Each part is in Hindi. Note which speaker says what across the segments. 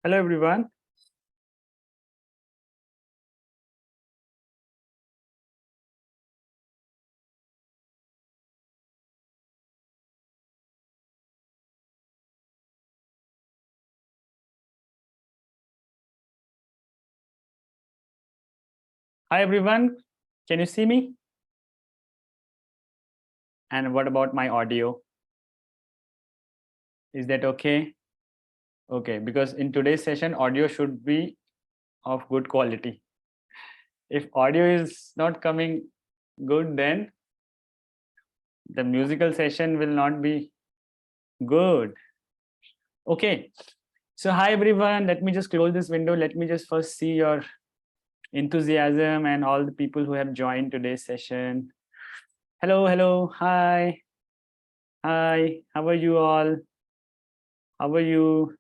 Speaker 1: Hello, everyone. Hi, everyone. Can you see me? And what about my audio? Is that okay? Okay, because in today's session, audio should be of good quality. If audio is not coming good, then the musical session will not be good. Okay. So hi, everyone. Let me just close this window. Let me just first see your enthusiasm and all the people who have joined today's session. Hello, hello. Hi. Hi. How are you all? How are you?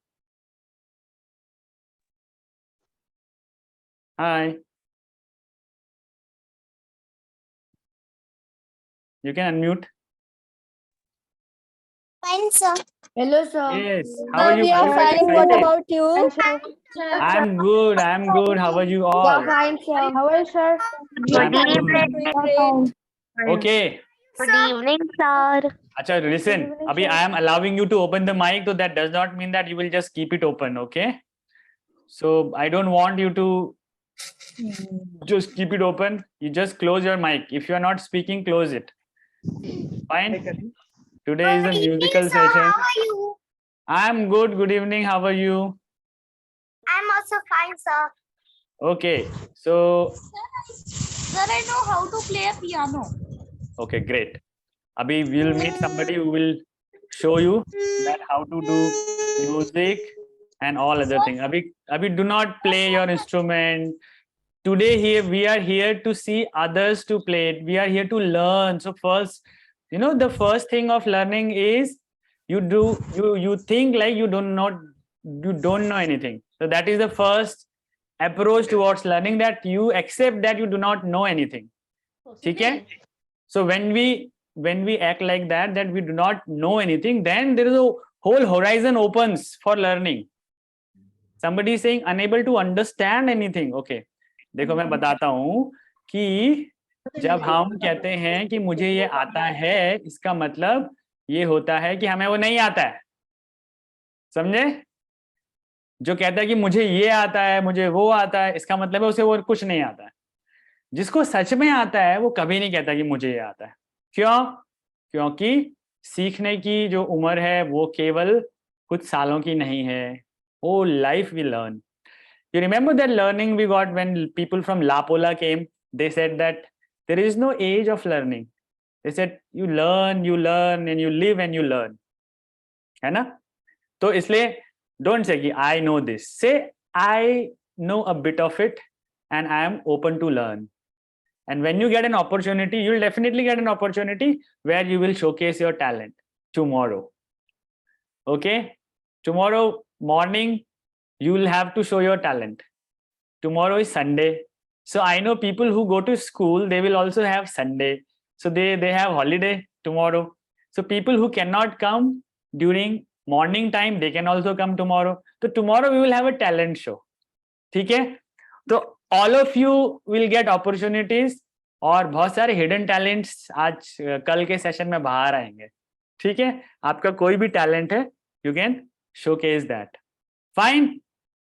Speaker 1: Hi. You can unmute.
Speaker 2: Fine, sir.
Speaker 3: Hello, sir.
Speaker 1: Yes. How are you?
Speaker 2: We are
Speaker 1: Very much
Speaker 2: fine. What
Speaker 1: excited.
Speaker 2: about you?
Speaker 3: Sir.
Speaker 1: I'm good. I'm good. How are you all?
Speaker 3: Fine, sir. How are you, sir?
Speaker 1: I'm
Speaker 2: Good
Speaker 1: good.
Speaker 2: evening. Great.
Speaker 1: Okay.
Speaker 4: Good evening, sir.
Speaker 1: Acha, listen. Abhi, I am allowing you to open the mic, so that does not mean that you will just keep it open. Okay. So I don't want you to just keep it open. You just close your mic. If you are not speaking, close it. Fine. Today is a
Speaker 2: Good evening,
Speaker 1: musical
Speaker 2: sir. How
Speaker 1: session.
Speaker 2: are you?
Speaker 1: I'm good. Good evening. How are you?
Speaker 2: I'm also fine, sir.
Speaker 1: Okay. So,
Speaker 2: Sir, I know how to play a piano.
Speaker 1: okay, great. Abhi, we'll meet somebody who will show you that how to do music and all other things. Abhi, do not play your instrument. Today here we are here to see others to play it. We are here to learn. So first, the first thing of learning is you think like you don't know anything. So that is the first approach towards learning, that you accept that you do not know anything. Okay? So when we act like that we do not know anything, then there is a whole horizon opens for learning. Somebody is saying unable to understand anything. Okay, देखो मैं बताता हूँ कि जब हम कहते हैं कि मुझे ये आता है, इसका मतलब ये होता है कि हमें वो नहीं आता है. समझे? जो कहता है कि मुझे ये आता है, मुझे वो आता है, इसका मतलब है उसे वो कुछ नहीं आता है. जिसको सच में आता है वो कभी नहीं कहता कि मुझे ये आता है. क्यों? क्योंकि सीखने की जो उम्र है वो केवल कुछ सालों की नहीं है. Whole life we learn. You remember that learning we got when people from La Pola came? They said that there is no age of learning. They said you learn and you live and you learn. है ना? तो इसलिए don't say कि I know this. Say I know a bit of it and I am open to learn. And when you get an opportunity, you'll definitely get an opportunity where you will showcase your talent tomorrow. Okay? Tomorrow morning, you will have to show your talent. Tomorrow is Sunday. So I know people who go to school, they will also have Sunday. So they have holiday tomorrow. So people who cannot come during morning time, they can also come tomorrow. So tomorrow we will have a talent show. ठीक है? तो all of you will get opportunities और बहुत सारे हिडन टैलेंट्स आज कल के सेशन में बाहर आएंगे. ठीक है? आपका कोई भी टैलेंट है, you can showcase that. Fine.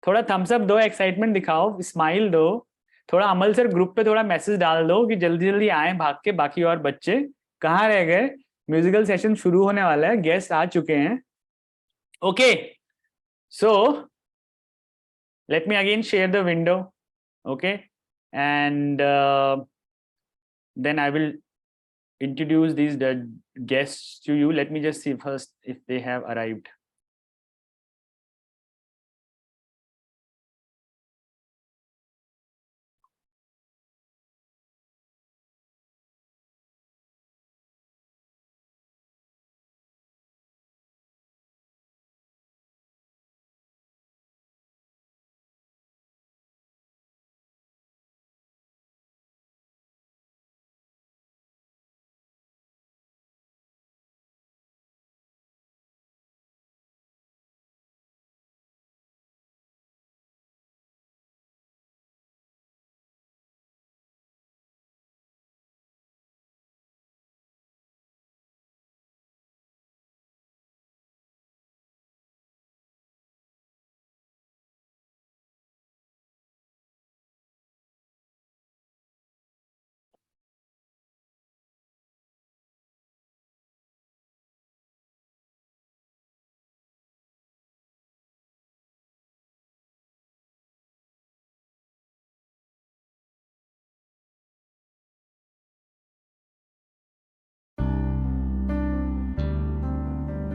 Speaker 1: थोड़ा थम्स अप दो, एक्साइटमेंट दिखाओ, स्माइल दो. थोड़ा अमल सर ग्रुप पे थोड़ा मैसेज डाल दो कि जल्दी जल्दी आए भाग के. बाकी और बच्चे कहाँ रह गए? म्यूजिकल सेशन शुरू होने वाला है, गेस्ट आ चुके हैं. Okay, so let me again share the window. Okay, and then I will introduce these guests to you. Let me just see first if they have arrived.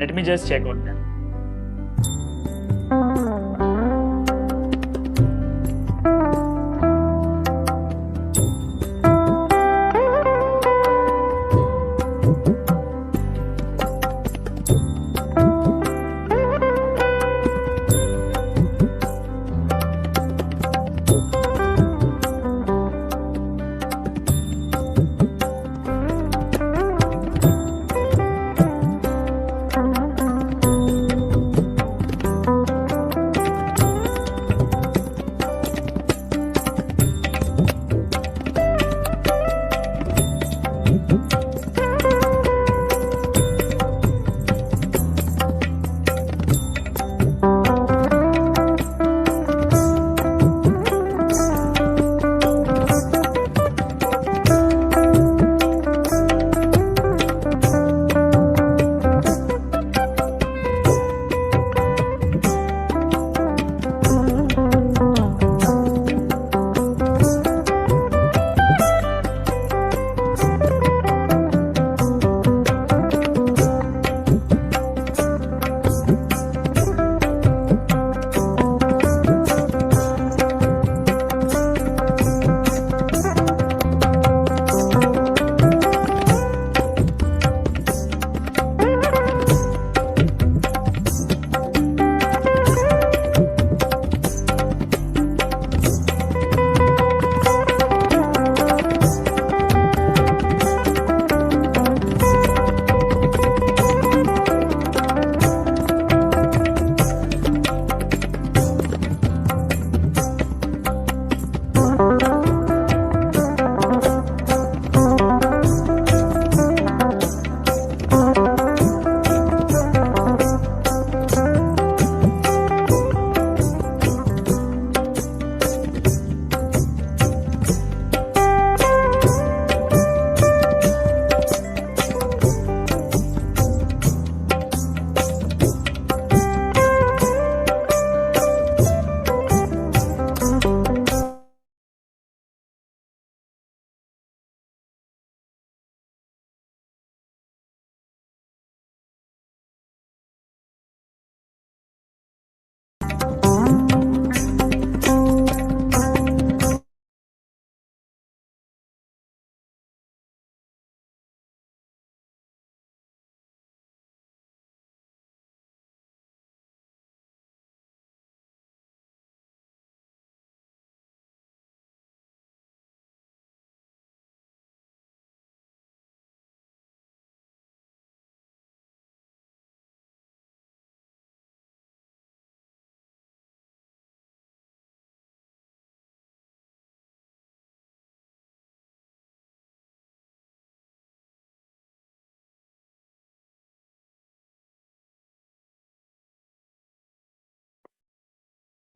Speaker 1: Let me just check on them.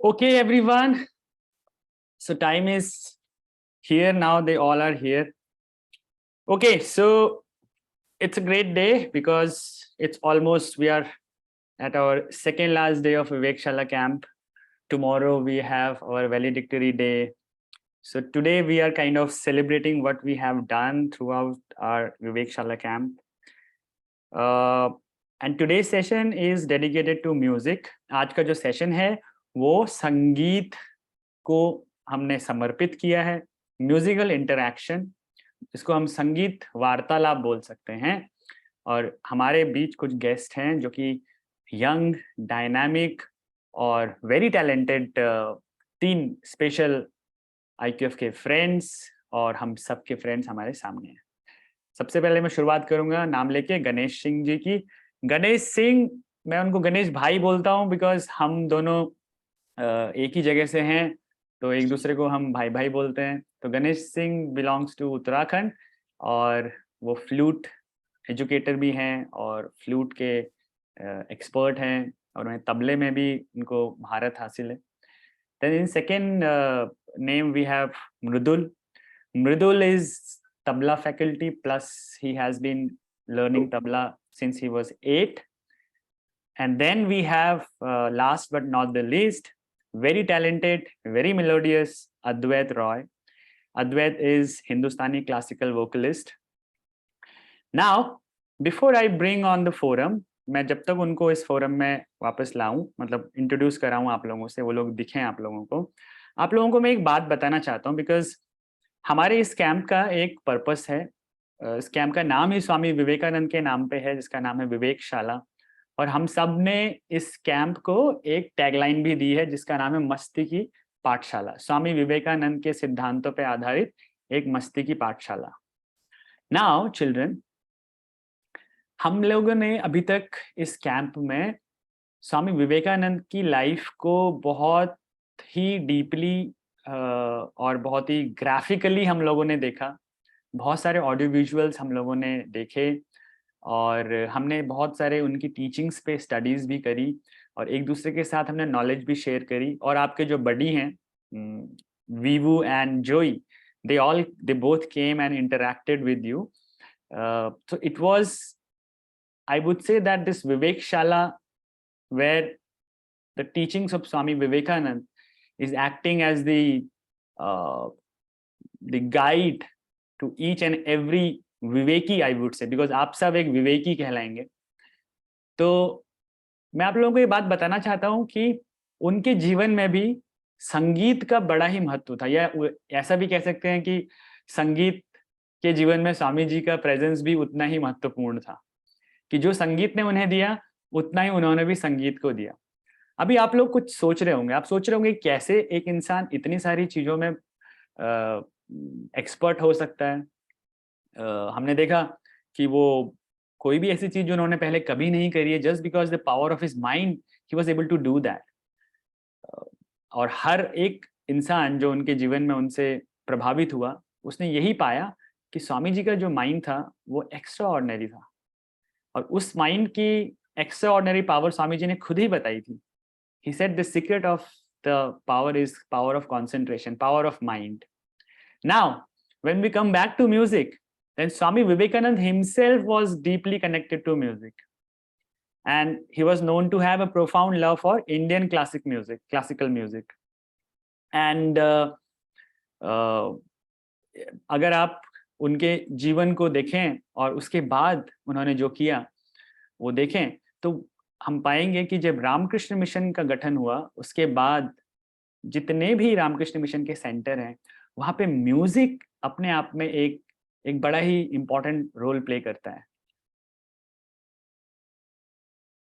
Speaker 1: Okay, everyone. So time is here now. They all are here. Okay, so it's a great day because it's almost, we are at our second last day of Vivek Shala camp. Tomorrow we have our valedictory day. So today we are kind of celebrating what we have done throughout our Vivek Shala camp. And today's session is dedicated to music. आज का जो session है वो संगीत को हमने समर्पित किया है. म्यूजिकल इंटरैक्शन, इसको हम संगीत वार्तालाप बोल सकते हैं. और हमारे बीच कुछ गेस्ट हैं जो कि यंग, डायनामिक और वेरी टैलेंटेड 3 स्पेशल IQF के फ्रेंड्स और हम सबके फ्रेंड्स हमारे सामने हैं. सबसे पहले मैं शुरुआत करूंगा नाम लेके गणेश सिंह जी की. गणेश सिंह, मैं उनको गणेश भाई बोलता हूं बिकॉज हम दोनों एक ही जगह से हैं, तो एक दूसरे को हम भाई भाई बोलते हैं. तो गणेश सिंह बिलोंग्स टू उत्तराखंड और वो फ्लूट एजुकेटर भी हैं और फ्लूट के एक्सपर्ट हैं और उन्हें तबले में भी उनको महारत हासिल है. Then in second name we have Mridul. Mridul is tabla faculty, plus he has been learning tabla since he was 8. And then we have last but not the least, very talented, very melodious Advait Roy. Advait is Hindustani classical vocalist. Now, before I bring on the forum, मैं जब तक उनको इस फोरम में वापस लाऊं, मतलब इंट्रोड्यूस कराऊं आप लोगों से, वो लोग दिखें आप लोगों को मैं एक बात बताना चाहता हूं, बिकॉज हमारे इस कैंप का एक पर्पस है। इस कैंप का नाम ही स्वामी विवेकानंद के नाम पे है, जिसका नाम है विवेकशाला। और हम सब ने इस कैंप को एक टैगलाइन भी दी है, जिसका नाम है मस्ती की पाठशाला। स्वामी विवेकानंद के सिद्धांतों पर आधारित एक मस्ती की पाठशाला। नाउ चिल्ड्रन, हम लोगों ने अभी तक इस कैंप में स्वामी विवेकानंद की लाइफ को बहुत ही डीपली और बहुत ही ग्राफिकली हम लोगों ने देखा। बहुत सारे ऑडियो विजुअल्स हम लोगों ने देखे, और हमने बहुत सारे उनकी टीचिंग्स पे स्टडीज भी करी, और एक दूसरे के साथ हमने नॉलेज भी शेयर करी। और आपके जो बडी हैं, वीवू एंड जोई, they both came and interacted with you. So it was, I would say that this Vivek Shala, where the teachings of Swami Vivekanand is acting as the guide to each and every विवेकी, I would say, because आप सब एक विवेकी कहलाएंगे। तो मैं आप लोगों को ये बात बताना चाहता हूँ कि उनके जीवन में भी संगीत का बड़ा ही महत्व था, या ऐसा भी कह सकते हैं कि संगीत के जीवन में स्वामी जी का प्रेजेंस भी उतना ही महत्वपूर्ण था, कि जो संगीत ने उन्हें दिया उतना ही उन्होंने भी संगीत को दिया। अभी आप लोग कुछ सोच रहे होंगे, आप सोच रहे होंगे कैसे एक इंसान इतनी सारी चीजों में एक्सपर्ट हो सकता है। हमने देखा कि वो कोई भी ऐसी चीज जो उन्होंने पहले कभी नहीं करी है, just because the power of his mind he was able to do that. और हर एक इंसान जो उनके जीवन में उनसे प्रभावित हुआ, उसने यही पाया कि स्वामी जी का जो माइंड था वो एक्स्ट्रा ऑर्डिनरी था। और उस माइंड की एक्स्ट्रा ऑर्डिनरी पावर स्वामी जी ने खुद ही बताई थी। He said the secret of the power is power of concentration, power of mind. Now, when we come back to music, then Swami Vivekanand himself was deeply connected to music. And he was known to have a profound love for Indian classical music. And अगर आप उनके जीवन को देखें और उसके बाद उन्होंने जो किया वो देखें, तो हम पाएंगे कि जब रामकृष्ण मिशन का गठन हुआ, उसके बाद जितने भी रामकृष्ण मिशन के सेंटर हैं, वहां पे म्यूजिक अपने आप में एक बड़ा ही इंपॉर्टेंट रोल प्ले करता है।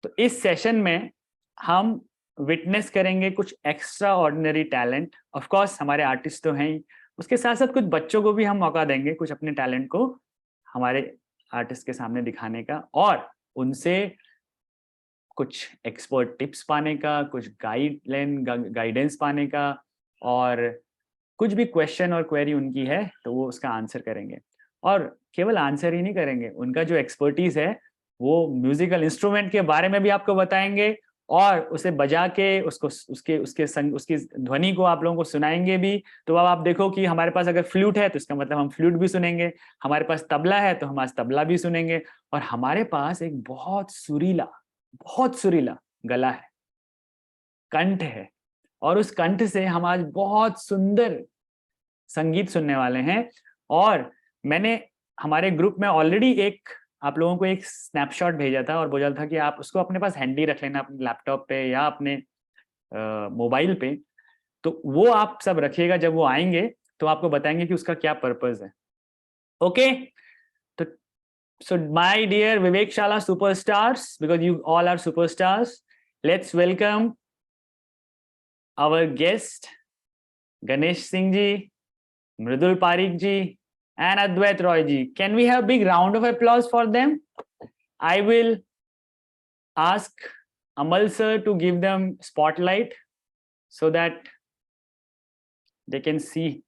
Speaker 1: तो इस सेशन में हम विटनेस करेंगे कुछ extra ordinary talent. Of course हमारे आर्टिस्ट तो हैं ही, उसके साथ साथ कुछ बच्चों को भी हम मौका देंगे कुछ अपने टैलेंट को हमारे आर्टिस्ट के सामने दिखाने का, और उनसे कुछ एक्सपर्ट टिप्स पाने का, कुछ गाइडेंस पाने का, और कुछ भी क्वेश्चन और क्वेरी उनकी है तो वो उसका आंसर करेंगे। और केवल आंसर ही नहीं करेंगे, उनका जो एक्सपर्टीज है वो म्यूजिकल इंस्ट्रूमेंट के बारे में भी आपको बताएंगे, और उसे बजा के उसकी ध्वनि को आप लोगों को सुनाएंगे भी। तो अब आप देखो कि हमारे पास अगर फ्लूट है तो इसका मतलब हम फ्लूट भी सुनेंगे, हमारे पास तबला है तो हम आज तबला भी सुनेंगे, और हमारे पास एक बहुत सुरीला गला है, कंठ है, और उस कंठ से हम आज बहुत सुंदर संगीत सुनने वाले हैं। और मैंने हमारे ग्रुप में ऑलरेडी आप लोगों को एक स्नैपशॉट भेजा था और बोला था कि आप उसको अपने पास हैंडी रख लेना, अपने लैपटॉप पे या अपने मोबाइल पे। तो वो आप सब रखिएगा, जब वो आएंगे तो आपको बताएंगे कि उसका क्या पर्पस है। ओके, तो so my dear Vivekshala superstars, because you all are superstars, let's welcome our guest Ganesh Singh ji, Mridul Parikh ji, and Advait Roy ji. Can we have a big round of applause for them? I will ask Amal sir to give them spotlight so that they can see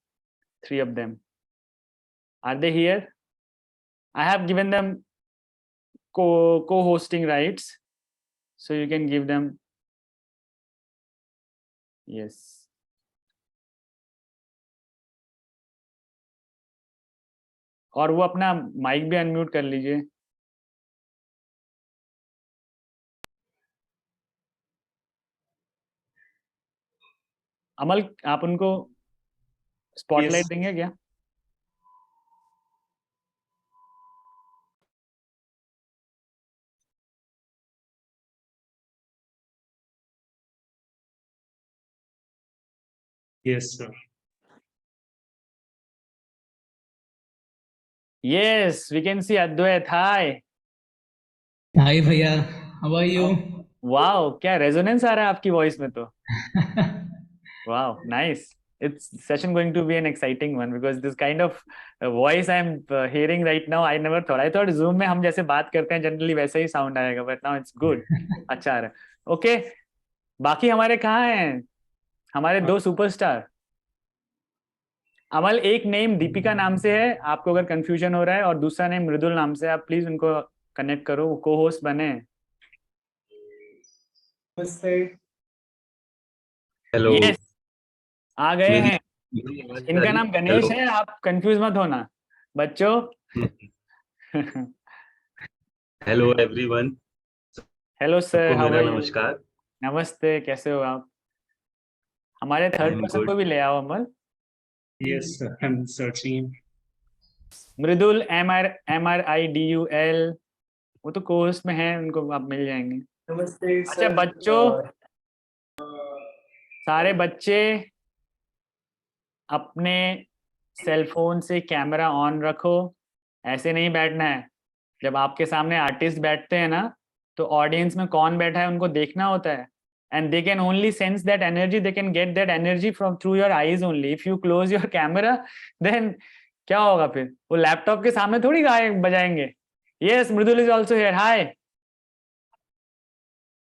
Speaker 1: three of them. Are they here? I have given them co-hosting rights, so you can give them. Yes. और वो अपना माइक भी अनम्यूट कर लीजिए। अमल, आप उनको स्पॉटलाइट देंगे क्या?
Speaker 5: Yes, sir.
Speaker 1: Yes, we can see Advait. Hi.
Speaker 6: हाय भैया, हाउ आर यू?
Speaker 1: वाओ, क्या रेजोनेंस आ रहा है आपकी वॉइस में तो. Wow, nice. It's session going to be an exciting one because this kind of voice I'm hearing right now, I never thought. I thought Zoom में हम जैसे बात करते हैं जनरली वैसे ही साउंड आएगा, but now it's good. अच्छा आ रहा है. Okay, बाकी हमारे कहाँ हैं? हमारे दो सुपरस्टार. अमल, एक नेम दीपिका नाम से है, आपको अगर कंफ्यूजन हो रहा है, और दूसरा नेम मृदुल नाम से. आप प्लीज उनको कनेक्ट करो, वो को होस्ट बने.
Speaker 7: हेलो.
Speaker 1: यस, आ गए हैं.
Speaker 7: मेरी आवाज आ
Speaker 1: इनका
Speaker 7: रही?
Speaker 1: नाम गणेश
Speaker 7: हेलो.
Speaker 1: है, आप कंफ्यूज मत होना बच्चों.
Speaker 7: Hello everyone.
Speaker 1: हेलो सर,
Speaker 7: सबको
Speaker 1: हाउ
Speaker 7: मेरा
Speaker 1: आर यू?
Speaker 7: नमस्कार.
Speaker 1: नमस्ते, कैसे हो आप? हमारे
Speaker 7: I
Speaker 1: third
Speaker 7: am
Speaker 1: person
Speaker 7: good.
Speaker 1: को भी ले आओ अमल.
Speaker 5: Yes, sir. I'm searching.
Speaker 1: Mridul, MRIDUL, वो तो कोर्स में है, उनको आप मिल जाएंगे.
Speaker 5: नमस्ते
Speaker 1: अच्छा बच्चों, सारे बच्चे अपने सेल फोन से कैमरा ऑन रखो. ऐसे नहीं बैठना है. जब आपके सामने आर्टिस्ट बैठते हैं ना, तो ऑडियंस में कौन बैठा है उनको देखना होता है. And they can only sense that energy, they can get that energy from through your eyes only. If you close your camera, then क्या होगा फिर? वो लैपटॉप के सामने थोड़ी गाए बजाएंगे. Yes, Mridul is also here. Hi.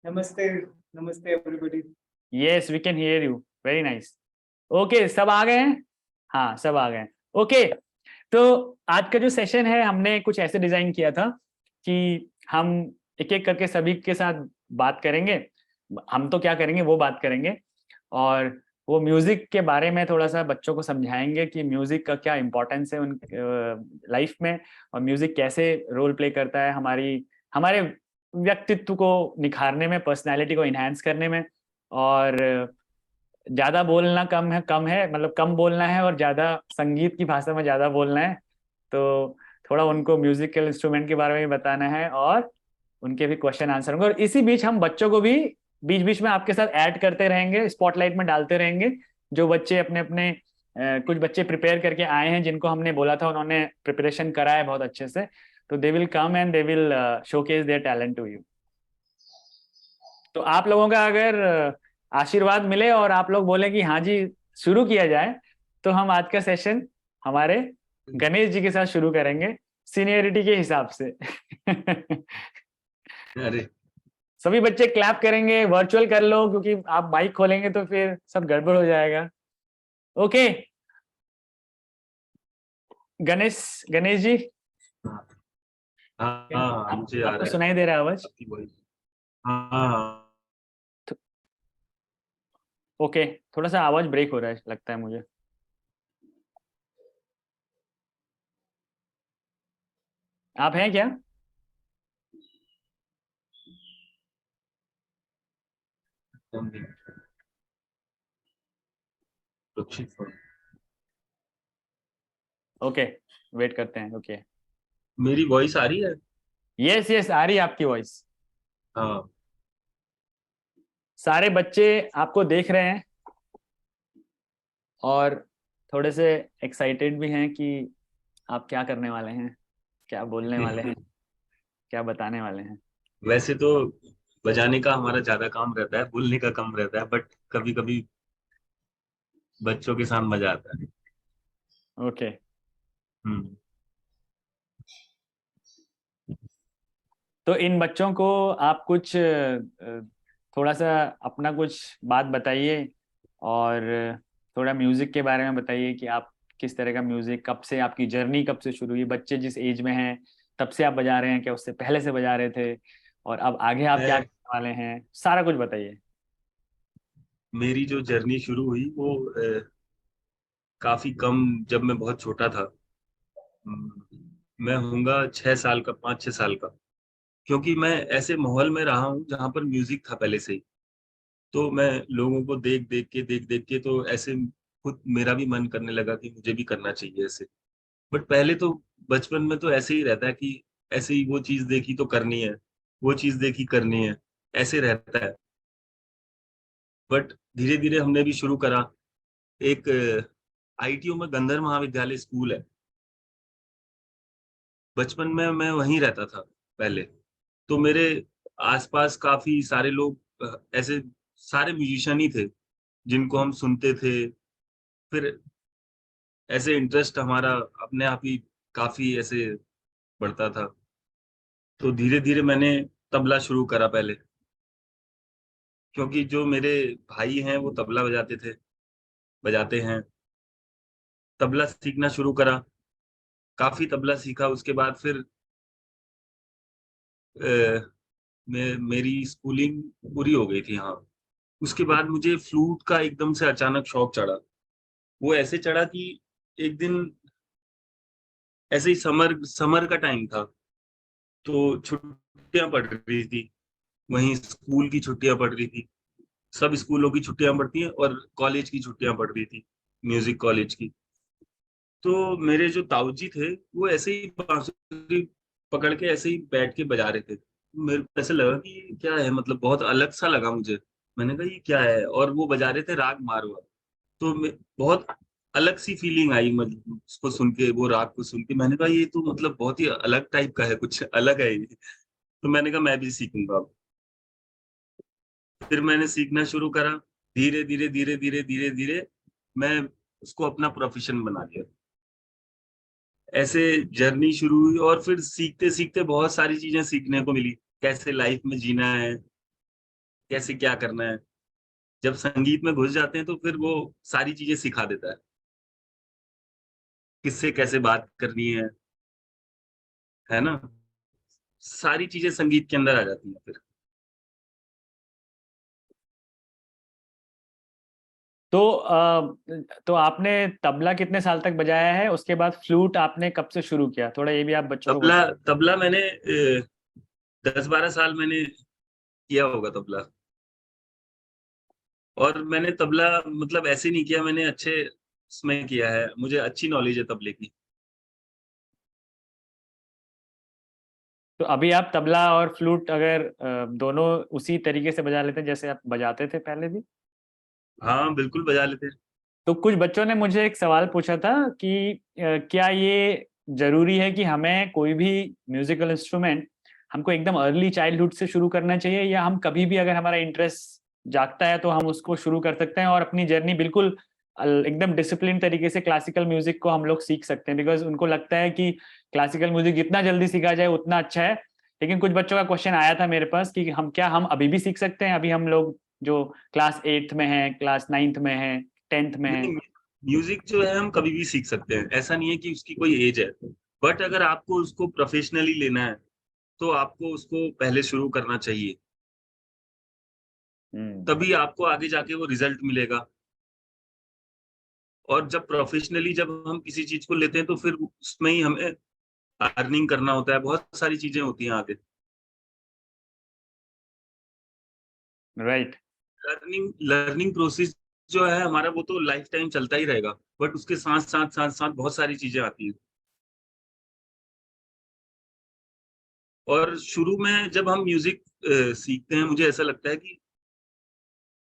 Speaker 5: Namaste everybody.
Speaker 1: Yes, we can hear you. Very nice. Okay, सब आ गए हैं? हाँ, सब आ गए हैं. Okay, तो आज का जो सेशन है, हमने कुछ ऐसे डिजाइन किया था कि हम एक एक करके सभी के साथ बात करेंगे. हम तो क्या करेंगे वो बात करेंगे, और वो म्यूजिक के बारे में थोड़ा सा बच्चों को समझाएंगे कि म्यूजिक का क्या इम्पोर्टेंस है उन लाइफ में, और म्यूजिक कैसे रोल प्ले करता है हमारे व्यक्तित्व को निखारने में, पर्सनालिटी को इन्हांस करने में. और ज्यादा बोलना कम है, मतलब कम बोलना है, और ज्यादा संगीत की भाषा में ज्यादा बोलना है. तो थोड़ा उनको म्यूजिकल इंस्ट्रूमेंट के बारे में बताना है, और उनके भी क्वेश्चन आंसर होंगे. और इसी बीच हम बच्चों को भी बीच बीच में आपके साथ ऐड करते रहेंगे, स्पॉटलाइट में डालते रहेंगे. जो बच्चे अपने कुछ बच्चे प्रिपेयर करके आए हैं, जिनको हमने बोला था, उन्होंने प्रिपरेशन करा है बहुत अच्छे से, तो they will come and they will showcase their talent to you. तो आप लोगों का अगर आशीर्वाद मिले और आप लोग बोले कि हाँ जी शुरू किया जाए, तो हम आज का सेशन हमारे गणेश जी के साथ शुरू करेंगे, सीनियरिटी के हिसाब से.
Speaker 7: अरे
Speaker 1: सभी बच्चे क्लैप करेंगे. वर्चुअल कर लो, क्योंकि आप माइक खोलेंगे तो फिर सब गड़बड़ हो जाएगा. ओके, गणेश जी,
Speaker 7: हाँ मुझे आ
Speaker 1: आपको
Speaker 7: रहा है
Speaker 1: सुनाई दे रहा है आवाज?
Speaker 7: आपकी वॉइस. हाँ
Speaker 1: ओके, थोड़ा सा आवाज ब्रेक हो रहा है लगता है मुझे. आप हैं क्या? ओके, वेट करते हैं. ओके,
Speaker 7: मेरी वॉइस आ रही है?
Speaker 1: यस आ रही है आपकी वॉइस.
Speaker 7: हाँ.
Speaker 1: सारे बच्चे आपको देख रहे हैं और थोड़े से एक्साइटेड भी हैं कि आप क्या करने वाले हैं, क्या बोलने वाले हैं, क्या बताने वाले हैं.
Speaker 7: वैसे तो बजाने का हमारा ज्यादा काम रहता है, बोलने का कम रहता है, बट कभी कभी बच्चों के साथ मजा आता है.
Speaker 1: ओके, तो इन बच्चों को आप कुछ थोड़ा सा अपना कुछ बात बताइए, और थोड़ा म्यूजिक के बारे में बताइए कि आप किस तरह का म्यूजिक, कब से आपकी जर्नी कब से शुरू हुई, बच्चे जिस एज में हैं तब से आप बजा रहे हैं क्या, उससे पहले से बजा रहे थे, और अब आगे आप क्या करने वाले हैं, सारा कुछ बताइए.
Speaker 7: मेरी जो जर्नी शुरू हुई वो काफी कम, जब मैं बहुत छोटा था. मैं होऊंगा 6 साल का, 5-6 साल का, क्योंकि मैं ऐसे माहौल में रहा हूँ जहाँ पर म्यूजिक था पहले से ही. तो मैं लोगों को देख देख के तो ऐसे खुद मेरा भी मन करने लगा कि मुझे भी करना चाहिए ऐसे. बट पहले तो बचपन में तो ऐसे ही रहता है कि ऐसे ही वो चीज देखी तो करनी है, वो चीज देखी करनी है, ऐसे रहता है. बट धीरे धीरे हमने भी शुरू करा, एक ITO में गंधर्व महाविद्यालय स्कूल है, बचपन में मैं वहीं रहता था पहले। तो मेरे आसपास काफी सारे लोग ऐसे सारे म्यूजिशियन ही थे जिनको हम सुनते थे। फिर ऐसे इंटरेस्ट हमारा अपने आप ही काफी ऐसे बढ़ता था। तो धीरे धीरे मैंने तबला शुरू करा पहले, क्योंकि जो मेरे भाई हैं वो तबला बजाते हैं। तबला सीखना शुरू करा, काफी तबला सीखा। उसके बाद फिर मेरी स्कूलिंग पूरी हो गई थी। हाँ, उसके बाद मुझे फ्लूट का एकदम से अचानक शौक चढ़ा। वो ऐसे चढ़ा कि एक दिन ऐसे ही समर का टाइम था, तो छुट्टियां पड़ रही थी, वहीं स्कूल की छुट्टियां पड़ रही थी। सब स्कूलों की छुट्टियां पड़ती हैं और कॉलेज की छुट्टियां पड़ रही थी, म्यूजिक कॉलेज की। तो मेरे जो ताऊजी थे वो ऐसे ही बांसुरी पकड़ के ऐसे ही बैठ के बजा रहे थे। मेरे को ऐसे लगा कि ये क्या है, मतलब बहुत अलग सा लगा मुझे। मैंने कहा ये क्या है, और वो बजा रहे थे राग मारवा। तो बहुत अलग सी फीलिंग आई मतलब उसको सुन के, वो राग को सुन के। मैंने कहा ये तो मतलब बहुत ही अलग टाइप का है, कुछ अलग है ये। तो मैंने कहा मैं भी सीखूंगा अब। फिर मैंने सीखना शुरू करा। धीरे धीरे धीरे धीरे धीरे धीरे मैं उसको अपना प्रोफेशन बना लिया। ऐसे जर्नी शुरू हुई, और फिर सीखते सीखते बहुत सारी चीजें सीखने को मिली। कैसे लाइफ में जीना है, कैसे क्या करना है। जब संगीत में घुस जाते हैं तो फिर वो सारी चीजें सिखा देता है, किससे कैसे बात करनी है ना। सारी चीजें संगीत के अंदर आ जाती हैं फिर।
Speaker 1: तो आपने तबला कितने साल तक बजाया है? उसके बाद फ्लूट आपने कब से शुरू किया? थोड़ा ये भी आप बच्चों को
Speaker 7: तबला
Speaker 1: बताओ।
Speaker 7: तबला मैंने 10-12 साल मैंने किया होगा तबला। और मैंने तबला मतलब ऐसे नहीं किया, मैंने अच्छे उसमें किया है, मुझे अच्छी नॉलेज है तबले की।
Speaker 1: तो अभी आप तबला और फ्लूट अगर दोनों उसी तरीके से बजा लेते हैं जैसे आप बजाते थे पहले भी?
Speaker 7: हाँ बिल्कुल बजा लेते हैं।
Speaker 1: तो कुछ बच्चों ने मुझे एक सवाल पूछा था कि क्या ये जरूरी है कि हमें कोई भी म्यूजिकल इंस्ट्रूमेंट हमको एकदम अर्ली चाइल्डहुड से शुरू करना चाहिए, या हम कभी भी अगर हमारा इंटरेस्ट जागता है तो हम उसको शुरू कर सकते हैं और अपनी जर्नी बिल्कुल एकदम डिसिप्लिन तरीके से क्लासिकल म्यूजिक को हम लोग सीख सकते हैं? बिकॉज उनको लगता है कि क्लासिकल म्यूजिक जितना जल्दी सीखा जाए उतना अच्छा है। लेकिन कुछ बच्चों का क्वेश्चन आया था मेरे पास कि हम अभी भी सीख सकते हैं? अभी हम लोग जो क्लास 8th में हैं, क्लास 9th में हैं, 10th में हैं।
Speaker 7: नहीं, म्यूजिक जो है हम कभी भी सीख सकते हैं, ऐसा नहीं है कि उसकी कोई एज है। बट अगर आपको उसको प्रोफेशनली लेना है तो आपको उसको पहले शुरू करना चाहिए, तभी आपको आगे जाके वो रिजल्ट मिलेगा। और जब प्रोफेशनली जब हम किसी चीज को लेते हैं तो फिर उसमें ही हमें अर्निंग करना होता है, बहुत सारी चीजें होती हैं आगे।
Speaker 1: राइट।
Speaker 7: लर्निंग लर्निंग प्रोसेस जो है हमारा, वो तो लाइफ टाइम चलता ही रहेगा। बट उसके साथ साथ बहुत सारी चीजें आती हैं। और शुरू में जब हम म्यूजिक सीखते हैं, मुझे ऐसा लगता है कि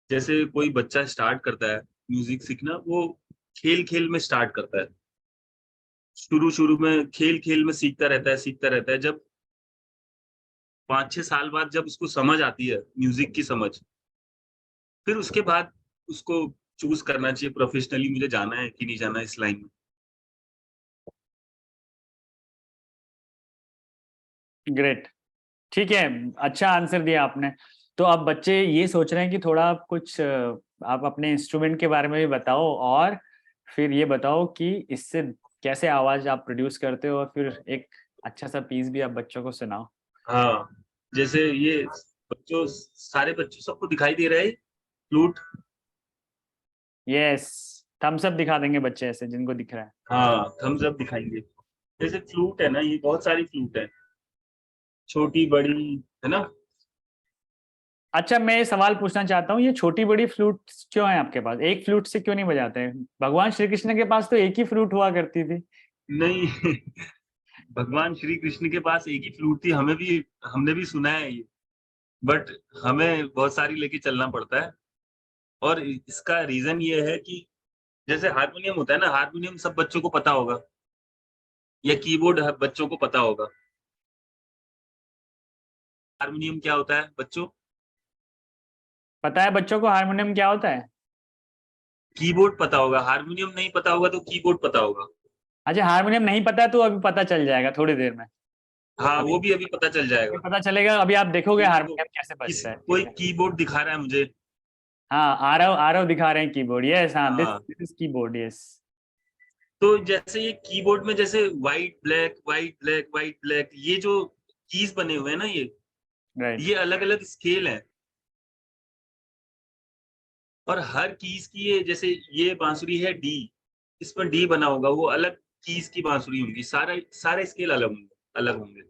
Speaker 7: जैसे कोई बच्चा स्टार्ट करता है म्यूजिक सीखना, वो खेल खेल में स्टार्ट करता है। शुरू शुरू में खेल खेल में सीखता रहता है। जब 5-6 साल बाद जब उसको समझ आती है म्यूजिक की समझ, फिर उसके बाद उसको चूज करना चाहिए प्रोफेशनली, मुझे जाना है कि नहीं जाना इस लाइन में।
Speaker 1: ग्रेट। ठीक है, अच्छा आंसर दिया आपने। तो अब बच्चे ये सोच रहे हैं कि थोड़ा कुछ आप अपने इंस्ट्रूमेंट के बारे में भी बताओ, और फिर ये बताओ कि इससे कैसे आवाज आप प्रोड्यूस करते हो, और फिर एक अच्छा सा पीस भी आप बच्चों को सुनाओ।
Speaker 7: हाँ, जैसे ये बच्चों, सारे बच्चों सबको दिखाई दे रहा है फ्लूट।
Speaker 1: यस, थम्स अप दिखा देंगे बच्चे ऐसे जिनको दिख रहा है।
Speaker 7: हाँ, थम्स अप दिखाएंगे। जैसे फ्लूट है ना, ये बहुत सारी फ्लूट है, छोटी बड़ी, है ना।
Speaker 1: अच्छा, मैं ये सवाल पूछना चाहता हूँ, ये छोटी बड़ी फ्लूट क्यों है आपके पास? एक फ्लूट से क्यों नहीं बजाते हैं? भगवान श्री कृष्ण के पास तो एक ही फ्लूट हुआ करती थी।
Speaker 7: नहीं भगवान श्री कृष्ण के पास एक ही फ्लूट थी, हमने भी सुना है ये। बट हमें बहुत सारी लेके चलना पड़ता है। और इसका रीजन ये है कि जैसे हारमोनियम होता है ना, हारमोनियम सब बच्चों को पता होगा, या कीबोर्ड बच्चों को पता होगा। हारमोनियम क्या होता है बच्चों?
Speaker 1: पता है बच्चों को हारमोनियम क्या होता है?
Speaker 7: कीबोर्ड पता होगा, हारमोनियम नहीं पता होगा तो कीबोर्ड पता होगा।
Speaker 1: अच्छा, हारमोनियम नहीं पता है तो अभी पता चल जाएगा थोड़ी देर में।
Speaker 7: हाँ,
Speaker 1: अभी
Speaker 7: वो भी अभी पता चल
Speaker 1: अभी
Speaker 7: जाएगा।
Speaker 1: पता चलेगा, अभी आप देखोगे
Speaker 7: ये देखो,
Speaker 1: हारमोनियम कैसे बजता है, ठीक
Speaker 7: कोई
Speaker 1: है?
Speaker 7: कीबोर्ड दिखा रहा है मुझे।
Speaker 1: हाँ, आरव दिखा रहे हैं कीबोर्ड। यस, हाँ, दिस
Speaker 7: हाँ,
Speaker 1: दिस इज कीबोर्ड। यस,
Speaker 7: तो जैसे ये कीबोर्ड में जैसे white black white black white black, ये जो कीज बने हुए हैं ना,
Speaker 1: राइट।
Speaker 7: ये अलग अलग स्केल है। और हर कीज की जैसे ये बांसुरी है डी, इसमें डी बना होगा, वो अलग कीज की बांसुरी होंगी, सारे स्केल अलग होंगे।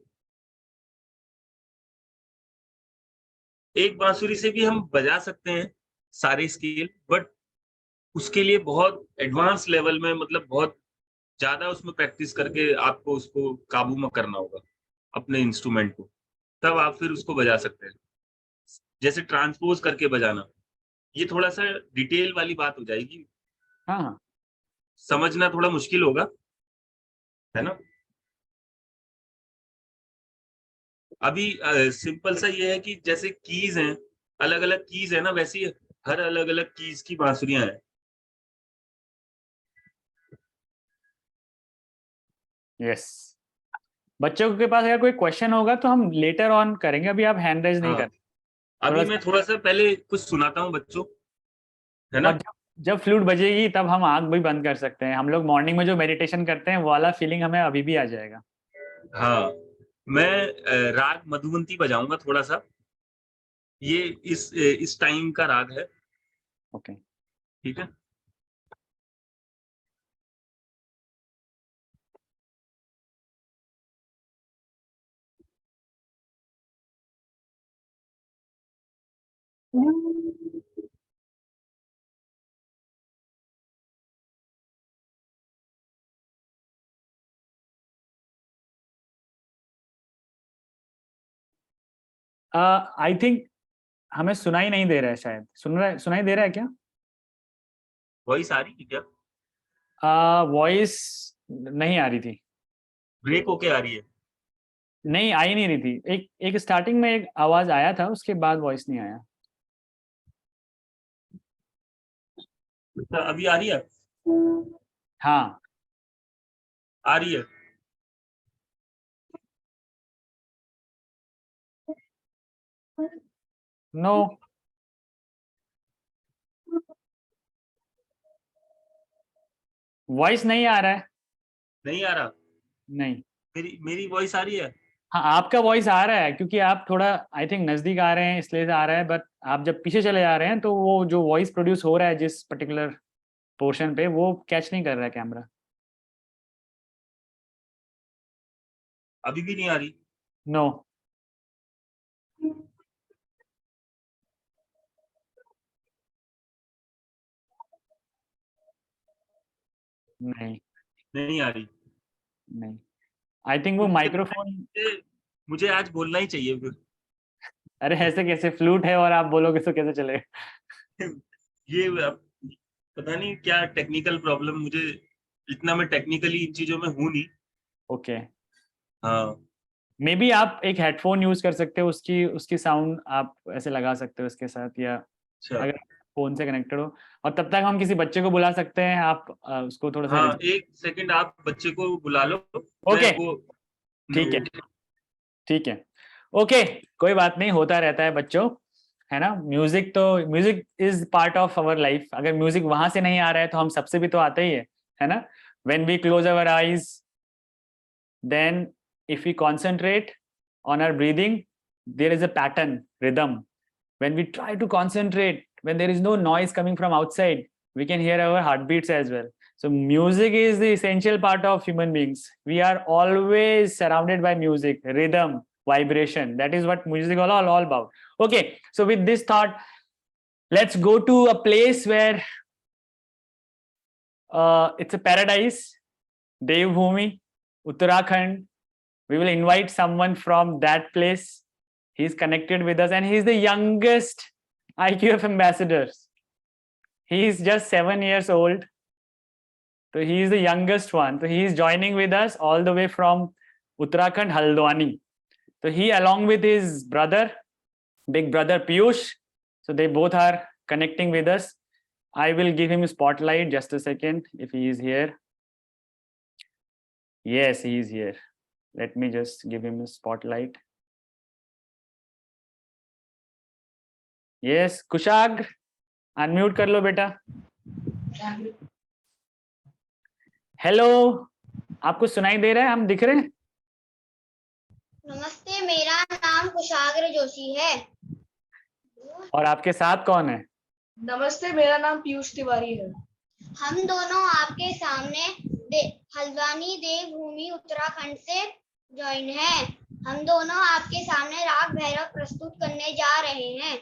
Speaker 7: एक बांसुरी से भी हम बजा सकते हैं सारे स्केल, बट उसके लिए बहुत एडवांस लेवल में, मतलब बहुत ज्यादा उसमें प्रैक्टिस करके आपको उसको काबू में करना होगा अपने इंस्ट्रूमेंट को, तब आप फिर उसको बजा सकते हैं। जैसे ट्रांसपोज करके बजाना, ये थोड़ा सा डिटेल वाली बात हो जाएगी,
Speaker 1: हाँ हाँ,
Speaker 7: समझना थोड़ा मुश्किल होगा, है ना। अभी सिंपल सा ये है कि जैसे कीज हैं, अलग अलग कीज है ना, वैसे ही हर अलग अलग कीज की बांसुरियां हैं।
Speaker 1: यस। बच्चों के पास अगर कोई क्वेश्चन होगा तो हम लेटर ऑन करेंगे, अभी आप हैंड रेज नहीं
Speaker 7: हाँ,
Speaker 1: कर।
Speaker 7: अभी
Speaker 1: थोड़ा
Speaker 7: मैं
Speaker 1: सा,
Speaker 7: थोड़ा सा पहले कुछ सुनाता हूँ बच्चों, है ना।
Speaker 1: और जब फ्लूट बजेगी तब हम आंख भी बंद कर सकते हैं। हम लोग मॉर्निंग में जो मेडिटेशन करते हैं वो वाला फीलिंग हमें अभी भी आ जाएगा।
Speaker 7: हाँ, मैं राग मधुवंती बजाऊंगा थोड़ा सा, ये इस टाइम का राग है,
Speaker 1: ओके।
Speaker 7: ठीक है।
Speaker 1: आई थिंक हमें सुनाई नहीं दे रहा है, शायद सुनाई दे रहा है क्या?
Speaker 7: वॉइस आ रही है क्या?
Speaker 1: वॉइस नहीं आ रही थी।
Speaker 7: ब्रेक होके आ रही है?
Speaker 1: नहीं, आई नहीं रही थी। एक एक स्टार्टिंग में एक आवाज आया था, उसके बाद वॉइस नहीं आया।
Speaker 7: अच्छा, अभी आ रही है?
Speaker 1: हाँ।
Speaker 7: आ रही है।
Speaker 1: नो। वॉइस नहीं आ रहा है।
Speaker 7: नहीं आ रहा?
Speaker 1: नहीं।
Speaker 7: मेरी मेरी वॉइस आ रही है?
Speaker 1: हाँ, आपका वॉइस आ रहा है क्योंकि आप थोड़ा आई थिंक नजदीक आ रहे हैं इसलिए से आ रहा है, बट आप जब पीछे चले जा रहे हैं तो वो जो वॉइस प्रोड्यूस हो रहा है जिस पर्टिकुलर पोर्शन पे, वो कैच नहीं कर रहा है कैमरा।
Speaker 7: अभी भी नहीं आ रही?
Speaker 1: नो। नहीं।
Speaker 7: नहीं आ रही?
Speaker 1: नहीं, आई थिंक वो
Speaker 7: तो मुझे लगता है
Speaker 1: माइक्रोफोन।
Speaker 7: मुझे आज बोलना ही चाहिए फिर।
Speaker 1: अरे ऐसे कैसे? फ्लूट है और आप बोलोगे तो कैसे चलेगा?
Speaker 7: ये अब पता नहीं क्या टेक्निकल प्रॉब्लम, मुझे इतना मैं टेक्निकली इन चीजों में हूँ नहीं।
Speaker 1: ओके।
Speaker 7: हाँ,
Speaker 1: मे बी आप एक हेडफोन यूज कर सकते हो, उसकी उसकी साउंड आप ऐसे लगा सकते हो उसके साथ, या
Speaker 7: अच्छा।
Speaker 1: अगर फोन से कनेक्टेड हो। और तब तक हम किसी बच्चे को बुला सकते हैं, आप उसको थोड़ा सा।
Speaker 7: हाँ, एक सेकंड आप बच्चे को बुला लो, मैं
Speaker 1: ओके,
Speaker 7: वो
Speaker 1: ठीक है, ठीक है। ओके, कोई बात नहीं, होता रहता है बच्चों, है ना। म्यूजिक तो music is part of our life. अगर म्यूजिक वहां से नहीं आ रहा है तो हम सबसे भी तो आता ही है ना। When we close our eyes, then if we concentrate on our breathing, there is a pattern, rhythm. When we try to concentrate, when there is no noise coming from outside, we can hear our heartbeats as well. So music is the essential part of human beings. We are always surrounded by music, rhythm, vibration. That is what music is all about. Okay, so with this thought, let's go to a place where it's a paradise, Devbhoomi, Uttarakhand. We will invite someone from that place. He's connected with us and he's the youngest IQF ambassador. He is just 7 years old. So he is the youngest one. So he is joining with us all the way from Uttarakhand, Haldwani. So he, along with his brother, big brother Piyush, so they both are connecting with us. I will give him a spotlight, just a second, if he is here. Yes, he is here. Let me just give him a spotlight. Yes, Kushag, unmute कर लो बेटा. हेलो, आपको सुनाई दे रहा है? हम दिख रहे हैं?
Speaker 2: नमस्ते, मेरा नाम कुशाग्र जोशी है।
Speaker 1: और आपके साथ कौन है?
Speaker 3: नमस्ते, मेरा नाम पीयूष तिवारी है।
Speaker 2: हम दोनों आपके सामने हल्द्वानी देवभूमि उत्तराखंड से ज्वाइन हैं। हम दोनों आपके सामने राग भैरव प्रस्तुत करने जा रहे हैं।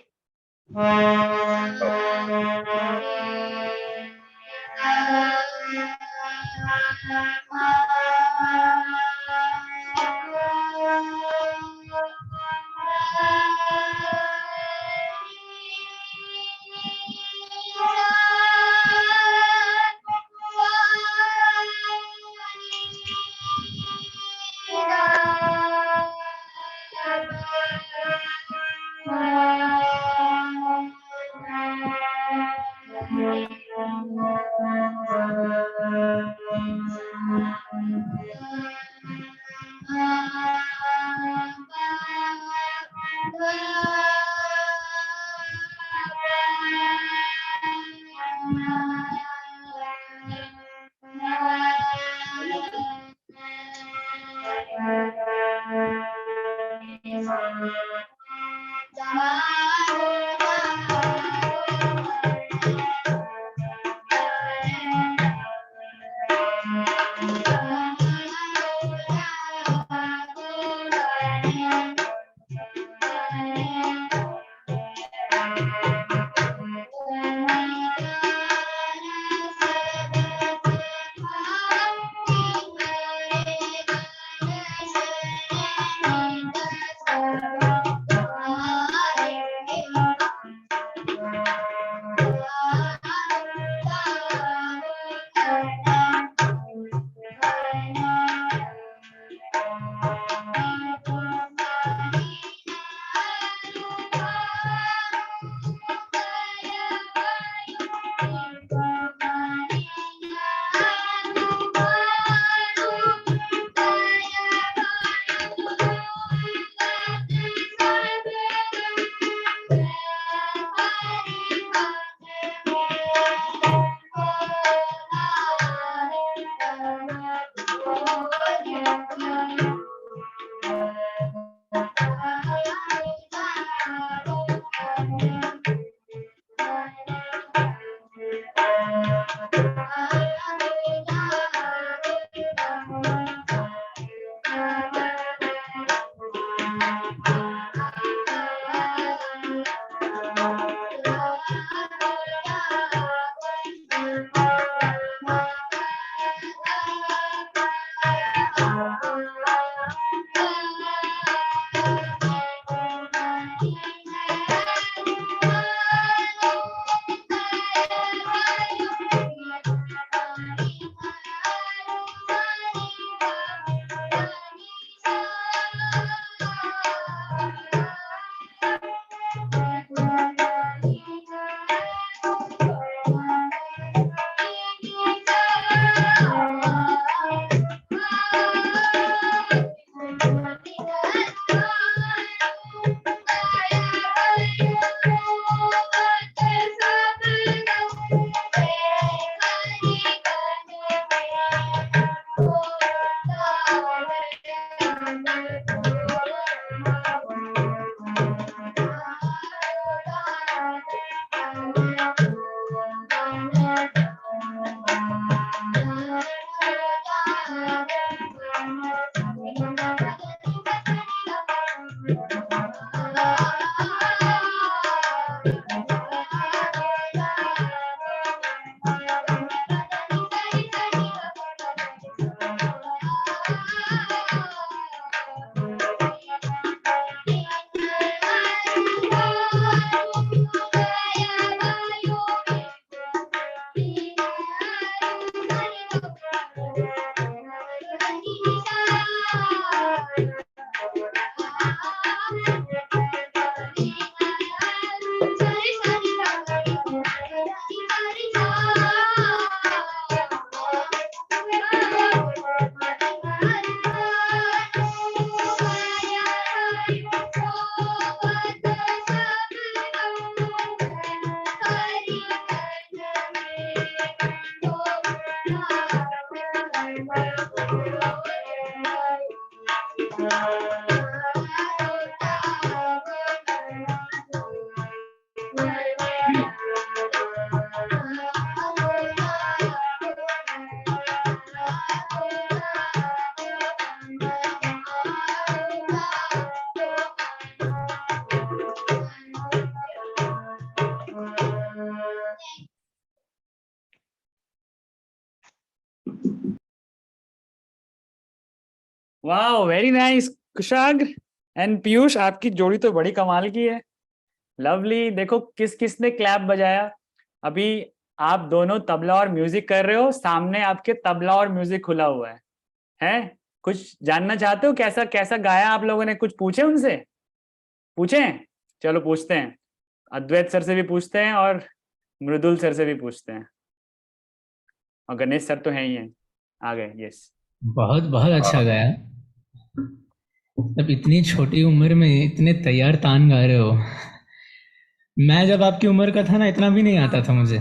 Speaker 1: Wow, very nice Kushagra and Piyush, आपकी जोड़ी तो बड़ी कमाल की है। लवली। देखो किस किसने क्लैप बजाया। अभी आप दोनों तबला और म्यूजिक कर रहे हो, सामने आपके तबला और म्यूजिक खुला हुआ है। हैं? कुछ जानना चाहते हो कैसा कैसा गाया आप लोगों ने? कुछ पूछे उनसे? पूछे? चलो पूछते हैं। अद्वैत सर से भी पूछते हैं और मृदुल सर से भी पूछते हैं, और गणेश सर तो हैं ही हैं, आ गए। यस।
Speaker 6: बहुत बहुत अच्छा गाया। अब इतनी छोटी उम्र में इतने तैयार तान गा रहे हो। मैं जब आपकी उम्र का था ना, इतना भी नहीं आता था मुझे।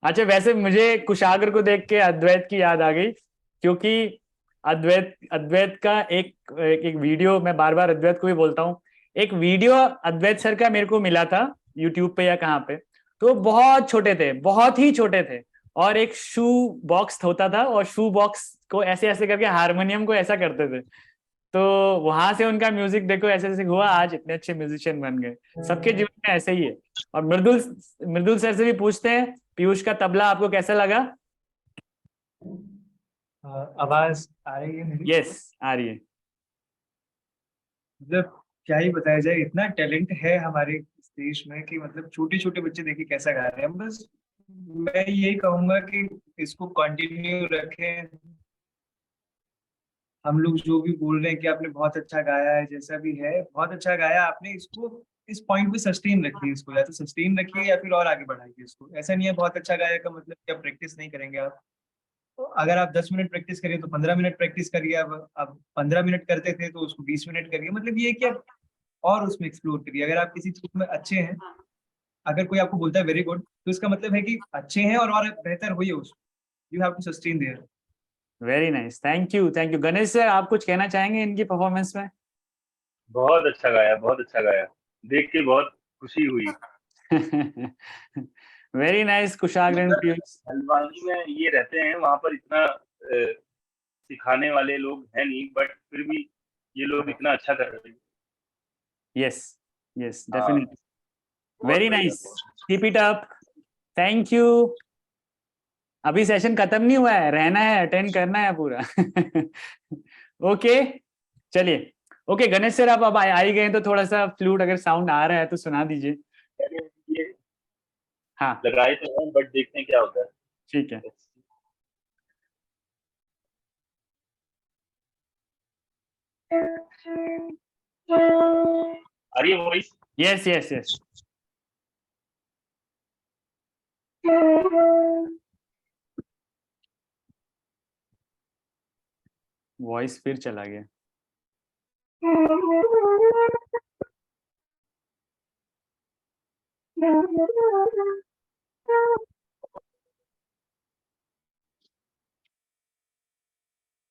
Speaker 1: अच्छा, वैसे मुझे कुशाग्र को देख के अद्वैत की याद आ गई, क्योंकि अद्वैत का एक वीडियो, मैं बार बार अद्वैत को भी बोलता हूँ, एक वीडियो अद्वैत सर का मेरे को मिला था यूट्यूब पे या कहाँ पे। तो बहुत छोटे थे, बहुत ही छोटे थे, और एक शू बॉक्स होता था, और शू बॉक्स को ऐसे ऐसे करके हारमोनियम को ऐसा करते थे। तो वहां से उनका म्यूजिक देखो ऐसे ऐसे हुआ, आज इतने अच्छे म्यूजिशियन बन गए। सबके जीवन में ऐसे ही है। और मृदुल सर से भी पूछते हैं, पीयूष का तबला आपको कैसा लगा?
Speaker 5: आवाज आ रही है मेरी?
Speaker 1: यस, आ रही है।
Speaker 5: मतलब क्या ही बताया जाए, इतना टैलेंट है हमारे इस देश में कि मतलब छोटे छोटे बच्चे देखिए कैसा गा रहे हैं। बस मैं यही कहूंगा कि इसको कंटिन्यू रखें। हम लोग जो भी बोल रहे हैं कि आपने बहुत अच्छा गाया है, जैसा भी है बहुत अच्छा गाया आपने, इसको इस पॉइंट पे सस्टेन रखिए। इसको या तो सस्टेन रखिए या फिर और आगे बढ़ाइए इसको। ऐसा नहीं है बहुत अच्छा गाया का मतलब कि आप प्रैक्टिस नहीं करेंगे। आप तो अगर आप 10 मिनट प्रैक्टिस करिए तो 15 मिनट प्रैक्टिस करिए। अब 15 मिनट करते थे तो उसको 20 मिनट करिए। मतलब ये है कि आप और उसमें एक्सप्लोर करिए। अगर आप किसी चीज में अच्छे हैं, अगर कोई आपको बोलता है वेरी गुड, तो इसका मतलब है कि अच्छे हैं और बेहतर होइए उसमें। You have to sustain there.
Speaker 1: Very nice, thank you thank you. Ganesh sir, आप कुछ कहना चाहेंगे इनकी परफॉर्मेंस में?
Speaker 7: बहुत अच्छा गाया, बहुत अच्छा गाया। देख के बहुत खुशी हुई।
Speaker 1: Very nice Kushagra and Piyush.
Speaker 7: Haldwani में ये रहते हैं, वहां पर इतना सिखाने वाले लोग हैं नहीं, बट फिर भी ये लोग इतना अच्छा कर रहे हैं।
Speaker 1: यस यस,
Speaker 7: हाँ,
Speaker 1: डेफिनेटली।
Speaker 7: बहुत
Speaker 1: वेरी
Speaker 7: बढ़िया,
Speaker 1: नाइस,
Speaker 7: बहुत अच्छा।
Speaker 1: Keep it up. Thank you. अभी सेशन खत्म नहीं हुआ है, रहना है, अटेंड करना है पूरा। ओके, चलिए। ओके गणेश सर, आप अब आ ही गए, तो थोड़ा सा फ्लूट अगर साउंड आ रहा है तो सुना दीजिए।
Speaker 7: पहले ये
Speaker 1: हाँ
Speaker 7: लगाए तो हैं, बट देखते हैं क्या होता है।
Speaker 1: ठीक है।
Speaker 7: आ रही है voice?
Speaker 1: Yes yes yes. Voice फिर चला गया।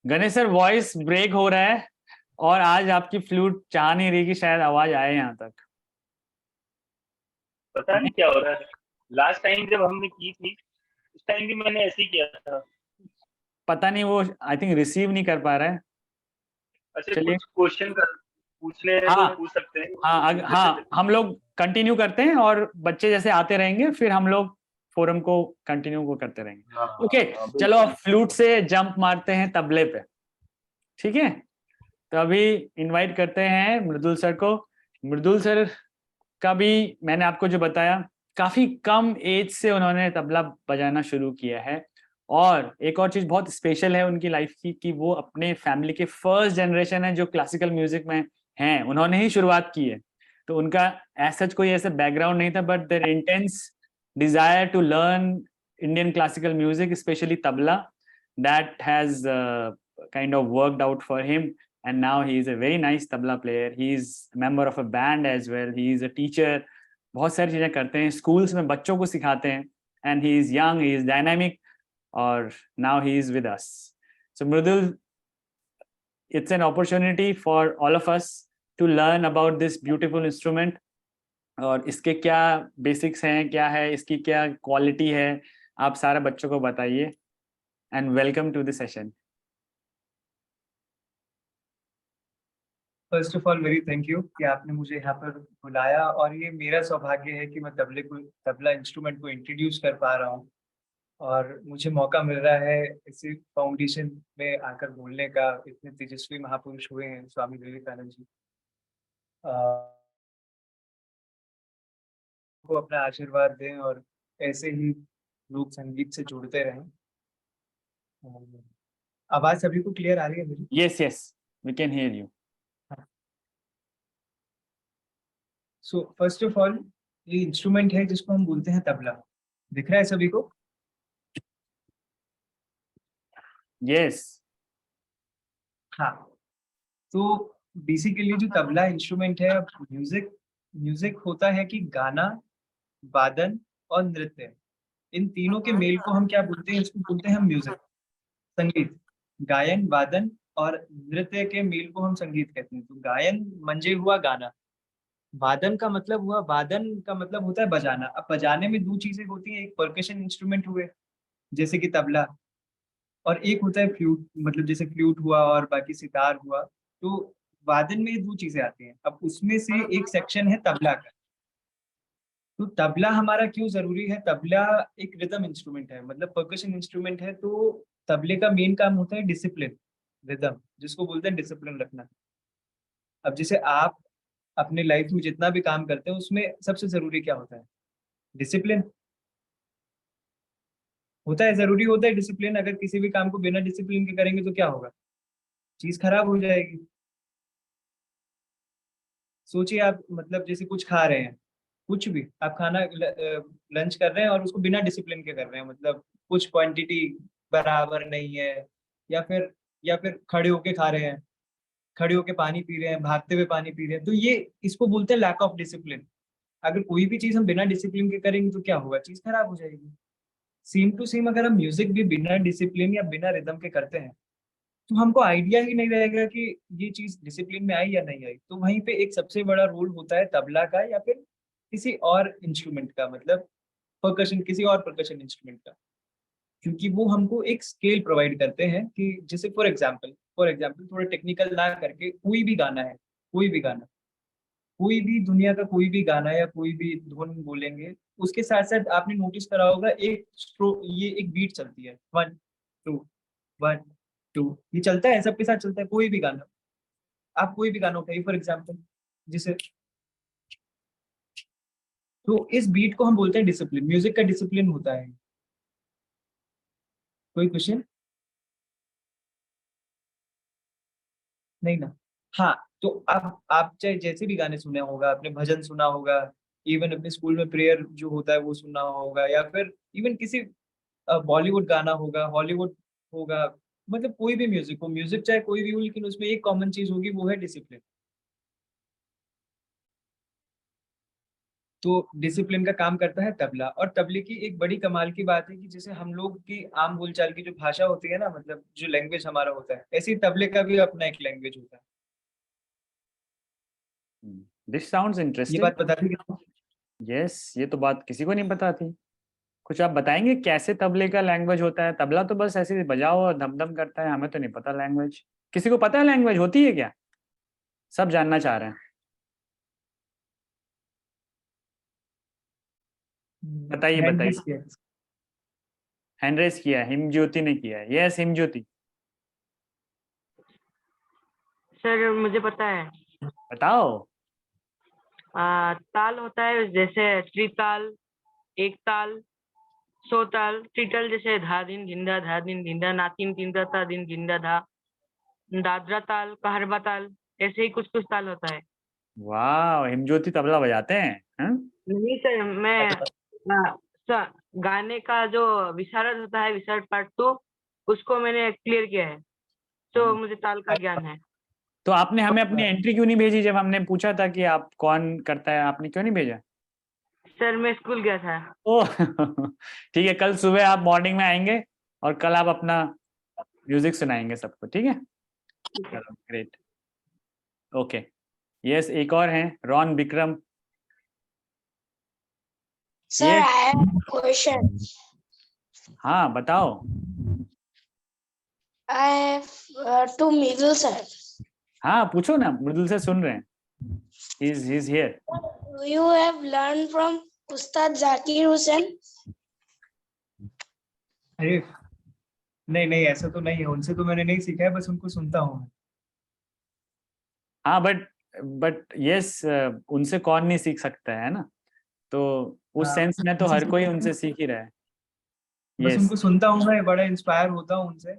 Speaker 1: गणेश सर, वॉइस ब्रेक हो रहा है, और आज आपकी फ्लूट चाह नहीं रही कि शायद आवाज आए यहाँ तक।
Speaker 7: पता नहीं क्या हो रहा है। लास्ट टाइम जब हमने की थी, उस टाइम भी मैंने ऐसे ही किया था।
Speaker 1: पता नहीं, वो आई थिंक रिसीव नहीं कर पा रहा है।
Speaker 7: अच्छा,
Speaker 1: चलिए।
Speaker 7: कुछ क्वेश्चन पूछने हैं तो
Speaker 1: हाँ
Speaker 7: पूछ सकते हैं।
Speaker 1: हाँ, हम लोग कंटिन्यू करते हैं, और बच्चे जैसे आते रहेंगे, फिर हम लोग फोरम को कंटिन्यू को करते रहेंगे।
Speaker 7: हाँ,
Speaker 1: ओके,
Speaker 7: हाँ,
Speaker 1: चलो अब
Speaker 7: बिल्कुल।
Speaker 1: फ्लूट से जंप मारते हैं तबले पे। ठीक है, तो अभी इनवाइट करते हैं मृदुल सर को। मृदुल सर का भी मैंने आपको जो बताया, काफी कम एज से उन्होंने तबला बजाना शुरू किया है। और एक और चीज बहुत स्पेशल है उनकी लाइफ की, कि वो अपने फैमिली के फर्स्ट जनरेशन है जो क्लासिकल म्यूजिक में हैं, उन्होंने ही शुरुआत की है। तो उनका as such कोई ऐसा बैकग्राउंड नहीं था, but their intense desire to learn Indian classical music, especially tabla, that has kind of worked out for him, and now he is a very nice tabla player. He is a member of a band as well. He is a teacher. बहुत सारी चीजें करते हैं, स्कूल्स में बच्चों को सिखाते हैं, and he is young, he is dynamic, और now he is with us. So Mridul, it's an opportunity for all of us to learn about this beautiful instrument, और इसके क्या बेसिक्स हैं, क्या है इसकी, क्या क्वालिटी है, आप सारे बच्चों को बताइए. And welcome to the session.
Speaker 5: First of all very thank you कि आपने मुझे यहाँ पर बुलाया, और ये मेरा सौभाग्य है कि मैं तबला इंस्ट्रूमेंट को इंट्रोड्यूस कर पा रहा हूँ, और मुझे मौका मिल रहा है इसी फाउंडेशन में आकर बोलने का. इतने तेजस्वी महापुरुष हुए हैं स्वामी विवेकानंद जी, को अपना आशीर्वाद दें और ऐसे ही लोक संगीत से जुड़ते रहें. आवाज सभी को क्लियर आ रही है मेरी?
Speaker 1: Yes yes, we can hear you.
Speaker 5: So first of all, ये इंस्ट्रूमेंट है जिसको हम बोलते हैं तबला. दिख रहा है सभी को?
Speaker 1: यस.
Speaker 5: हाँ, तो बेसिकली जो तबला इंस्ट्रूमेंट है, म्यूजिक होता है कि गाना, वादन और नृत्य, इन तीनों के मेल को हम क्या बोलते हैं? इसको बोलते हैं हम म्यूजिक, संगीत. गायन, वादन और नृत्य के मेल को हम संगीत कहते हैं. तो गायन मंजे हुआ गाना, वादन का मतलब होता है बजाना. अब बजाने में दो चीजें होती हैं, एक परकशन इंस्ट्रूमेंट हुए जैसे कि तबला, और एक होता है फ्लूट, मतलब जैसे फ्लूट हुआ और बाकी सितार हुआ. तो वादन में ये दो चीजें आती हैं. अब उसमें से एक सेक्शन है तबला का. तो तबला हमारा क्यों जरूरी है? तबला एक रिदम इंस्ट्रूमेंट है, मतलब परकशन इंस्ट्रूमेंट है. तो तबले का मेन काम होता है डिसिप्लिन, रिदम, जिसको बोलते हैं डिसिप्लिन रखना. अब जैसे आप अपने लाइफ में जितना भी काम करते हैं उसमें सबसे जरूरी क्या होता है? डिसिप्लिन होता है, जरूरी होता है डिसिप्लिन. अगर किसी भी काम को बिना डिसिप्लिन के करेंगे तो क्या होगा? चीज खराब हो जाएगी. सोचिए आप, मतलब जैसे कुछ खा रहे हैं, कुछ भी आप खाना लंच कर रहे हैं और उसको बिना डिसिप्लिन के कर रहे हैं, मतलब कुछ क्वांटिटी बराबर नहीं है, या फिर खड़े होके खा रहे हैं, खड़े होके पानी पी रहे हैं, भागते हुए पानी पी रहे हैं, तो ये इसको बोलते हैं लैक ऑफ डिसिप्लिन. अगर कोई भी चीज हम बिना डिसिप्लिन के करेंगे तो क्या होगा? चीज खराब हो जाएगी. सेम टू सेम अगर हम म्यूजिक भी बिना डिसिप्लिन या बिना रिदम के करते हैं तो हमको आइडिया ही नहीं रहेगा कि ये चीज डिसिप्लिन में आई या नहीं आई. तो वहीं पे एक सबसे बड़ा रोल होता है तबला का, या फिर किसी और इंस्ट्रूमेंट का, मतलब किसी और परकशन इंस्ट्रूमेंट का, क्योंकि वो हमको एक स्केल प्रोवाइड करते हैं कि जैसे फॉर एग्जाम्पल थोड़ा टेक्निकल ना करके, कोई भी गाना, कोई भी दुनिया का कोई भी गाना या कोई भी धुन बोलेंगे, उसके साथ साथ आपने नोटिस करा होगा ये एक बीट चलती है, 1 2 1 2, ये चलता है, सबके साथ चलता है. कोई भी गाना, आप कोई भी गाना उठाइए फॉर एग्जाम्पल, जिसे, तो इस बीट को हम बोलते हैं डिसिप्लिन. म्यूजिक का डिसिप्लिन होता है. कोई क्वेश्चन? नहीं ना? हाँ, तो अब आप चाहे जैसे भी गाने सुने होगा, आपने भजन सुना होगा, इवन अपने स्कूल में प्रेयर जो होता है वो सुना होगा, या फिर इवन किसी बॉलीवुड गाना होगा, हॉलीवुड होगा, मतलब कोई भी म्यूजिक हो, म्यूजिक चाहे कोई भी हो, लेकिन उसमें एक कॉमन चीज होगी, वो है डिसिप्लिन. तो डिसिप्लिन का काम करता है तबला. और तबले की एक बड़ी कमाल की बात है कि जैसे हम लोग की आम बोलचाल की जो भाषा होती है ना, मतलब जो लैंग्वेज हमारा होता है, ऐसे ही तबले का भी अपना एक लैंग्वेज होता है.
Speaker 1: दिस साउंड्स
Speaker 5: ये
Speaker 1: इंटरेस्टिंग.
Speaker 5: बात बता दी क्या?
Speaker 1: यस, ये तो बात किसी को नहीं पता थी. कुछ आप बताएंगे कैसे तबले का लैंग्वेज होता है? तबला तो बस ऐसे बजाओ और धम करता है, हमें तो नहीं पता लैंग्वेज. किसी को पता है लैंग्वेज होती है क्या? सब जानना चाह रहे हैं. बताइए
Speaker 5: Hand
Speaker 1: बताइए.
Speaker 5: raise किया है.
Speaker 1: हैंड रेस किया है, हिमज्योति ने किया है. यस हिमज्योति,
Speaker 8: सर मुझे पता है.
Speaker 1: बताओ.
Speaker 8: ताल होता है जैसे त्रिताल, एक ताल, सो ताल. त्रिताल जैसे धा दिन धिंदा नातिन तिंदा ता दिन धिंदा धा. दादरा ताल, कहरबा ताल, ऐसे ही कुछ ताल होता है.
Speaker 1: वाह, हिमज्योति तबला बजाते हैं? हाँ?
Speaker 8: नहीं सर, मैं गाने का जो विशारद होता है, विशारद पार्ट 2, उसको मैंने क्लियर किया है, तो मुझे ताल का ज्ञान है।
Speaker 1: तो आपने हमें अपनी एंट्री क्यों नहीं भेजी? जब हमने पूछा था कि आप कौन करता है, आपने क्यों नहीं भेजा?
Speaker 8: सर मैं स्कूल गया था।
Speaker 1: ओह ठीक है, कल सुबह आप मॉर्निंग में आएंगे और कल आप अपना म्यूजिक सुनाएंगे सबको, ठीक है? चलो, ग्रेट। ओके, यस, एक और हैं, Ron Vikram.
Speaker 9: Sir,
Speaker 1: Yes.
Speaker 9: I have a question.
Speaker 1: हाँ, बताओ।
Speaker 9: I have to Mridul sir.
Speaker 1: हाँ, पूछो ना, मृदुल से सुन रहे हैं। He's here.
Speaker 9: You have learned from Ustad Zakir Hussain.
Speaker 5: अरे नहीं नहीं, ऐसा तो नहीं है, उनसे तो मैंने नहीं सीखा है, बस उनको सुनता हूँ मैं।
Speaker 1: हाँ, बट यस, उनसे कौन नहीं सीख सकता है ना? तो उस
Speaker 5: हाँ,
Speaker 1: सेंस में तो
Speaker 5: उनसे
Speaker 1: हर कोई
Speaker 5: सीखता हूँ,
Speaker 1: उनसे सीख ही रहा है।
Speaker 5: बस
Speaker 1: यस,
Speaker 5: उनको सुनता हूँ मैं, बड़ा इंस्पायर होता हूँ उनसे।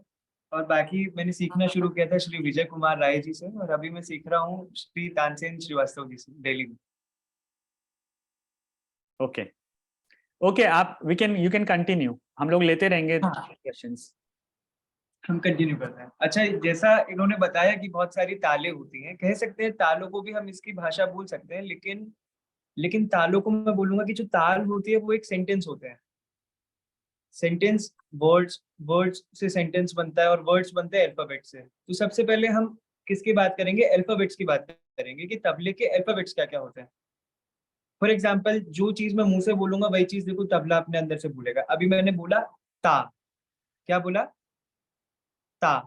Speaker 5: और बाकी मैंने सीखना शुरू किया था श्री विजय कुमार राय जी से, और अभी मैं सीख रहा हूँ श्री तानसेन श्रीवास्तव जी से दिल्ली में।
Speaker 1: ओके ओके, आप यू कैन कंटिन्यू, हम लोग लेते रहेंगे
Speaker 5: हाँ।
Speaker 1: क्वेश्चंस।
Speaker 5: हम कंटिन्यू करते हैं। अच्छा, जैसा इन्होंने बताया कि बहुत सारी तालें होती हैं, कह सकते हैं तालों को भी हम इसकी भाषा बोल सकते हैं, लेकिन तालों को मैं बोलूंगा कि जो ताल होती है वो एक सेंटेंस होते हैं। सेंटेंस, वर्ड्स, वर्ड्स से सेंटेंस बनता है, और वर्ड्स बनते हैं अल्फाबेट से। तो सबसे पहले हम किसकी बात करेंगे? अल्फाबेट्स की बात करेंगे कि तबले के अल्फाबेट्स क्या क्या होते हैं। फॉर एग्जाम्पल, जो चीज मैं मुंह से बोलूंगा वही चीज देखो तबला अपने अंदर से बोलेगा। अभी मैंने बोला ता, क्या बोला? ता।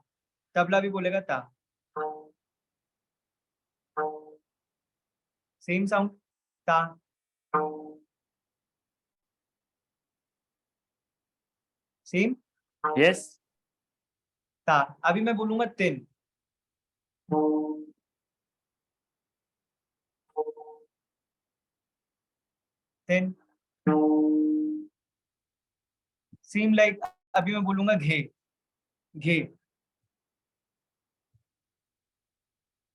Speaker 5: तबला भी बोलेगा ता। सेम साउंड, ता। सेम,
Speaker 1: यस,
Speaker 5: ता। अभी मैं बोलूंगा तिन, तिन। सेम लाइक, अभी मैं बोलूंगा घे, घे,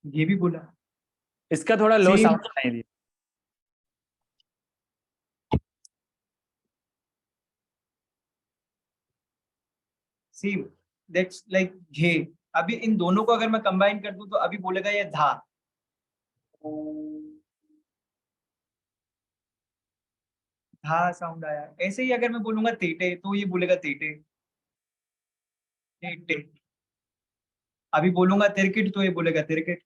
Speaker 5: घे भी बोला।
Speaker 1: इसका थोड़ा लो
Speaker 5: सेम,
Speaker 1: साउंड सुनाई दिया।
Speaker 5: सेम, दैट्स लाइक घे। अभी इन दोनों को अगर मैं कंबाइन कर दूं तो अभी बोलेगा ये धा। धा साउंड आया। ऐसे ही अगर मैं बोलूंगा तेटे तो ये बोलेगा तेटे, तेटे। अभी बोलूंगा तिरकिट तो ये बोलेगा तिरकिट।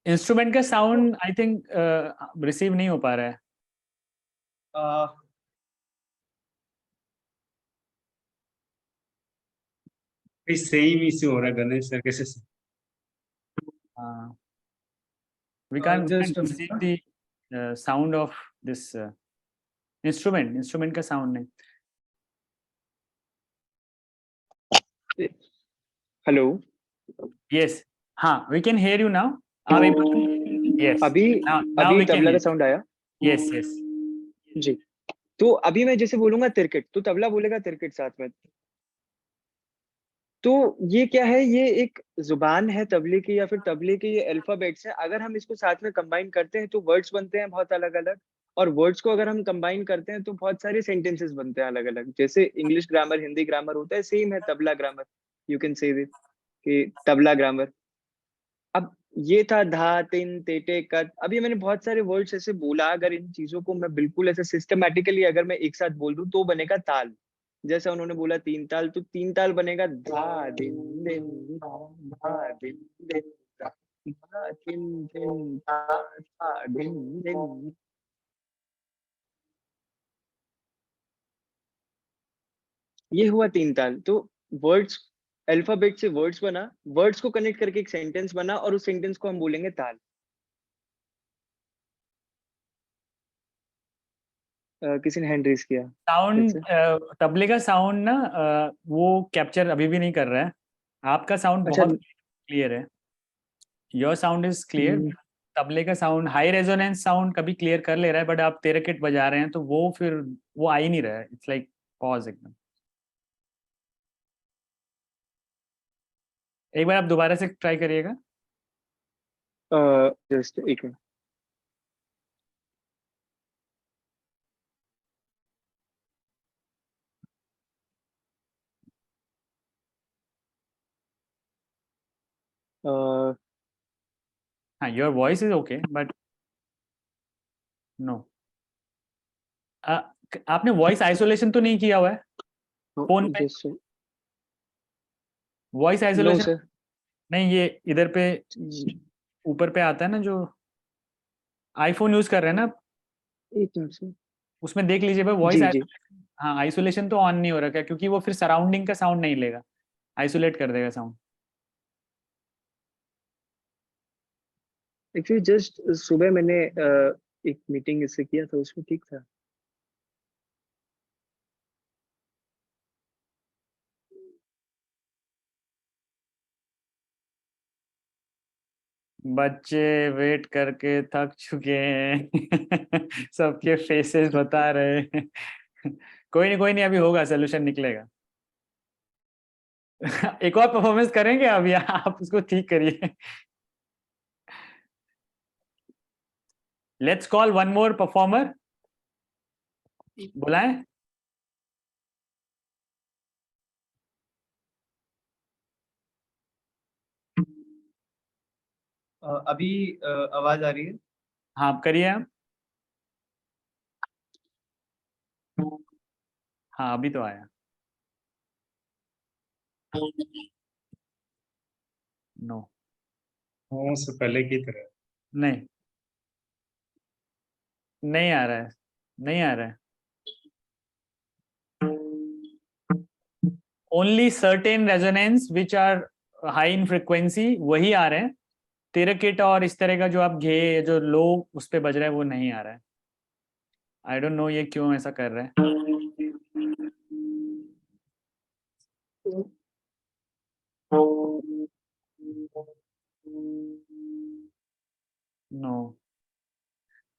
Speaker 1: इंस्ट्रूमेंट का साउंड आई थिंक रिसीव नहीं हो पा रहा है।
Speaker 10: सेम इश्यू हो रहा है गणेश सर, कैसे?
Speaker 1: We can't
Speaker 5: just a
Speaker 1: receive
Speaker 5: minute.
Speaker 1: the sound of this instrument का sound नहीं।
Speaker 11: हेलो,
Speaker 1: Yes, हाँ, we can hear you now. Are we able to? Yes.
Speaker 11: अभी
Speaker 1: Now
Speaker 11: अभी
Speaker 1: we can
Speaker 11: तबला का
Speaker 1: hear.
Speaker 11: साउंड आया
Speaker 1: Yes, yes.
Speaker 11: जी। तो अभी मैं जैसे बोलूंगा तिरकिट तो तबला बोलेगा तिरकिट साथ में। तो ये क्या है? ये एक जुबान है तबले की, या फिर तबले के ये अल्फाबेट्स है। अगर हम इसको साथ में कंबाइन करते हैं तो वर्ड्स बनते हैं बहुत अलग अलग, और वर्ड्स को अगर हम कंबाइन करते हैं तो बहुत सारे सेंटेंसेस बनते हैं अलग अलग। जैसे इंग्लिश ग्रामर, हिंदी ग्रामर होता है, सेम है tabla grammar. You can say कि तबला ग्रामर। अब ये था धा, तिन, तेटे, कत। अभी मैंने बहुत सारे वर्ड्स ऐसे बोला, अगर इन चीजों को मैं बिल्कुल ऐसे सिस्टमैटिकली अगर मैं एक साथ बोल दूं तो बनेगा ताल। जैसा उन्होंने बोला तीन ताल, तो तीन ताल बनेगा धा दिन दिन धा, धा दिन दिन धा, धा दिन दिन धा, धा दिन दिन। ये हुआ तीन ताल। तो वर्ड्स, अल्फाबेट से वर्ड्स बना, वर्ड्स को कनेक्ट करके एक सेंटेंस बना, और उस सेंटेंस को हम बोलेंगे ताल। किसी ने हैंड रेज किया।
Speaker 1: साउंड,
Speaker 11: कैसे?
Speaker 1: तबले का साउंड ना वो कैप्चर अभी भी नहीं कर रहा है। आपका साउंड
Speaker 11: अच्छा,
Speaker 1: बहुत क्लियर है। Your sound is clear. तबले का साउंड, हाई रेजोनेंस साउंड कभी क्लियर कर ले रहा है, बट आप तेरकिट बजा रहे हैं तो वो फिर वो आ ही नहीं रहा है। इट्स लाइक पॉज एकदम। एक बार आप दोबारा से ट्राई करिएगा।
Speaker 11: जस्ट एक मिनट।
Speaker 1: हाँ, your voice is okay but no. आपने वॉइस आइसोलेशन तो नहीं किया हुआ है फोन पे?
Speaker 11: Just
Speaker 1: voice
Speaker 11: no
Speaker 1: isolation
Speaker 11: sir.
Speaker 1: नहीं, ये इधर पे ऊपर पे आता है ना, जो आईफोन यूज कर रहे हैं ना,
Speaker 11: एक मिनट सर।
Speaker 1: उसमें देख लीजिए भाई वॉइस।
Speaker 11: जी जी।
Speaker 1: हाँ, आइसोलेशन तो ऑन नहीं हो रखा है क्योंकि वो फिर सराउंडिंग का साउंड नहीं लेगा, आइसोलेट कर देगा साउंड।
Speaker 11: एक्चुअली जस्ट सुबह मैंने एक मीटिंग इससे किया था, उसमें ठीक था।
Speaker 1: बच्चे वेट करके थक चुके हैं सबके फेसेस बता रहे हैं कोई नहीं, अभी होगा, सोल्यूशन निकलेगा एक और परफॉर्मेंस करेंगे अभी, आप उसको ठीक करिए। Let's call one more performer, बुलाएं।
Speaker 5: अभी आवाज आ रही है?
Speaker 1: हाँ, आप करिए आप। हाँ, अभी तो आया। नो,
Speaker 10: हाँ, से पहले की तरह।
Speaker 1: नहीं, नहीं आ रहा है, नहीं आ रहा है। Only certain resonance which are high in frequency वही आ रहे हैं। तिरकिट और इस तरह का जो आप घे जो लो उस पे बज रहा है वो नहीं आ रहा है। आई डोंट नो ये क्यों ऐसा कर रहा है। No,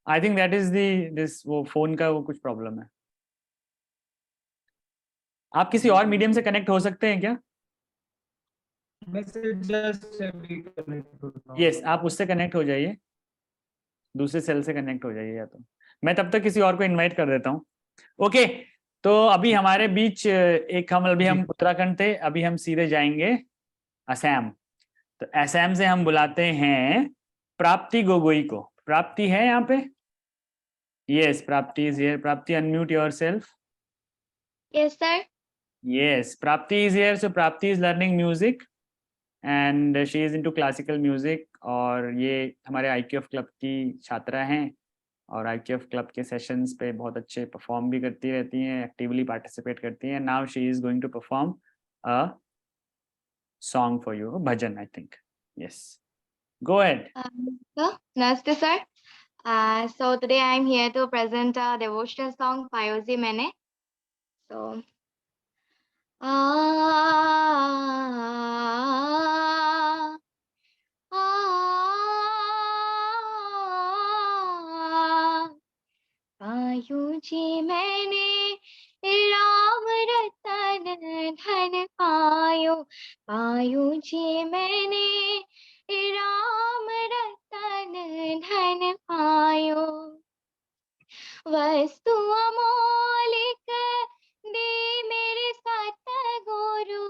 Speaker 1: I think that is the this वो फोन का वो कुछ प्रॉब्लम है। आप किसी और मीडियम से कनेक्ट हो सकते हैं क्या?
Speaker 5: मैं जस्ट अभी कनेक्ट होता हूँ।
Speaker 1: यस, आप उससे कनेक्ट हो जाइए, दूसरे सेल से कनेक्ट हो जाइए, या तो मैं तब तक किसी और को इनवाइट कर देता हूँ। ओके, तो अभी हमारे बीच एक हम अभी हम उत्तराखंड थे, अभी हम सीधे जाएंगे असम। तो असम से हम बुलाते हैं प्राप्ति गोगोई को। प्राप्ति है यहाँ पे? यस, प्राप्ति इज हियर। प्राप्ति, unmute yourself.
Speaker 2: Yes sir.
Speaker 1: Yes, Prapti is here. So Prapti is learning music and she is into classical music. और ये हमारे IQF क्लब की छात्रा हैं और IQF क्लब के सेशंस पे बहुत अच्छे परफॉर्म भी करती रहती हैं, एक्टिवली पार्टिसिपेट करती हैं। Now she is going to perform a song for you, bhajan I think. Yes, go ahead.
Speaker 2: Namaste sir. So today I am here to present a devotional song Payosi Maine. So पायो जी मैंने राम रतन धन पायो, पायो जी मैंने राम रतन धन पायो। वस्तु अमोलिक दे मेरे सतगुरु,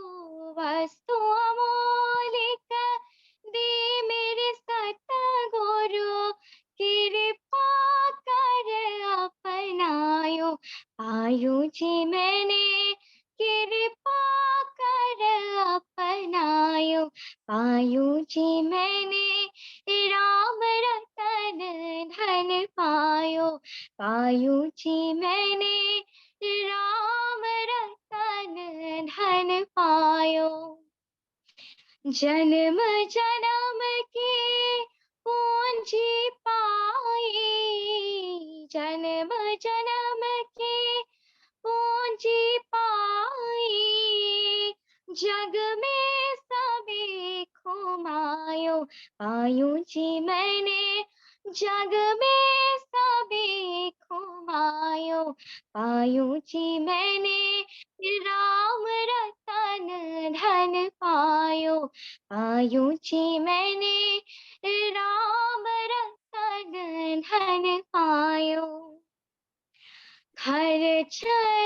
Speaker 2: वस्तु अमोलिक दे मेरे सतगुरु, कृपा कर अपनायो, पायो जी मैंने कृपा कर अपनायो, पायो जी मैंने राम रतन धन पायो, पायो जी मैंने राम रतन धन पायो। जन्म जन्म की पूंजी पाई, जन्म जन्म की पूंजी पाई, जग में सभी घुमायो, पायो जी मैंने जग में सभी घुमायो, पायो जी मैंने राम रतन धन पायो, पायो जी मैंने राम रतन धन पायो। खर्च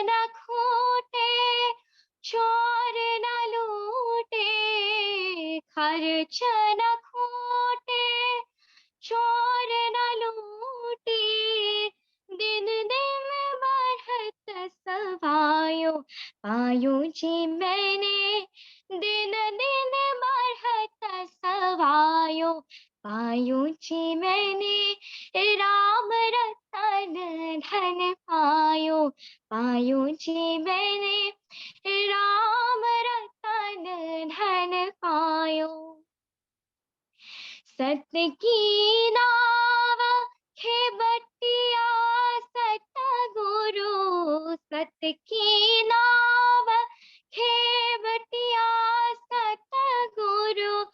Speaker 2: न खूटे चोर न लूटे, खर्च न खूटे चोर न लूटे, दिन दिन बढ़त सवायो। पायो जी मैंने दिन दिन बढ़त सवायो। पायो जी मैंने राम रतन धन पायो। पायो जी मैंने राम रतन धन पायो। सत्य की नाव खेबटिया सतगुरु, सत्य की नाव खेबटिया सतगुरु,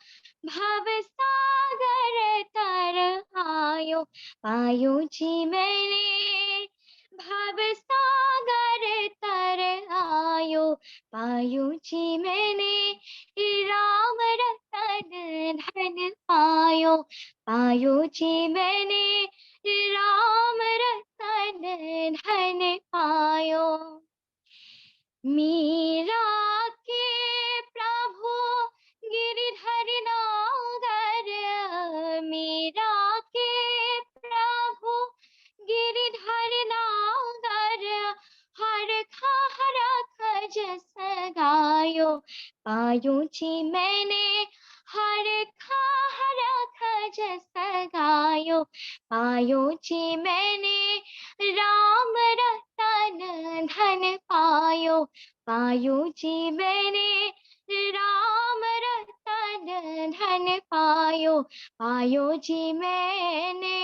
Speaker 2: भव सागर तर आयो। पायो जी मैंने भव सागर तर आयो। पायो जी मैंने राम रतन धन पायो। पायो जी मैंने राम रतन धन पायो। मीरा के प्रभु गिरिधर नागर, मीरा के प्रभु गिरिधर नागर, हर खा जस गायो। पायो जी मैंने हर खा जस गायो। पायो जी मैंने राम रतन धन पायो। पायो जी मैंने राम रतन धन पायो। पायो जी मैंने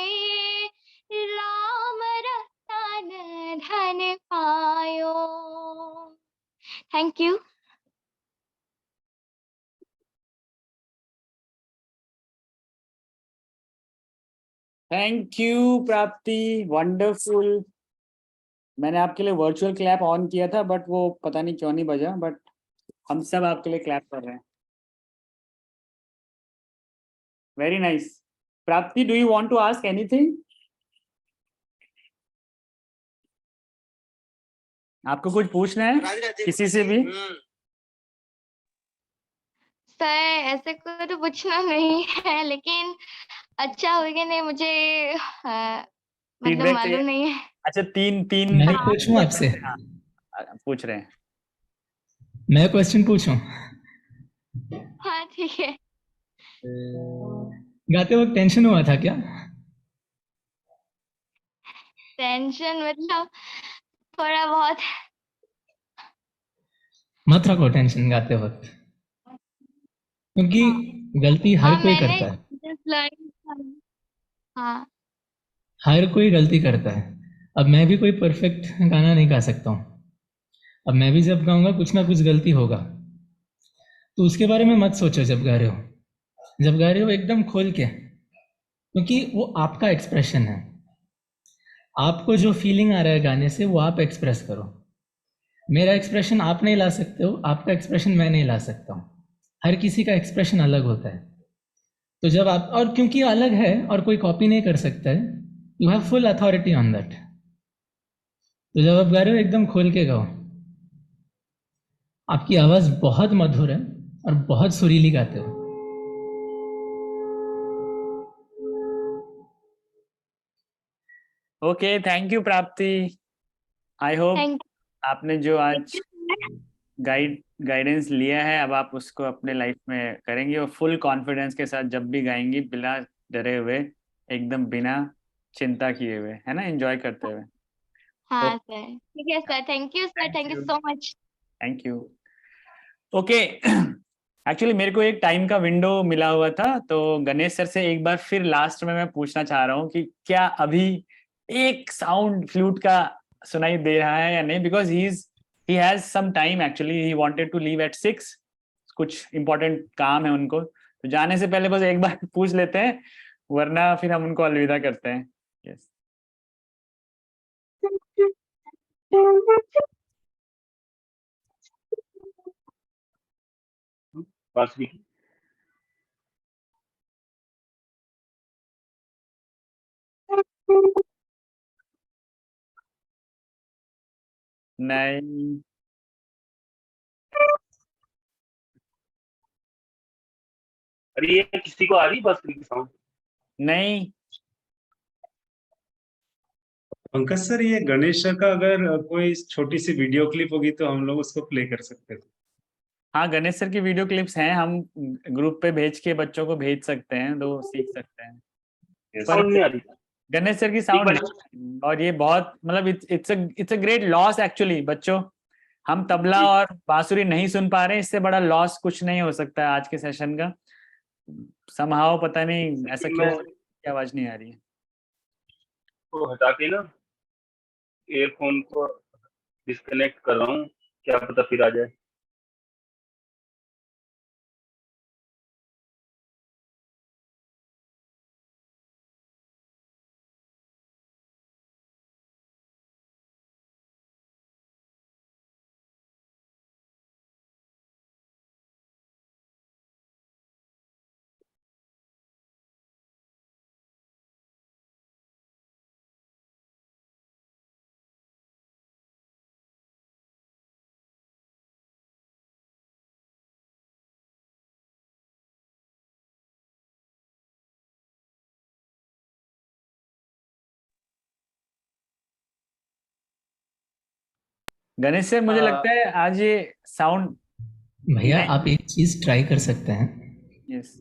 Speaker 2: राम रतन धन पायो। Thank you.
Speaker 1: थैंक यू प्राप्ति, वंडरफुल। मैंने आपके लिए वर्चुअल क्लैप ऑन किया था बट वो पता नहीं क्यों नहीं बजा, बट हम सब आपके लिए क्लैप कर रहे हैं। Very nice. Prapti, do you want to ask anything? आपको कुछ पूछना है किसी से भी?
Speaker 2: सर ऐसे कोई तो पूछना नहीं है, लेकिन अच्छा होगा नहीं मुझे मतलब
Speaker 1: फीडबैक
Speaker 2: मालूम
Speaker 1: चाहिए?
Speaker 2: नहीं है।
Speaker 1: अच्छा, तीन
Speaker 6: मैं पूछूं आपसे?
Speaker 1: हाँ, पूछ रहे हैं।
Speaker 6: मैं क्वेश्चन पूछूं?
Speaker 2: हाँ ठीक है।
Speaker 6: गाते वक्त टेंशन हुआ था क्या?
Speaker 2: टेंशन मतलब थोड़ा बहुत।
Speaker 6: मत रखो टेंशन गाते वक्त, क्योंकि गलती हर
Speaker 2: हाँ
Speaker 6: कोई
Speaker 2: मैंने
Speaker 6: करता है।
Speaker 2: just learned। हाँ
Speaker 6: हर कोई गलती करता है। अब मैं भी कोई परफेक्ट गाना नहीं गा सकता हूँ। अब मैं भी जब गाऊंगा कुछ ना कुछ गलती होगा, तो उसके बारे में मत सोचो जब गा रहे हो। जब गा रहे हो एकदम खोल के, क्योंकि वो आपका एक्सप्रेशन है। आपको जो फीलिंग आ रहा है गाने से वो आप एक्सप्रेस करो। मेरा एक्सप्रेशन आप नहीं ला सकते हो, आपका एक्सप्रेशन मैं नहीं ला सकता हूँ। हर किसी का एक्सप्रेशन अलग होता है। तो जब आप, और क्योंकि अलग है और कोई कॉपी नहीं कर सकता है, you have full authority on that. तो जब आप गा रहे हो एकदम खोल के गाओ। आपकी आवाज बहुत मधुर है और बहुत सुरीली गाते हो।
Speaker 1: ओके, थैंक यू प्राप्ति। आई होप
Speaker 2: थैंक
Speaker 1: आपने जो आज
Speaker 2: यू।
Speaker 1: गाइडेंस लिया है, अब आप उसको अपने लाइफ में करेंगे और फुल कॉन्फिडेंस के साथ जब भी गाएंगी, बिना डरे हुए, एकदम बिना चिंता किए हुए, है ना, एंजॉय करते हुए।
Speaker 2: हाँ सर ठीक है sir. Thank you sir. Thank you so much.
Speaker 1: Thank you. Okay, actually मेरे को एक टाइम का विंडो मिला हुआ था, तो गणेश सर से एक बार फिर लास्ट में मैं पूछना चाह रहा हूँ कि क्या अभी एक साउंड फ्लूट का सुनाई दे रहा है या नहीं, because he has some time, actually he wanted to leave at 6, कुछ इंपॉर्टेंट काम है उनको, तो जाने से पहले बस एक बार पूछ लेते हैं, वरना फिर हम उनको अलविदा करते हैं। यस।
Speaker 10: पास भी
Speaker 1: नहीं,
Speaker 10: अरे ये किसी को आ रही बांसुरी की साउंड?
Speaker 1: नहीं।
Speaker 10: पंकज सर, ये गणेश सर का अगर कोई छोटी सी वीडियो क्लिप होगी तो हम लोग उसको प्ले कर सकते थे।
Speaker 1: हाँ, गणेश सर की वीडियो क्लिप्स हैं, हम ग्रुप पे भेज के बच्चों को भेज सकते हैं, तो सीख सकते हैं।
Speaker 10: साउंड नहीं आ रही।
Speaker 1: गणेश सर की
Speaker 10: एक
Speaker 1: साउंड
Speaker 10: बार
Speaker 1: और ये बहुत मतलब it's a great loss actually बच्चों। हम तबला और बांसुरी नहीं सुन पा रहे हैं, इससे बड़ा लॉस कुछ नहीं हो सकता है आज के सेशन का। समहाउ पता नहीं ऐसा क्यों की आवाज नहीं आ रही है।
Speaker 10: तो हटा के ना ईयरफोन को डिस्कनेक्ट कर रहा हूँ, क्या पता फिर आ जाए।
Speaker 1: गणेश सर, मुझे लगता है आज ये साउंड
Speaker 6: भैया आप एक चीज ट्राई कर सकते हैं।
Speaker 1: यस,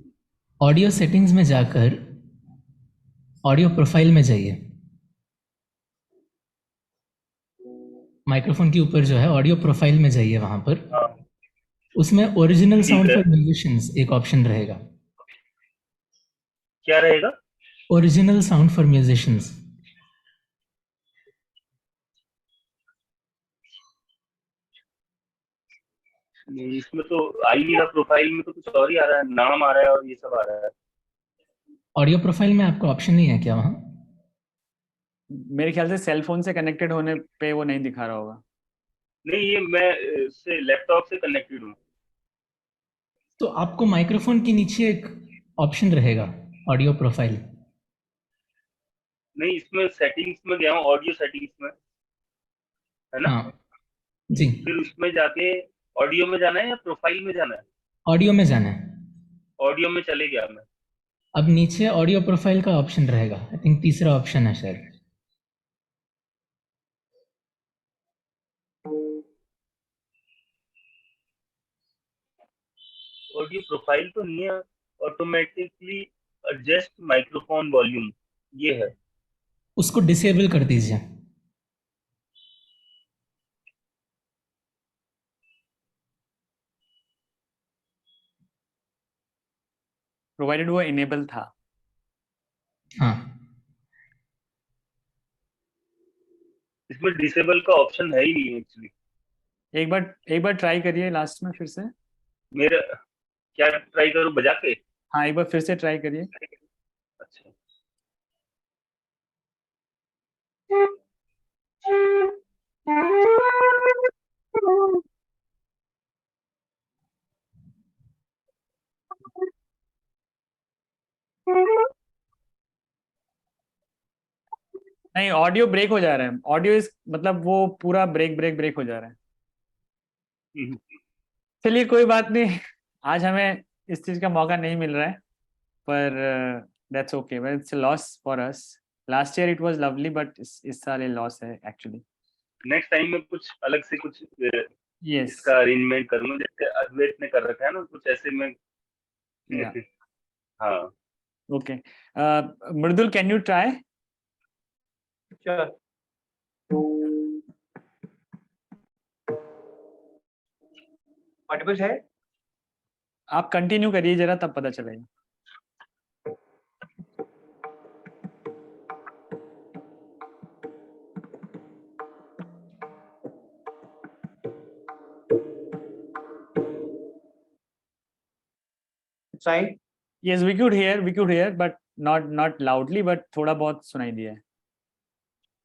Speaker 6: ऑडियो सेटिंग्स में जाकर ऑडियो प्रोफाइल में जाइए, माइक्रोफोन के ऊपर जो है ऑडियो प्रोफाइल में जाइए, वहां पर उसमें ओरिजिनल साउंड फॉर म्यूजिशियंस एक ऑप्शन रहेगा।
Speaker 10: क्या रहेगा?
Speaker 6: Original sound for musicians.
Speaker 10: इसमें तो आ ही नहीं रहा, प्रोफाइल में तो कुछ और ही आ रहा है, नाम आ रहा है और ये सब आ रहा है।
Speaker 6: ऑडियो प्रोफाइल में आपका ऑप्शन नहीं है क्या वहां?
Speaker 1: मेरे ख्याल से सेल फोन से कनेक्टेड होने पे वो नहीं दिखा रहा होगा।
Speaker 10: नहीं, ये मैं से लैपटॉप से कनेक्टेड हूँ।
Speaker 6: तो आपको माइक्रोफोन के नीचे एक ऑप्शन रहेगा ऑडियो प्रोफाइल।
Speaker 10: नहीं, इसमें सेटिंग्स में गया हूँ, ऑडियो सेटिंग्स में, है ना?
Speaker 6: हाँ जी,
Speaker 10: फिर उसमें जाके ऑडियो में जाना है या प्रोफाइल में जाना है?
Speaker 6: ऑडियो में जाना है।
Speaker 10: ऑडियो में चले गया मैं।
Speaker 6: अब नीचे ऑडियो प्रोफाइल का ऑप्शन रहेगा, आई थिंक तीसरा ऑप्शन है शायद।
Speaker 10: ऑडियो प्रोफाइल तो नहीं है। ऑटोमेटिकली एडजस्ट माइक्रोफोन वॉल्यूम, ये है।
Speaker 6: उसको डिसेबल कर दीजिए।
Speaker 1: प्रोवाइडेड वो इनेबल था।
Speaker 6: हाँ,
Speaker 10: इसमें डिसेबल का ऑप्शन है ही नहीं एक्चुअली।
Speaker 1: एक बार ट्राई करिए लास्ट में फिर से।
Speaker 10: मेरा क्या ट्राई करूं, बजा के?
Speaker 1: हाँ, एक बार फिर से ट्राई करिए।
Speaker 10: अच्छा,
Speaker 1: नहीं, ऑडियो ब्रेक हो जा रहा है। ऑडियो इस मतलब वो पूरा ब्रेक हो जा रहा है। चलिए कोई बात नहीं, आज हमें इस चीज का मौका नहीं मिल रहा है, पर that's okay, but it's a loss for us. Last year it was lovely, but इस साल ये लॉस है एक्चुअली।
Speaker 10: नेक्स्ट टाइम में कुछ अलग से कुछ
Speaker 1: यस,
Speaker 10: इसका अरेंजमेंट करूंगा, जैसे अद्वैत ने कर रखा है ना, कुछ ऐसे में। हाँ,
Speaker 1: okay. Mridul, can you try?
Speaker 11: Sure. Audible है?
Speaker 1: आप कंटिन्यू करिए जरा, तब पता चलेगा।
Speaker 11: Fine.
Speaker 1: Yes, we could hear, but not loudly, but थोड़ा बहुत सुनाई दिया है।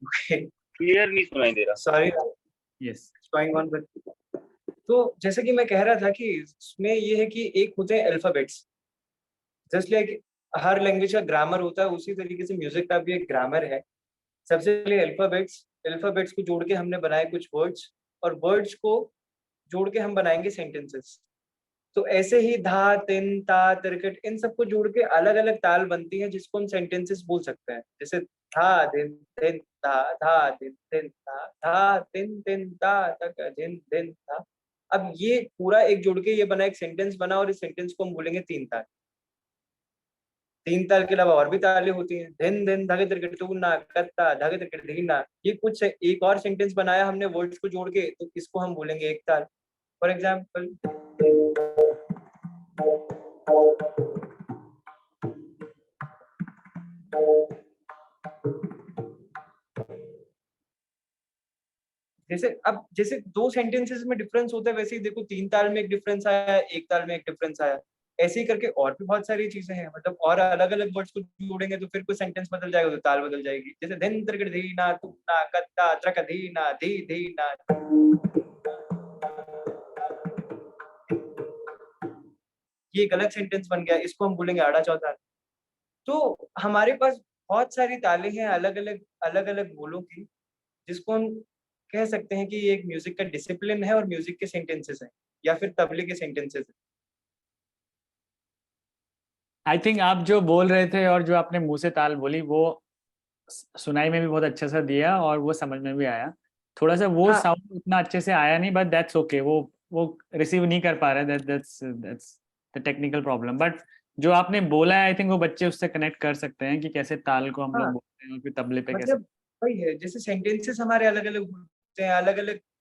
Speaker 11: Okay.
Speaker 10: क्लियर नहीं सुनाई दे रहा।
Speaker 11: Sorry.
Speaker 1: Yes.
Speaker 11: Going on with. तो जैसे कि मैं कह रहा था कि इसमें ये है कि एक होते हैं अल्फाबेट्स, जस्ट लाइक
Speaker 5: हर लैंग्वेज का ग्रामर होता है, उसी तरीके से म्यूजिक का भी एक ग्रामर है। सबसे पहले अल्फाबेट्स को जोड़ के हमने बनाए कुछ वर्ड्स, और वर्ड्स को जोड़ के हम बनाएंगे सेंटेंसेस। तो ऐसे ही धा, तिन, ता, तिरकट, इन सबको जोड़ के अलग अलग ताल बनती है जिसको हम सेंटेंसेस बोल सकते हैं। जैसे धा दिन दिन ता, धा दिन दिन ता, धा तिन तिन ता, तक दिन दिन ता। अब ये पूरा एक जोड़ के ये बना, एक सेंटेंस बना, और इस सेंटेंस को हम बोलेंगे 3 ताल। 3 ताल के अलावा और भी तालें होती हैं, दिन दिन धागे तिरकट तू ना कत्ता धागे तिरकट धीना। ये कुछ एक और सेंटेंस बनाया हमने वर्ड्स को जोड़ के, तो इसको हम बोलेंगे एक ताल। फॉर एग्जाम्पल, जैसे 2 सेंटेंसेस में डिफरेंस होता है, वैसे ही देखो 3 ताल में एक डिफरेंस आया, एक ताल में एक डिफरेंस आया। ऐसे ही करके और भी बहुत सारी चीजें हैं, मतलब और अलग अलग वर्ड्स को जोड़ेंगे तो फिर कोई सेंटेंस बदल जाएगा, तो ताल बदल जाएगी। जैसे दिन तिरकट धीना तू ना कत्ता त्रक धीना धी धीना। ये एक अलग सेंटेंस बन गया, इसको हम बोलेंगे आड़ा चौताल। तो हमारे पास बहुत सारी तालें हैं अलग अलग बोलों की, जिसको हम कह सकते हैं कि ये एक म्यूजिक का डिसिप्लिन है और म्यूजिक के सेंटेंसेस हैं, या फिर तबले के सेंटेंसेस हैं।
Speaker 1: आई थिंक आप जो बोल रहे थे और जो आपने मुंह से ताल बोली, वो सुनाई में भी बहुत अच्छा सा दिया और वो समझ में भी आया। थोड़ा सा वो
Speaker 11: हाँ।
Speaker 1: साउंड उतना अच्छे से आया नहीं, बट दैट्स ओके। वो रिसीव नहीं कर पा रहे, that's the technical problem. But जो आपने बोला है, आई थिंक वो बच्चे उससे कनेक्ट कर सकते हैं कि कैसे ताल को हम लोग
Speaker 5: हाँ,
Speaker 1: बोलते हैं और फिर तबले पे कैसे।
Speaker 5: मतलब वही है, जैसे सेंटेंसेस हमारे अलग अलग होते हैं,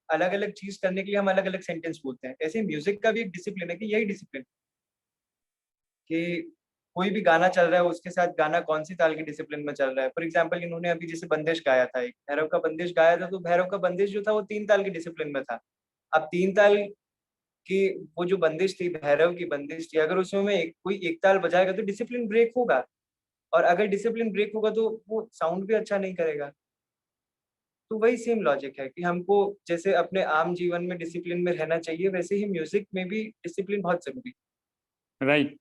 Speaker 5: अलग अलग चीज करने के लिए हम अलग अलग सेंटेंस बोलते हैं। ऐसे म्यूजिक का भी एक डिसिप्लिन है कि यही डिसिप्लिन कि कोई भी गाना चल रहा है, उसके साथ गाना कौन सी ताल की डिसिप्लिन में चल रहा है। फॉर एग्जाम्पल, इन्होंने अभी जैसे बंदिश गाया था, एक भैरव का बंदिश गाया था, तो भैरव का बंदिश जो था वो 3 ताल की डिसिप्लिन में था। अब 3 ताल की वो जो बंदिश थी, भैरव की बंदिश थी, अगर उसमें कोई एक ताल बजाएगा तो डिसिप्लिन ब्रेक होगा, और अगर डिसिप्लिन ब्रेक होगा तो वो साउंड भी अच्छा नहीं करेगा। तो वही सेम लॉजिक है कि हमको जैसे अपने आम जीवन में डिसिप्लिन में रहना चाहिए, वैसे ही म्यूजिक में भी डिसिप्लिन बहुत जरूरी है।
Speaker 1: राइट।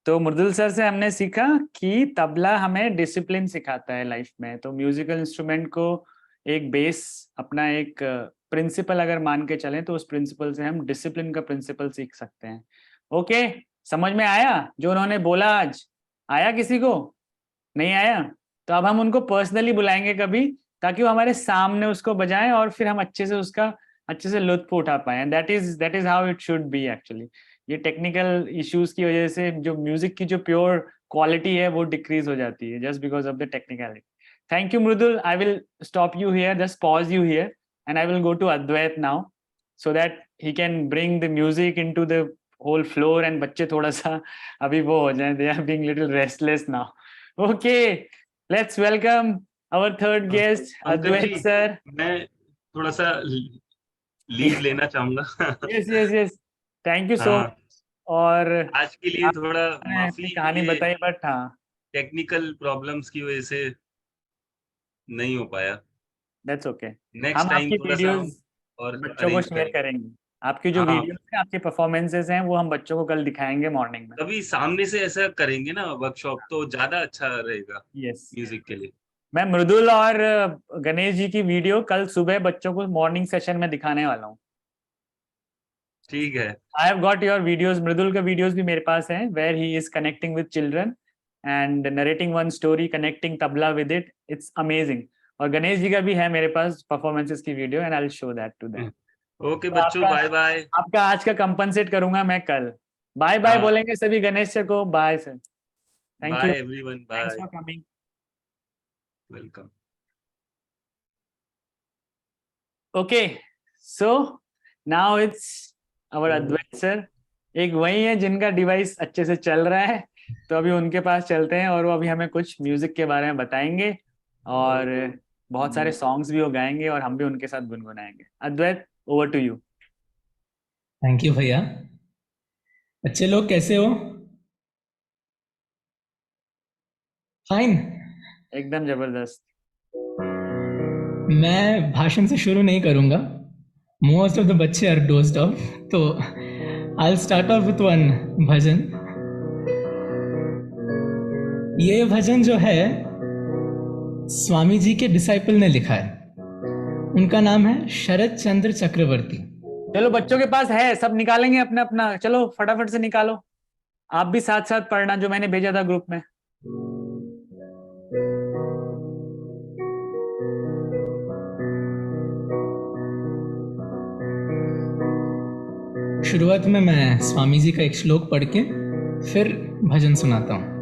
Speaker 1: तो मृदुल सर से हमने सीखा कि तबला हमें डिसिप्लिन सिखाता है लाइफ में। तो म्यूजिकल इंस्ट्रूमेंट को एक बेस, अपना एक प्रिंसिपल अगर मान के चलें, तो उस प्रिंसिपल से हम डिसिप्लिन का प्रिंसिपल सीख सकते हैं। ओके, समझ में आया जो उन्होंने बोला आज? आया किसी को? नहीं आया? तो अब हम उनको पर्सनली बुलाएंगे कभी, ताकि वो हमारे सामने उसको बजाएं और फिर हम अच्छे से लुत्फ उठा पाए। That is how it should be actually. ये टेक्निकल इश्यूज की वजह से जो म्यूजिक की जो प्योर क्वालिटी है वो डिक्रीज हो जाती है, just because of the technicality. Thank you Mridul. I will stop you here, just pause you here, and I will go to Advait now, so that he can bring the music into the whole floor, and बच्चे थोड़ा सा अभी वो हो जाए, they are being little restless now. Okay, let's welcome our third guest Advait sir.
Speaker 7: मैं थोड़ा सा लीव लेना चाहूंगा।
Speaker 1: यस, थैंक यू सो
Speaker 7: हाँ,
Speaker 1: मच। और
Speaker 7: आज के लिए थोड़ा
Speaker 1: आपने
Speaker 7: माफी,
Speaker 1: कहानी बताई, बट हाँ,
Speaker 7: टेक्निकल प्रॉब्लम्स की वजह से नहीं हो पाया।
Speaker 1: That's okay.
Speaker 7: नेक्स्ट
Speaker 1: हम
Speaker 7: टाइम
Speaker 1: आपकी
Speaker 7: थोड़ा सा हम
Speaker 1: वीडियोस
Speaker 7: और
Speaker 1: बच्चों को
Speaker 7: अरेंज
Speaker 1: शेयर
Speaker 7: करेंगे।
Speaker 1: करेंगे। आपकी जो
Speaker 7: हाँ,
Speaker 1: वीडियोस हैं, आपके परफॉर्मेंसेस हैं, वो हम बच्चों को कल दिखाएंगे मॉर्निंग में।
Speaker 7: कभी सामने से ऐसा करेंगे ना वर्कशॉप, तो ज्यादा अच्छा रहेगा
Speaker 1: यस,
Speaker 7: म्यूजिक के लिए।
Speaker 1: मैं मृदुल और गणेश जी की वीडियो कल सुबह बच्चों को मॉर्निंग सेशन में दिखाने वाला हूँ।
Speaker 7: ठीक है।
Speaker 1: I have got your videos. Mridul का वीडियोस भी मेरे पास हैं, where he is connecting with children and narrating one story, connecting tabla with it. It's amazing. और गणेश जी का भी है मेरे पास परफॉर्मेंसेस की video, and I will show that to them.
Speaker 7: Okay
Speaker 1: तो
Speaker 7: बच्चों, बाय बाय।
Speaker 1: आपका आज का कंपनसेट करूंगा मैं कल। बाय बाय
Speaker 7: हाँ,
Speaker 1: बोलेंगे सभी गणेश सर को। Bye sir, thank you,
Speaker 7: bye everyone,
Speaker 1: thanks
Speaker 7: bye,
Speaker 1: for coming.
Speaker 7: Welcome.
Speaker 1: Okay, so now it's our Advait sir. एक वही है जिनका डिवाइस अच्छे से चल रहा है, तो अभी उनके पास चलते हैं और वो अभी हमें कुछ म्यूजिक के बारे में बताएंगे, और बहुत सारे सॉन्ग्स भी वो गाएंगे और हम भी उनके साथ गुनगुनाएंगे। Advait, over to you.
Speaker 6: Thank you भैया। अच्छे लोग कैसे हो? फाइन।
Speaker 1: एकदम जबरदस्त।
Speaker 6: मैं भाषण से शुरू नहीं करूंगा, मोस्ट ऑफ द बच्चे आर डोज्ड ऑफ, तो I will start off with one bhajan. ये भजन जो है स्वामी जी के डिसाइपल ने लिखा है, उनका नाम है शरद चंद्र चक्रवर्ती।
Speaker 1: चलो बच्चों के पास है, सब निकालेंगे अपना अपना, चलो फटाफट से निकालो। आप भी साथ साथ पढ़ना जो मैंने भेजा था ग्रुप में।
Speaker 6: शुरुआत में मैं स्वामी जी का एक श्लोक पढ़ के फिर भजन सुनाता हूँ।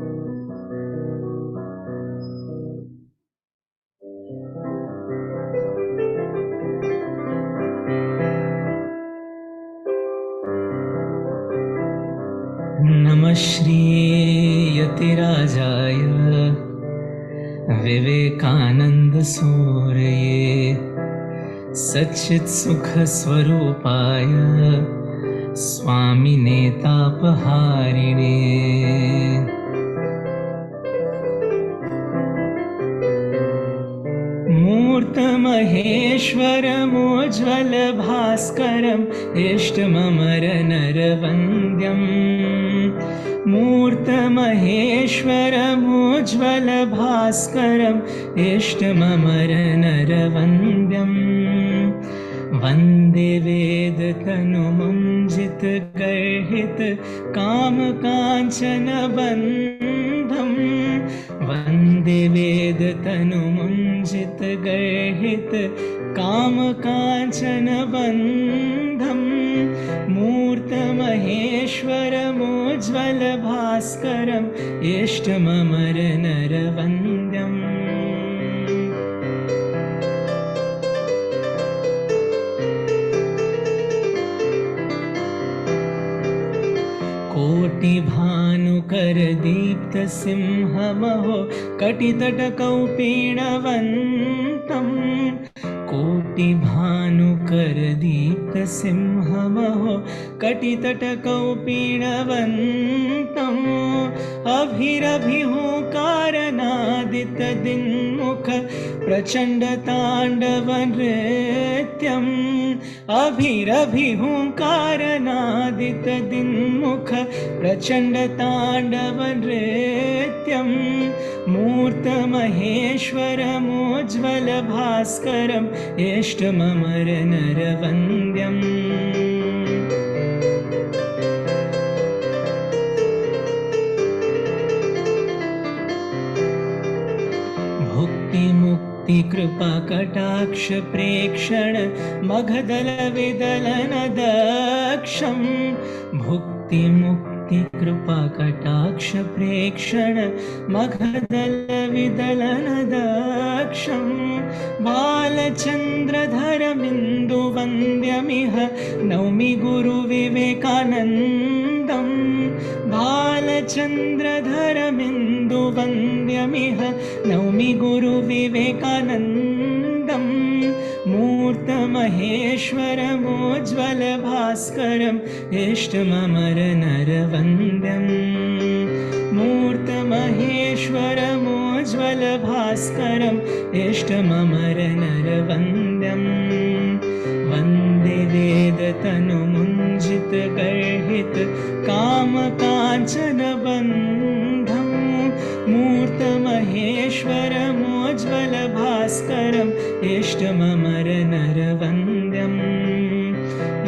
Speaker 6: नमः श्री यतिराजाय विवेकानंद सूरये सच्चित् सुख स्वरूपाय स्वामिने तापहारिणे। मूर्तमहेश्वरमोज्ज्वल भास्करम् इष्टममर नरवन्द्यम्। मूर्तमहेश्वरमोज्ज्वल भास्करम् इष्टममर नरवन्द्यम्। वन्दे वेदतनुमञ्जित गर्हित कामकाञ्चन बन्धम्। वन्दे वेदतनुमञ्जित गर्हित कामकाञ्चन बन्धम्। मूर्तमहेश्वरमोज्ज्वल भास्करम् इष्टममर नरवन्द्यम्। कोटिभानुकर दीप्त सिंहमहो कटितटकौपीनवन्तम्। कोटिभानुकर दीप्त सिंहमहो कटितटकौपीनवन्तम्। अभिरभिहुकारनादित दिन्मुख प्रचण्ड ताण्डव नृत्यम्। अभिरभिहुकारनादित दिन्मुख प्रचण्ड ताण्डव नृत्यम्। मूर्तमहेश्वरमोज्ज्वल भास्करम् इष्टममर नरवन्द्यम्। भुक्ति कृपा कटाक्ष प्रेक्षण मघदल विदलन दक्षम्। भुक्ति मुक्ति कृपा कटाक्ष प्रेक्षण मघदल विदलन दक्षम्। बालचन्द्रधरमिन्दु वन्द्यमिह नौमि गुरु विवेकानन्दम्। बालचन्द्रधरमिन्दु वन्द्यमिह नौमि गुरु विवेकानन्दम्। मूर्तमहेश्वरमोज्ज्वल भास्करम् इष्टममर नरवन्द्यम्। मूर्तमहेश्वरमोज्ज्वल भास्करम् इष्टममर नरवन्द्यम्। वन्दे वेदतनुमुञ्जित गर्हित कामकाञ्चन बन्धम्। मूर्तमहेश्वरमोज्ज्वल भास्करम् इष्टममर नरवन्द्यम्।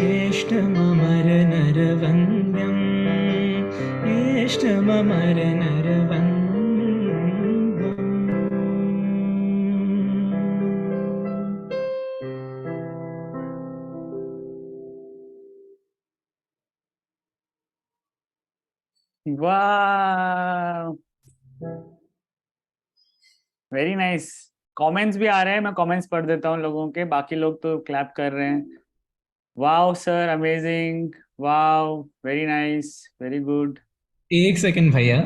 Speaker 6: इष्टममर नरवन्द्यम्। इष्टममर नरवन्द्यम्।
Speaker 1: वाह, वेरी नाइस। कमेंट्स भी आ रहे हैं, मैं कमेंट्स पढ़ देता हूँ लोगों के, बाकी लोग तो क्लैप कर रहे हैं। Wow sir, amazing, wow, very nice, very good.
Speaker 6: एक सेकंड भैया,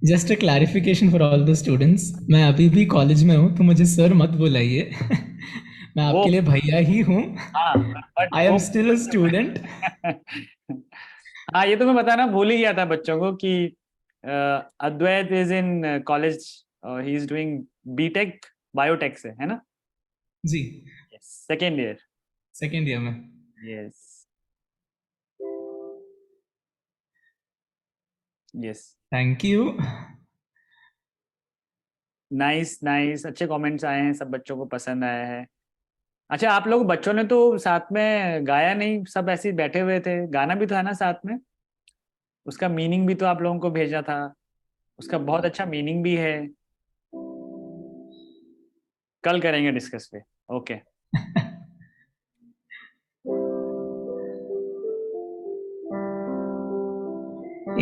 Speaker 6: just a clarification for all the students. मैं अभी भी कॉलेज में हूँ तो मुझे सर मत बुलाइए। मैं आपके लिए भैया ही हूँ। I am still a student.
Speaker 1: हाँ, ये तो मैं बताना भूल ही गया था बच्चों को कि Advait is in college, he is doing BTech biotech से, है ना
Speaker 6: जी?
Speaker 1: Second year.
Speaker 6: सेकेंड ईयर में।
Speaker 1: Yes yes.
Speaker 6: Thank you.
Speaker 1: Nice nice, अच्छे कमेंट्स आए हैं, सब बच्चों को पसंद आया है। अच्छा, आप लोग बच्चों ने तो साथ में गाया नहीं, सब ऐसे ही बैठे हुए थे, गाना भी था ना साथ में? उसका मीनिंग भी तो आप लोगों को भेजा था, उसका बहुत अच्छा मीनिंग भी है। कल करेंगे डिस्कस पे। ओके।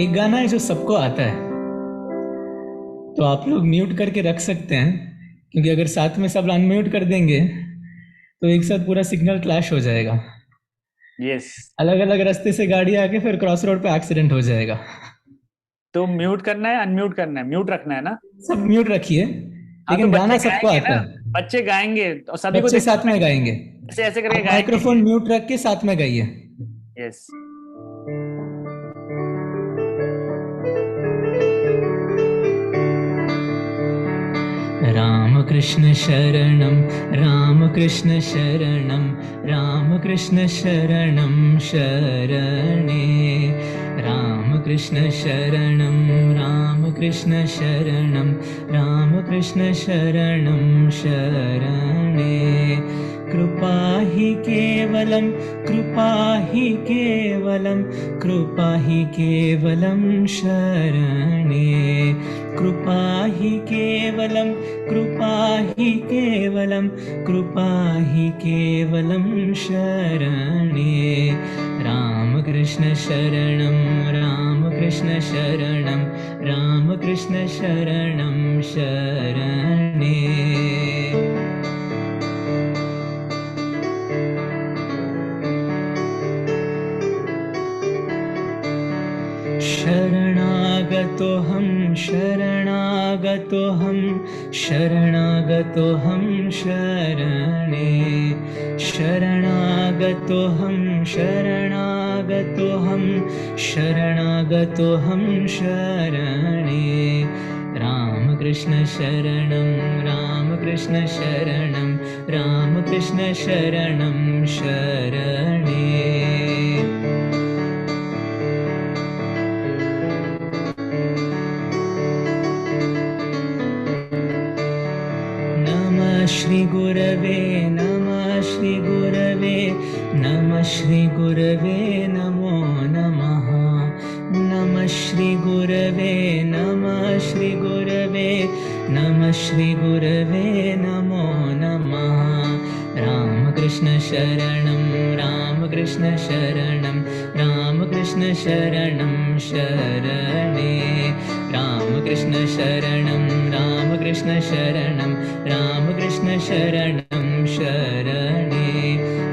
Speaker 6: एक गाना है जो सबको आता है, तो आप लोग म्यूट करके रख सकते हैं, क्योंकि अगर साथ में सब अनम्यूट कर देंगे तो एक साथ पूरा सिग्नल क्लैश हो जाएगा।
Speaker 1: यस।
Speaker 6: अलग अलग रास्ते से गाड़ी आके फिर क्रॉस रोड पे एक्सीडेंट हो जाएगा।
Speaker 1: तो म्यूट करना है, अनम्यूट करना है? म्यूट रखना है ना?
Speaker 6: सब म्यूट रखिए,
Speaker 1: हाँ, तो
Speaker 6: लेकिन
Speaker 1: बच्चे
Speaker 6: गाना सबको
Speaker 1: गाएंगे
Speaker 6: आता
Speaker 1: ना,
Speaker 6: है।
Speaker 1: बच्चे गाएंगे तो सभी को
Speaker 6: बच्चे
Speaker 1: देखना
Speaker 6: साथ में गाएंगे,
Speaker 1: ऐसे ऐसे करके
Speaker 6: आप
Speaker 1: गाएंगे।
Speaker 6: माइक्रोफोन म्यूट रख के साथ में गाइए।
Speaker 1: यस।
Speaker 6: राम कृष्ण शरणं राम कृष्ण शरणं राम कृष्ण शरणं शरणे राम कृष्ण शरणं राम कृष्ण शरणं राम कृष्ण शरणं शरणे कृपा हि केवलं कृपा हि केवलं कृपा हि केवलं शरणे कृपा हि केवलं कृपा हि केवलं कृपा हि केवलं शरणे रामकृष्ण शरणं रामकृष्ण शरणं रामकृष्ण शरणं शरणे शरणागतोऽहं शरणागतोऽहं शरणागतोऽहं शरणे शरणागतोऽहं शरणागतोऽहं शरणागतोऽहं शरणे रामकृष्ण शरणं रामकृष्ण शरणं रामकृष्ण शरणं शरणे नमः श्री गुरवे नमः श्री गुरवे नमः श्री गुरवे नमो नमः नमः श्री गुरवे नमः श्री गुरवे नमः श्री गुरवे नमो नमः रामकृष्ण शरणं रामकृष्ण शरणं रामकृष्ण शरणं शरणे रामकृष्ण शरणं रामकृष्ण शरणं रामकृष्ण शरणं शरणे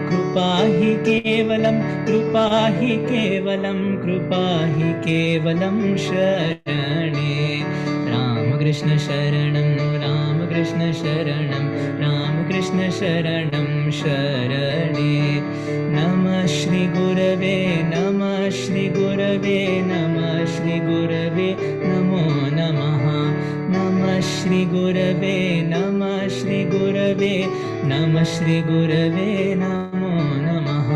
Speaker 6: कृपा हि केवलं कृपा हि केवलं कृपा हि केवलं शरणे रामकृष्ण शरणं रामकृष्ण शरणं रामकृष्ण शरणं शरणे नमः श्री गुरवे नमः श्री गुरवे नमः श्री गुरवे नमो नमः नमः श्री गुरवे नमः श्री गुरवे नमः श्री गुरवे नमो नमः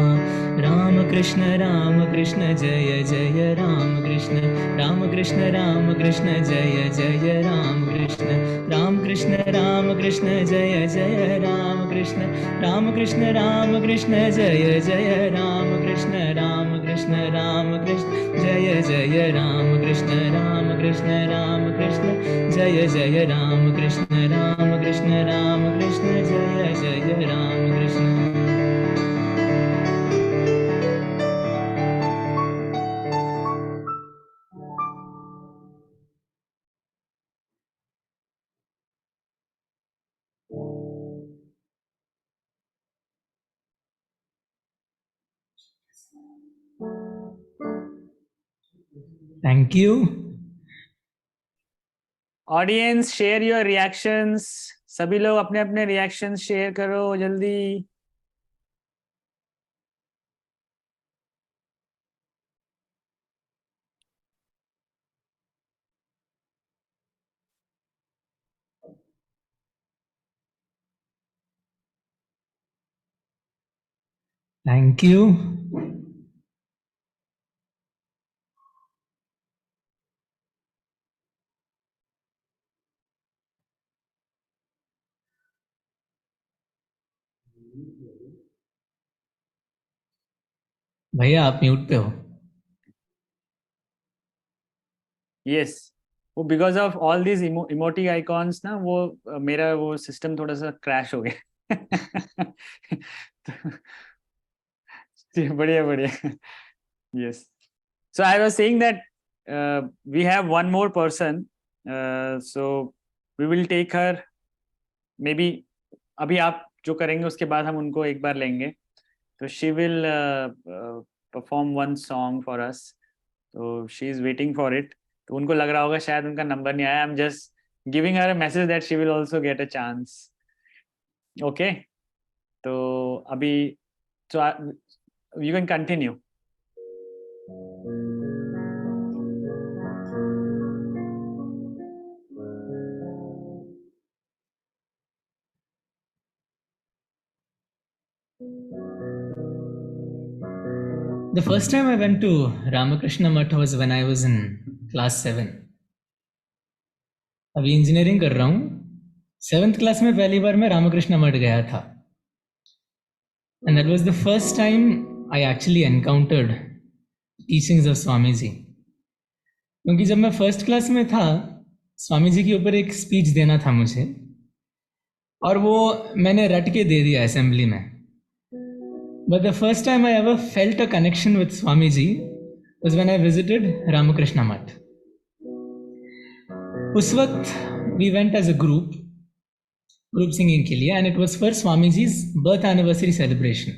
Speaker 6: रामकृष्ण रामकृष्ण जय जय रामकृष्ण रामकृष्ण रामकृष्ण जय जय रामकृष्ण रामकृष्ण रामकृष्ण जय जय रामकृष्ण रामकृष्ण रामकृष्ण जय जय रामकृष्ण रामकृष्ण रामकृष्ण जय जय रामकृष्ण रामकृष्ण रामकृष्ण जय जय रामकृष्ण रामकृष्ण रामकृष्ण जय जय Ramakrishna Thank you.
Speaker 1: Audience, share your reactions. सभी लोग अपने अपने रिएक्शंस शेयर करो जल्दी।
Speaker 6: Thank you. भैया आप म्यूट पे हो।
Speaker 1: यस, वो because of all these emoticons ना, वो मेरा वो सिस्टम थोड़ा सा क्रैश हो गया। बढ़िया बढ़िया। Yes, so I was saying that we have one more person, so we will take her, maybe अभी आप जो करेंगे उसके बाद हम उनको एक बार लेंगे। तो she will perform one song for us, तो she is waiting for it. तो उनको लग रहा होगा शायद उनका नंबर नहीं आया। I am just giving her a message that she will also get a chance. Okay, तो अभी so you can continue.
Speaker 6: The first time I went to Ramakrishna Math was when I was in class 7. अभी इंजीनियरिंग कर रहा हूँ। 7th क्लास में पहली बार मैं रामकृष्ण मठ गया था। And that was the first time I actually encountered teachings of Swami ji. क्योंकि जब मैं फर्स्ट क्लास में था, स्वामी जी के ऊपर एक स्पीच देना था मुझे, और वो मैंने रट के दे दिया असेंबली में। But the first time I ever felt a connection with Swami Ji was when I visited Ramakrishna Math. उस वक्त we went as a group singing के लिए, and it was for Swami Ji's birth anniversary celebration.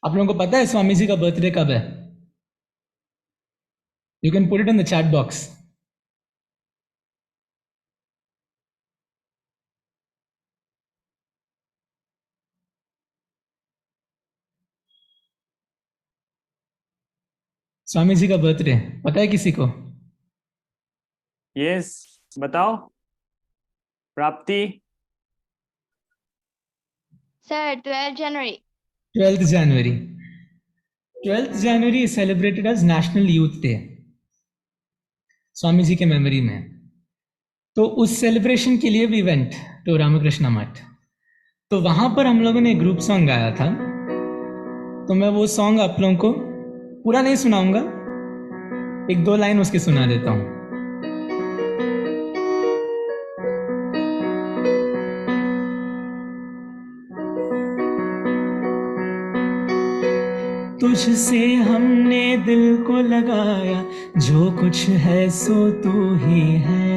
Speaker 6: आप लोगों को पता है स्वामी जी का बर्थडे कब है? You can put it in the chat box. Swami ji का बर्थडे पता है किसी को?
Speaker 1: यस, बताओ प्राप्ति।
Speaker 2: Sir 12 January.
Speaker 6: 12th January. 12th January is celebrated as National Youth Day, Swami ji के मेमोरी में। तो उस सेलिब्रेशन के लिए वी वेंट टू रामकृष्ण मठ। तो वहां पर हम लोगों ने ग्रुप सॉन्ग गाया था। तो मैं वो सॉन्ग आप लोगों को पूरा नहीं सुनाऊंगा, 1-2 लाइन उसके सुना देता हूं। तुझसे हमने दिल को लगाया, जो कुछ है सो तू ही है।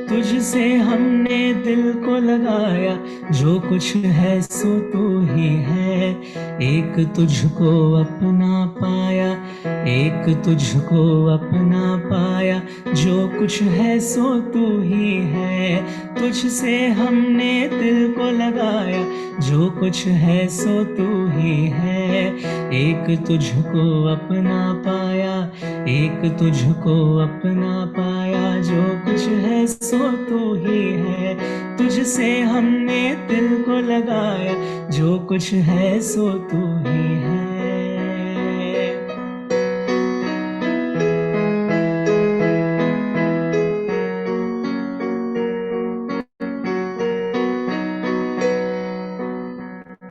Speaker 6: तुझसे हमने दिल को लगाया, जो कुछ है सो तू ही है। एक तुझको अपना पाया, एक तुझको अपना पाया, जो कुछ है सो तू ही है। तुझसे हमने दिल को लगाया, जो कुछ है सो तू ही है। एक तुझको अपना पाया, एक तुझको अपना पाया, जो कुछ है सो तू ही है। तुझसे हमने दिल को लगाया, जो कुछ है सो तू ही है।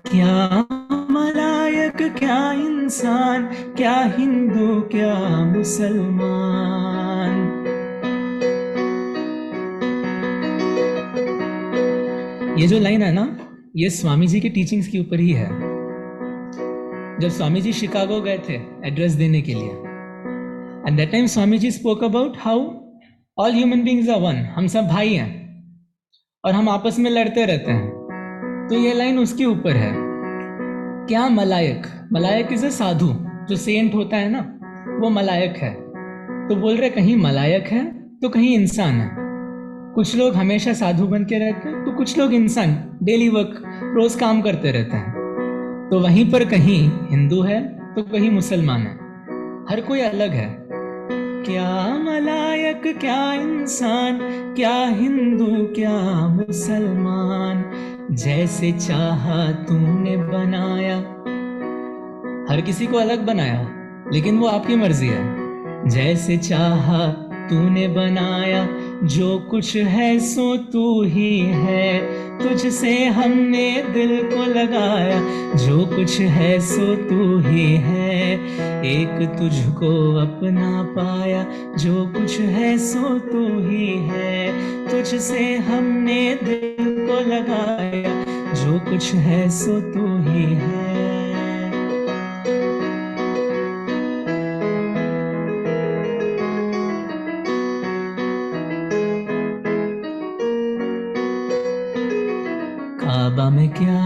Speaker 6: क्या मलायक, क्या इंसान, क्या हिंदू, क्या मुसलमान। ये जो लाइन है ना, ये स्वामी जी के टीचिंग्स के ऊपर ही है। जब स्वामी जी शिकागो गए थे एड्रेस देने के लिए, and that time Swami ji spoke about how all human beings are one, हम सब भाई हैं और हम आपस में लड़ते रहते हैं। तो ये लाइन उसके ऊपर है। क्या मलायक, मलायक इज अ साधु, जो सेंट होता है ना, वो मलायक है। तो बोल रहे कहीं मलायक है तो कहीं इंसान है। कुछ लोग हमेशा साधु बन के रहते हैं, तो कुछ लोग इंसान, डेली वर्क, रोज काम करते रहते हैं। तो वहीं पर कहीं हिंदू है तो कहीं मुसलमान है, हर कोई अलग है। क्या मलायक, क्या इंसान, क्या हिंदू, क्या मुसलमान, जैसे चाहा तूने बनाया। हर किसी को अलग बनाया, लेकिन वो आपकी मर्जी है। जैसे चाहा तूने बनाया, जो कुछ है सो तू ही है, तुझसे हमने दिल को लगाया, जो कुछ है सो तू ही है, एक तुझको अपना पाया, जो कुछ है सो तू ही है, तुझसे हमने दिल को लगाया, जो कुछ है सो तू ही है। काबा में क्या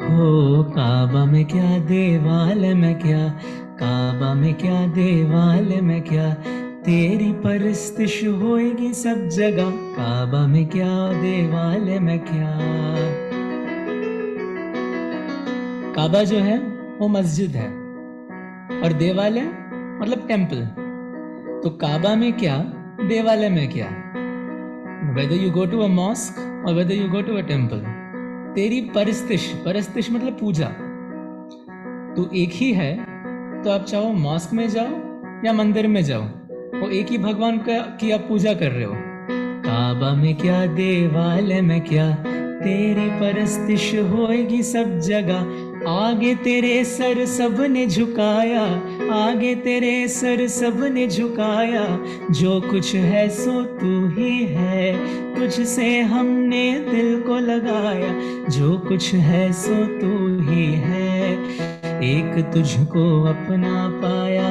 Speaker 6: हो, काबा में क्या, देवाल में क्या, काबा में क्या, देवाल में क्या, तेरी परस्तिश होएगी सब जगह, काबा में क्या, देवाल में क्या। काबा जो है वो मस्जिद है और देवालय मतलब टेम्पल। तो काबा में क्या, देवालय में क्या, whether you go to a mosque or whether you go to a temple, तेरी परस्तिश, परस्तिश मतलब पूजा, तो एक ही है। तो आप चाहो मॉस्क में जाओ या मंदिर में जाओ, वो एक ही भगवान की आप पूजा कर रहे हो। काबा में क्या, देवालय में क्या, तेरी परस्तिश होएगी सब जगह, आगे तेरे सर सब ने झुकाया, आगे तेरे सर सब ने झुकाया, जो कुछ है सो तू ही है, तुझसे हमने दिल को लगाया, जो कुछ है सो तू ही है, एक तुझको अपना पाया,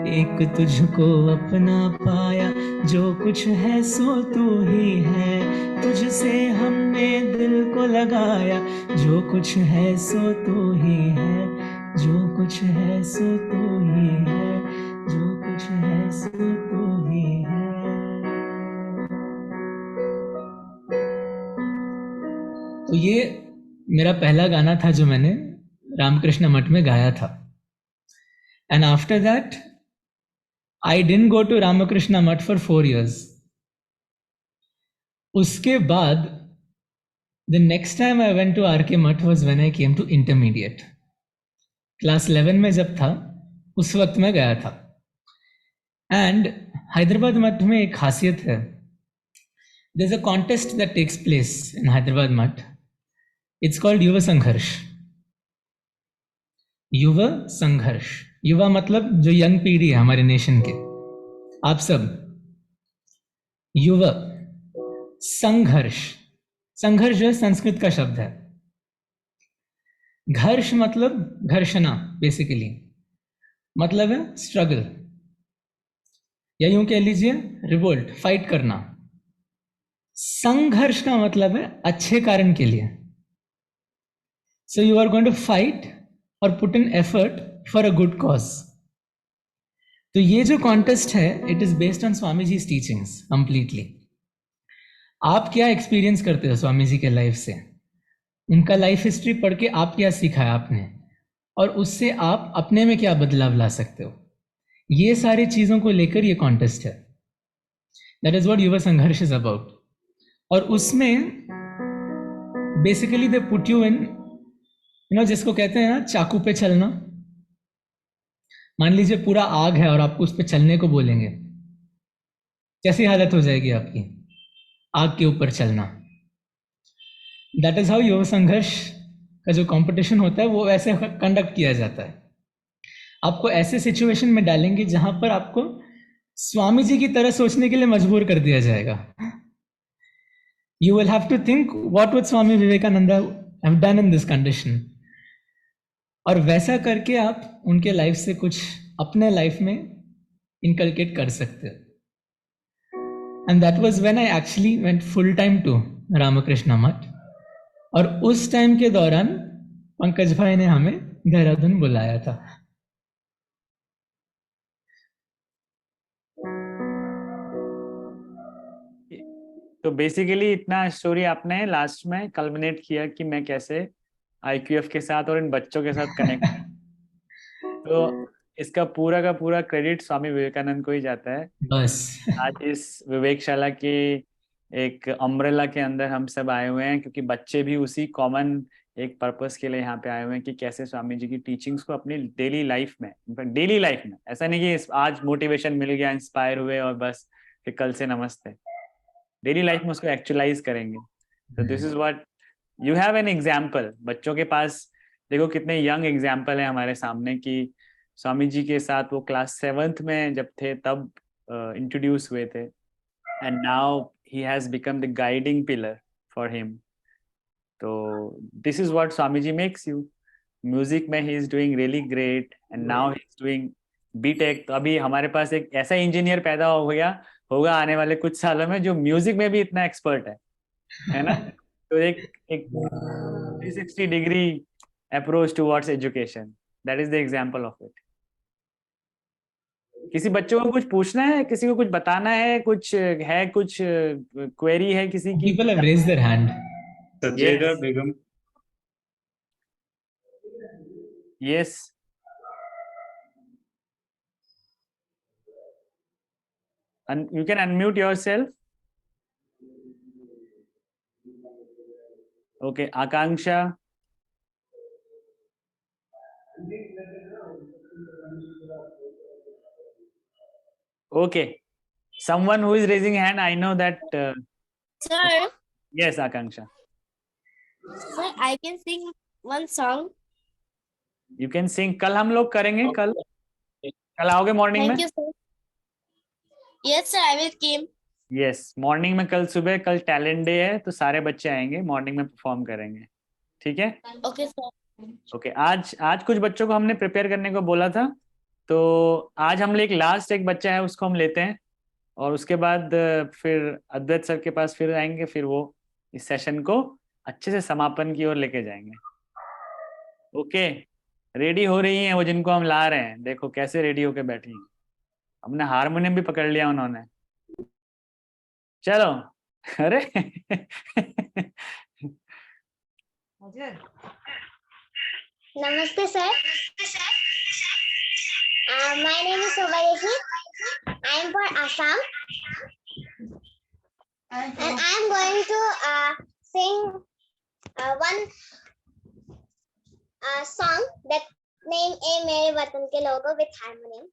Speaker 6: एक तुझको अपना पाया, जो कुछ है सो तू ही है, तुझसे हमने दिल को लगाया, जो कुछ है सो तू ही है, जो कुछ है सो तू ही है, जो कुछ है सो तू ही है। तो ये मेरा पहला गाना था जो मैंने रामकृष्ण मठ में गाया था। And after that I didn't go to Ramakrishna Math for 4 years. उसके बाद the next time I went to RK Math was when I came to intermediate. Class 11 में जब था उस वक्त मैं गया था। एंड हैदराबाद मठ में एक खासियत है, there is a contest that takes place in Hyderabad Math, it's called युवा संघर्ष। युवा संघर्ष, युवा मतलब जो यंग पीढ़ी है हमारे नेशन के, आप सब। युवा संघर्ष, संघर्ष जो है संस्कृत का शब्द है। घर्ष मतलब घर्षणा, बेसिकली मतलब है स्ट्रगल, या यूं कह लीजिए रिवोल्ट, फाइट करना। संघर्ष का मतलब है अच्छे कारण के लिए। So you are going to fight और put in effort for a good cause. तो ये जो कॉन्टेस्ट है it is based on Swami ji teachings completely. आप क्या एक्सपीरियंस करते हो स्वामी जी के लाइफ से, उनका लाइफ हिस्ट्री पढ़ के आप क्या सीखा है आपने, और उससे आप अपने में क्या बदलाव ला सकते हो, ये सारी चीजों को लेकर ये कॉन्टेस्ट है। दैट इज व्हाट युवा संघर्ष इज अबाउट। और उसमें basically they put you in, जिसको कहते हैं ना चाकू पे चलना। मान लीजिए पूरा आग है और आपको उस पे चलने को बोलेंगे, कैसी हालत हो जाएगी आपकी, आग के ऊपर चलना। दैट इज हाउ युवा संघर्ष का जो कंपटीशन होता है वो ऐसे कंडक्ट किया जाता है। आपको ऐसे सिचुएशन में डालेंगे जहां पर आपको स्वामी जी की तरह सोचने के लिए मजबूर कर दिया जाएगा। You will have to think what would Swami Vivekananda have done in this condition, और वैसा करके आप उनके लाइफ से कुछ अपने लाइफ में इनकलकेट कर सकते हो। And that was when I actually went full time to Ramakrishna Math. और उस टाइम के दौरान पंकज भाई ने हमें देहरादून बुलाया था।
Speaker 1: तो बेसिकली इतना स्टोरी आपने लास्ट में कल्मिनेट किया कि मैं कैसे IQF के साथ और इन बच्चों के साथ कनेक्ट। तो इसका पूरा का पूरा क्रेडिट स्वामी विवेकानंद को ही जाता है।
Speaker 6: बस
Speaker 1: आज इस विवेकशाला के एक अम्ब्रेला के अंदर हम सब आए हुए हैं, क्योंकि बच्चे भी उसी कॉमन एक पर्पस के लिए यहाँ पे आए हुए हैं कि कैसे स्वामी जी की टीचिंग्स को अपनी डेली लाइफ में, डेली लाइफ में, ऐसा नहीं कि आज मोटिवेशन मिल गया, इंस्पायर हुए और बस फिर कल से नमस्ते, डेली लाइफ में उसको एक्चुअलाइज करेंगे। तो this is what you have an example. बच्चों के पास देखो कितने यंग एग्जाम्पल है हमारे सामने कि स्वामी जी के साथ वो क्लास 7th में जब थे तब इंट्रोड्यूस हुए थे, and now he has become the guiding pillar for him. तो this is what Swami ji makes you. Music में he is doing really great and now he is doing BTech. तो अभी हमारे पास एक ऐसा इंजीनियर पैदा हो गया होगा आने वाले कुछ सालों में जो म्यूजिक में भी इतना एक्सपर्ट है ना। तो एक 360 degree approach towards education, that is the example of it. किसी बच्चों को कुछ पूछना है, किसी को कुछ बताना है, कुछ है, कुछ क्वेरी है किसी की?
Speaker 6: People have raised their hand.
Speaker 10: Sacheda Begum.
Speaker 1: Yes, you can unmute yourself. Okay, Akanksha. Okay, someone who is raising hand, I know that.
Speaker 9: Sir,
Speaker 1: Yes, Akanksha.
Speaker 9: sir, I can sing one song.
Speaker 1: You can sing. कल हम लोग करेंगे, कल आओगे मॉर्निंग में?
Speaker 9: Thank you, sir. Yes, sir, I will come.
Speaker 1: Yes, morning में कल सुबह, कल टैलेंट डे है तो सारे बच्चे आएंगे, मॉर्निंग में परफॉर्म करेंगे, ठीक है?
Speaker 9: Okay, sir.
Speaker 1: ओके, आज कुछ बच्चों को हमने प्रिपेयर करने को बोला था, तो आज हम एक लास्ट एक बच्चा है उसको हम लेते हैं, और उसके बाद फिर अद्वैत सर के पास फिर आएंगे, फिर वो इस सेशन को अच्छे से समापन की ओर लेके जाएंगे। ओके, रेडी हो रही हैं वो जिनको हम ला रहे हैं, देखो कैसे रेडी होके बैठी हैं। हमने हारमोनियम भी पकड़ लिया उन्होंने। चलो अरे
Speaker 2: नमस्ते sir. My name is Subareshi. I am from Assam, and I am going to sing one song that name है मेरे वतन के लोगों with harmonium.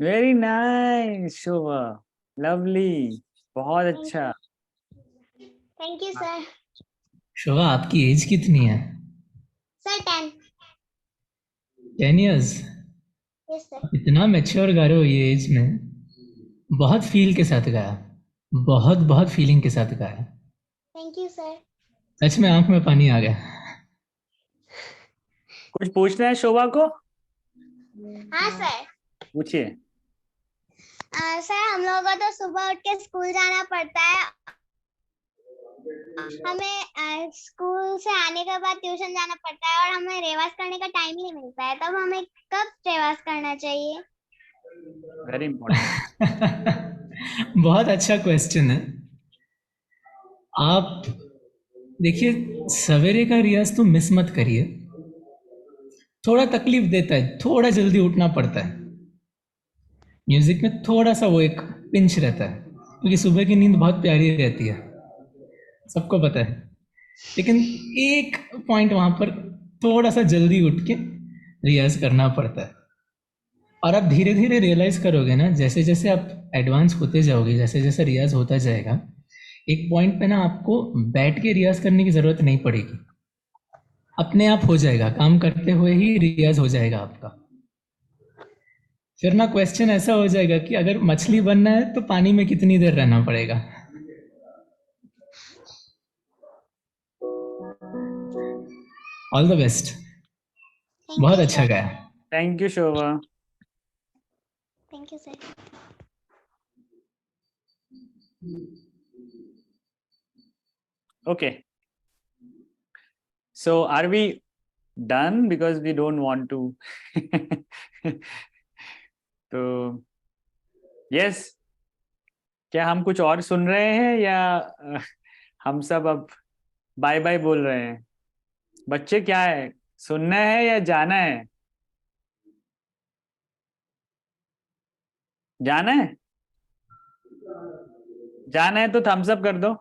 Speaker 1: Very nice Shobha, lovely, बहुत अच्छा।
Speaker 2: Thank you sir.
Speaker 6: शोभा, आपकी एज कितनी है?
Speaker 2: Sir 10.
Speaker 6: 10 years?
Speaker 2: Yes sir.
Speaker 6: इतना मैच्योर गा रहे हो ये एज में, बहुत फील के साथ गाया। बहुत बहुत फीलिंग के साथ गाया।
Speaker 2: Thank you sir.
Speaker 6: सच में आंख में पानी आ गया।
Speaker 1: कुछ पूछना है शोभा को?
Speaker 2: हाँ सर।
Speaker 1: पूछिए।
Speaker 2: सर हम लोगों को तो सुबह उठ के स्कूल जाना पड़ता है, हमें स्कूल से आने के बाद ट्यूशन जाना पड़ता है और हमें रिवाज करने का टाइम ही नहीं मिलता है, तब हमें कब रिवाज करना चाहिए?
Speaker 1: Very important.
Speaker 6: बहुत अच्छा क्वेश्चन है। आप देखिए, सवेरे का रियाज तो मिस मत करिए। थोड़ा तकलीफ देता है, थोड़ा जल्दी उठना पड़ता है। म्यूजिक में थोड़ा सा वो एक पिंच रहता है, क्योंकि सुबह की नींद बहुत प्यारी रहती है, सबको पता है। लेकिन एक पॉइंट वहां पर थोड़ा सा जल्दी उठ के रियाज करना पड़ता है। और आप धीरे धीरे रियलाइज करोगे ना, जैसे जैसे आप एडवांस होते जाओगे, जैसे जैसे रियाज होता जाएगा, एक पॉइंट पे ना आपको बैठ के रियाज करने की जरूरत नहीं पड़ेगी, अपने आप हो जाएगा, काम करते हुए ही रियाज हो जाएगा आपका। फिर ना क्वेश्चन ऐसा हो जाएगा कि अगर मछली बनना है तो पानी में कितनी देर रहना पड़ेगा। All the best. बहुत अच्छा गाया।
Speaker 1: Thank you Shobha.
Speaker 2: Thank you sir.
Speaker 1: Okay. So are we done? Because we don't want to. तो yes, क्या हम कुछ और सुन रहे हैं या हम सब अब बाय बाय बोल रहे हैं? बच्चे क्या है, सुनना है या जाना है? जाना है? जाना है तो थम्स अप कर दो।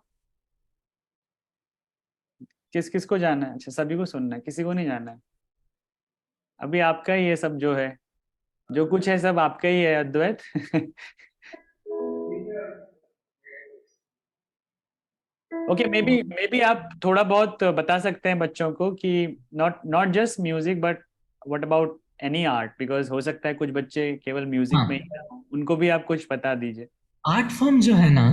Speaker 1: किस किस को जाना है? अच्छा, सभी को सुनना है, किसी को नहीं जाना है? अभी आपका ही ये सब जो है, जो कुछ है सब आपका ही है अद्वैत। ओके, मे बी आप थोड़ा बहुत बता सकते हैं बच्चों को कि not just music but what about any art, because हो सकता है कुछ बच्चे केवल म्यूजिक
Speaker 6: हाँ।
Speaker 1: में ही ना हों, उनको भी आप कुछ बता दीजिए।
Speaker 6: आर्ट फॉर्म जो है ना,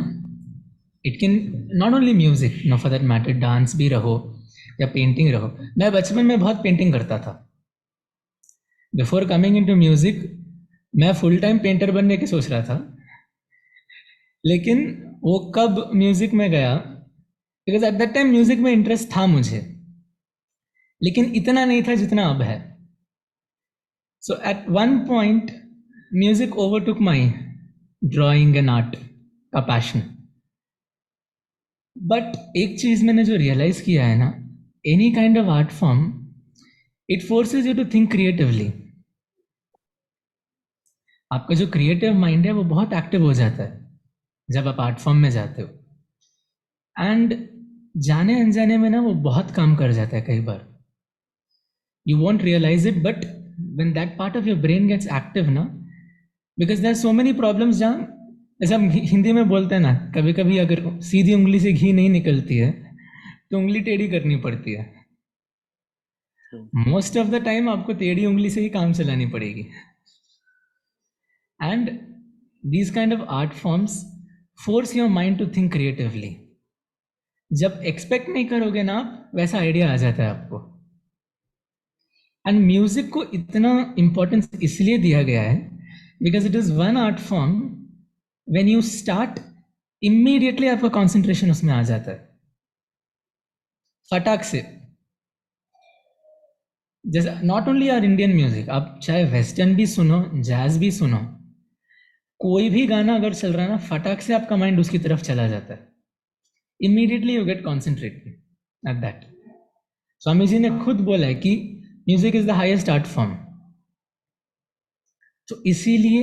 Speaker 6: it can not only music, no for that matter, dance भी रहो या पेंटिंग रहो। मैं बचपन में बहुत पेंटिंग करता था। बिफोर कमिंग इनटू म्यूजिक मैं फुल टाइम पेंटर बनने की सोच रहा था, लेकिन वो कब म्यूजिक में गया, because at that time music में इंटरेस्ट था मुझे, लेकिन इतना नहीं था जितना अब है। So at one point music overtook my drawing and art का पैशन। बट एक चीज मैंने जो रियलाइज किया है ना, any kind of art form, it forces you to think creatively. आपका जो क्रिएटिव माइंड है वो बहुत एक्टिव हो जाता है जब आप आर्ट फॉर्म में जाते हो, एंड जाने अनजाने में ना वो बहुत काम कर जाता है कई बार। You won't realise it, but when that part of your brain gets active ना, because there are so many problems जहाँ, जैसे हम हिंदी में बोलते हैं ना, कभी कभी अगर सीधी उंगली से घी नहीं निकलती है तो उंगली टेढ़ी करनी पड़ती है। मोस्ट ऑफ द टाइम आपको टेढ़ी उंगली से ही काम चलानी पड़ेगी। And these kind of art forms force your mind to think creatively. जब एक्सपेक्ट नहीं करोगे ना आप, वैसा आइडिया आ जाता है आपको। एंड म्यूजिक को इतना इंपॉर्टेंस इसलिए दिया गया है because it is one art form when you start, immediately आपका कॉन्सेंट्रेशन उसमें आ जाता है फटाक से। जैसे not only our Indian music, आप चाहे वेस्टर्न भी सुनो, जैज भी सुनो, कोई भी गाना अगर चल रहा है ना, फटाक से आपका माइंड उसकी तरफ चला जाता है। Immediately you get concentrated at that. Swami ji ने खुद बोला है कि music is the highest art form. तो इसीलिए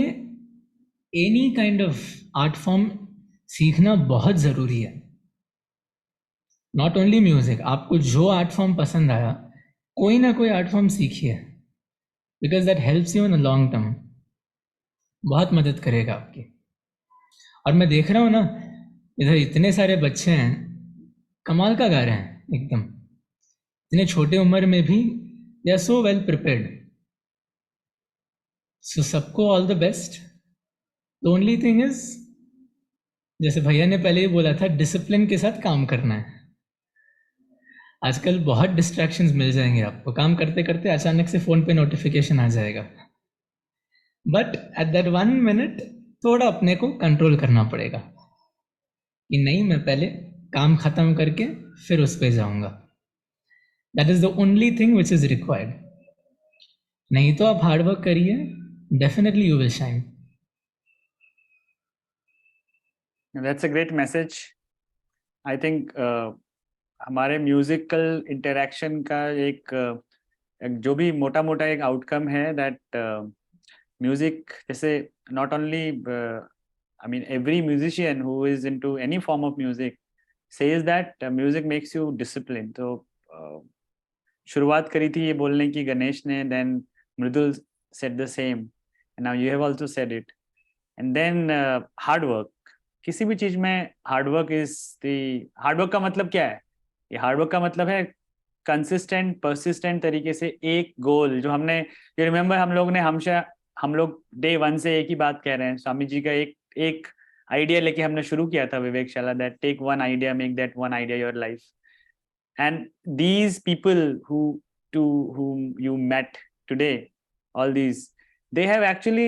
Speaker 6: any kind of art form सीखना बहुत जरूरी है। नॉट ओनली म्यूजिक, आपको जो आर्ट फॉर्म पसंद आया, कोई ना कोई आर्ट फॉर्म सीखिए, because that helps you in a long term. बहुत मदद करेगा आपकी। और मैं देख रहा हूँ ना, इधर इतने सारे बच्चे हैं, कमाल का गा रहे हैं एकदम, इतने छोटे उम्र में भी they are so well prepared. So सबको all the best. The only thing is जैसे भैया ने पहले ही बोला था, डिसिप्लिन के साथ काम करना है। आजकल बहुत डिस्ट्रैक्शंस मिल जाएंगे आपको, काम करते करते अचानक से फ़ोन पे नोटिफिकेशन आ जाएगा, बट एट दैट 1 मिनट थोड़ा अपने को कंट्रोल करना पड़ेगा कि नहीं, मैं पहले काम खत्म करके फिर उस पे जाऊंगा। That is the only thing which is required. नहीं तो आप हार्ड वर्क करिए, definitely you will shine.
Speaker 1: That's a great message. I think हमारे म्यूजिकल इंटरेक्शन का एक जो भी मोटा मोटा एक आउटकम है, दैट म्यूजिक जैसे not only I mean every musician who is into any form of music says that music makes you discipline. तो शुरुआत करी थी ये बोलने की गणेश ने, then Mridul said the same and now you have also said it, and then hard work। किसी भी चीज में hard work is the hard work का मतलब क्या है? ये हार्ड वर्क का मतलब है कंसिस्टेंट परसिस्टेंट तरीके से एक गोल जो हमने, यू रिमेम्बर हम लोग डे 1 से एक ही बात कह रहे हैं। स्वामी जी का एक आइडिया लेके हमने शुरू किया था Vivekshala, that take one idea, make that one idea your life. And these people whom you met today, all these, they have actually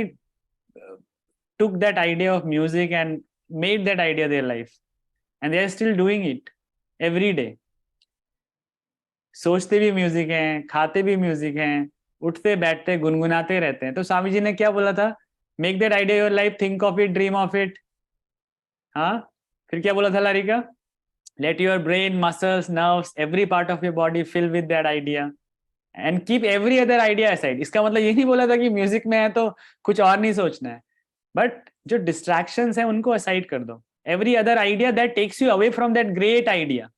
Speaker 1: took that idea of music and made that idea their life, and they are still doing it every day। सोचते भी म्यूजिक हैं, खाते भी म्यूजिक हैं, उठते बैठते गुनगुनाते रहते हैं। तो स्वामी जी ने क्या बोला था? Make that idea your life, think of it, dream of it. हाँ, फिर क्या बोला था Larika? Let your brain, muscles, nerves, every part of your body fill with that idea and keep every other idea aside. इसका मतलब ये नहीं बोला था कि म्यूजिक में है तो कुछ और नहीं सोचना है, बट जो डिस्ट्रैक्शंस हैं उनको असाइड कर दो। Every other idea that takes you away from that great idea.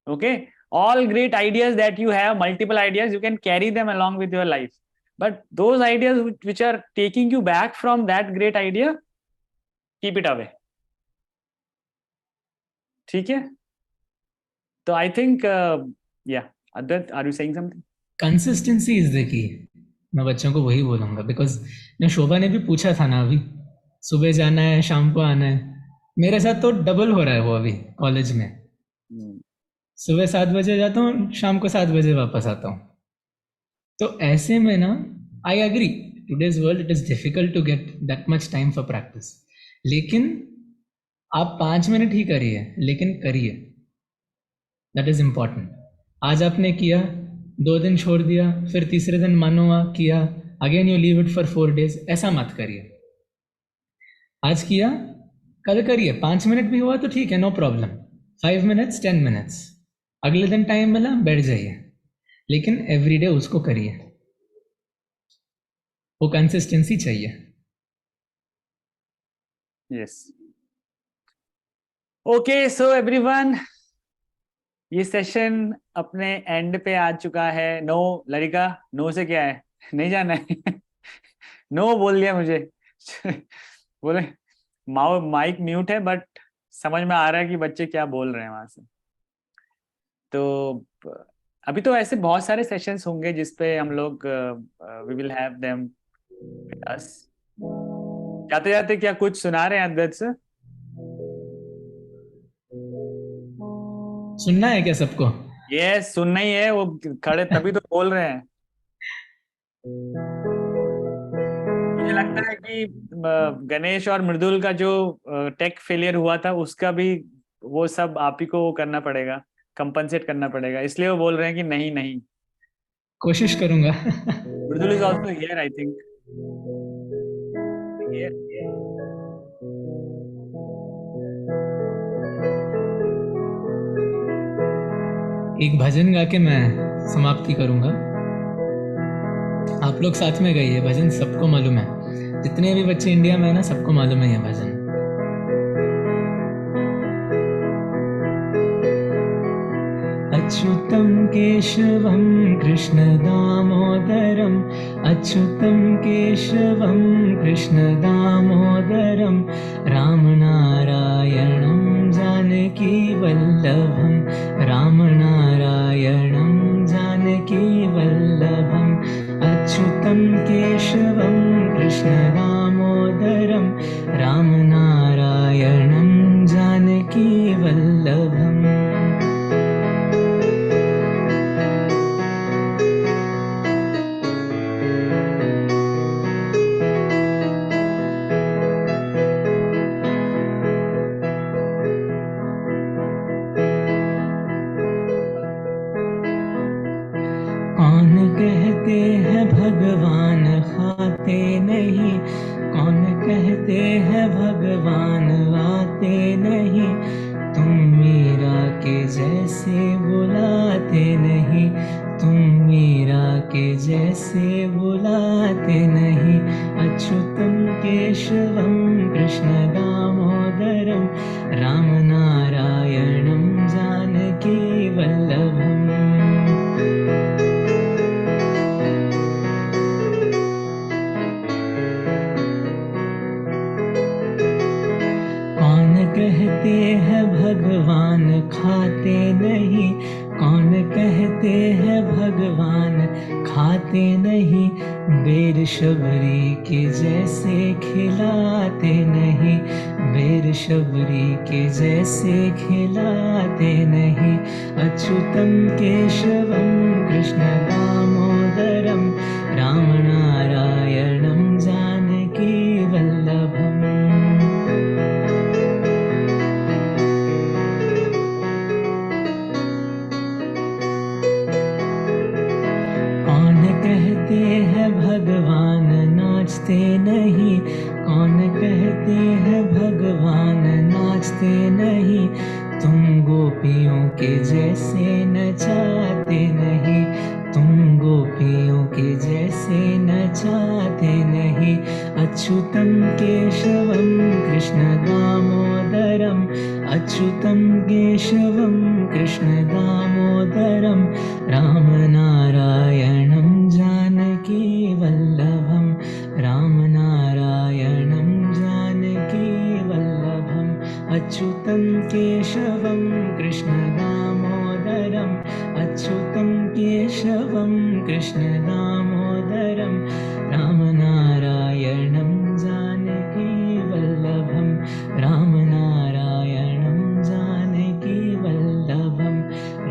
Speaker 1: Okay, all great ideas that you have, multiple ideas, you can carry them along with your life, but those ideas which are taking you back from that great idea, keep it away। ठीक है? तो I think yeah, Advait, are you saying something?
Speaker 6: Consistency is the key. मैं बच्चों को वही बोलूँगा, बिकॉज ने शोभा ने भी पूछा था ना, अभी सुबह जाना है शाम को आना है। मेरे साथ तो डबल हो रहा है वो अभी कॉलेज में। सुबह 7 बजे जाता हूँ, शाम को 7 बजे वापस आता हूँ। तो ऐसे में ना, I agree, today's world it is difficult to get that much time for practice, लेकिन आप 5 मिनट ही करिए, लेकिन करिए, दैट इज इम्पॉर्टेंट। आज आपने किया, 2 दिन छोड़ दिया, फिर तीसरे दिन मानो किया, again you leave it for 4 days। ऐसा मत करिए। आज किया, कल करिए, 5 मिनट भी हुआ तो ठीक है, नो प्रॉब्लम, 5 minutes 10 minutes, अगले दिन टाइम मिला बैठ जाइए, लेकिन एवरीडे उसको करिए। वो कंसिस्टेंसी चाहिए।
Speaker 1: यस, ओके, सो एवरीवन, ये सेशन अपने एंड पे आ चुका है। नो लरिका, नो से क्या है? नहीं जाना है? नो बोल दिया मुझे। बोले माइक म्यूट है, बट समझ में आ रहा है कि बच्चे क्या बोल रहे हैं वहां से। तो अभी तो ऐसे बहुत सारे सेशंस होंगे जिसपे हम लोग we will have them with us. जाते जाते क्या कुछ सुना रहे हैं अद्वैत सर?
Speaker 6: सुनना है क्या सबको?
Speaker 1: यस, सुनना ही है, वो खड़े तभी तो बोल रहे हैं। मुझे लगता है कि गणेश और मृदुल का जो टेक फेलियर हुआ था उसका भी वो सब आप ही को करना पड़ेगा, कंपनसेट करना पड़ेगा, इसलिए वो बोल रहे हैं कि नहीं।
Speaker 6: कोशिश करूंगा।
Speaker 1: Mridul is also here, I think.
Speaker 6: एक भजन गा के मैं समाप्ति करूंगा। आप लोग साथ में गाइए, भजन सबको मालूम है, जितने भी बच्चे इंडिया में है ना, सबको मालूम है ये भजन। अच्युतं केशवं कृष्ण दामोदरम्, अच्युतं केशवं कृष्ण दामोदरं, रामनारायणं जानकी वल्लभं, रामनारायणं जानकी वल्लभम्, अच्युतं केशवं कृष्ण दामोदरं, रामनारायणं कहते हैं भगवान खाते नहीं, कौन कहते हैं भगवान आते नहीं, तुम मीरा के जैसे बुलाते नहीं, तुम मीरा के जैसे बुलाते नहीं। अच्युतम केशवम कृष्ण दामोदरम राम नारायणम जानकी वल्लभम। कौन कहते हैं भगवान खाते नहीं, कौन कहते हैं भगवान खाते नहीं, बेर शबरी के जैसे खिलाते नहीं, बेर शबरी के जैसे खिलाते नहीं। अच्युतम केशवम कृष्ण दामोदरम राम नारायणम जानकी वल्लभम। कौन कहते हैं भगवान नाचते नहीं, कौन कहते हैं भगवान नाचते नहीं, तुम गोपियों के जैसे नचाते नहीं, तुम गोपियों के जैसे नचाते नहीं। अच्युतम केशवम कृष्ण दामोदरम, अच्युतम केशवम कृष्ण दामोदरम राम नारायणम जानकी वल्लभम, राम नारायणम जानकी वल्लभम। अच्युतम केशवम कृष्ण दामोदरम, अच्युतम केशवम कृष्ण दामोदरम राम नारायणम जानकी वल्लभम, राम नारायणम जानकी वल्लभम,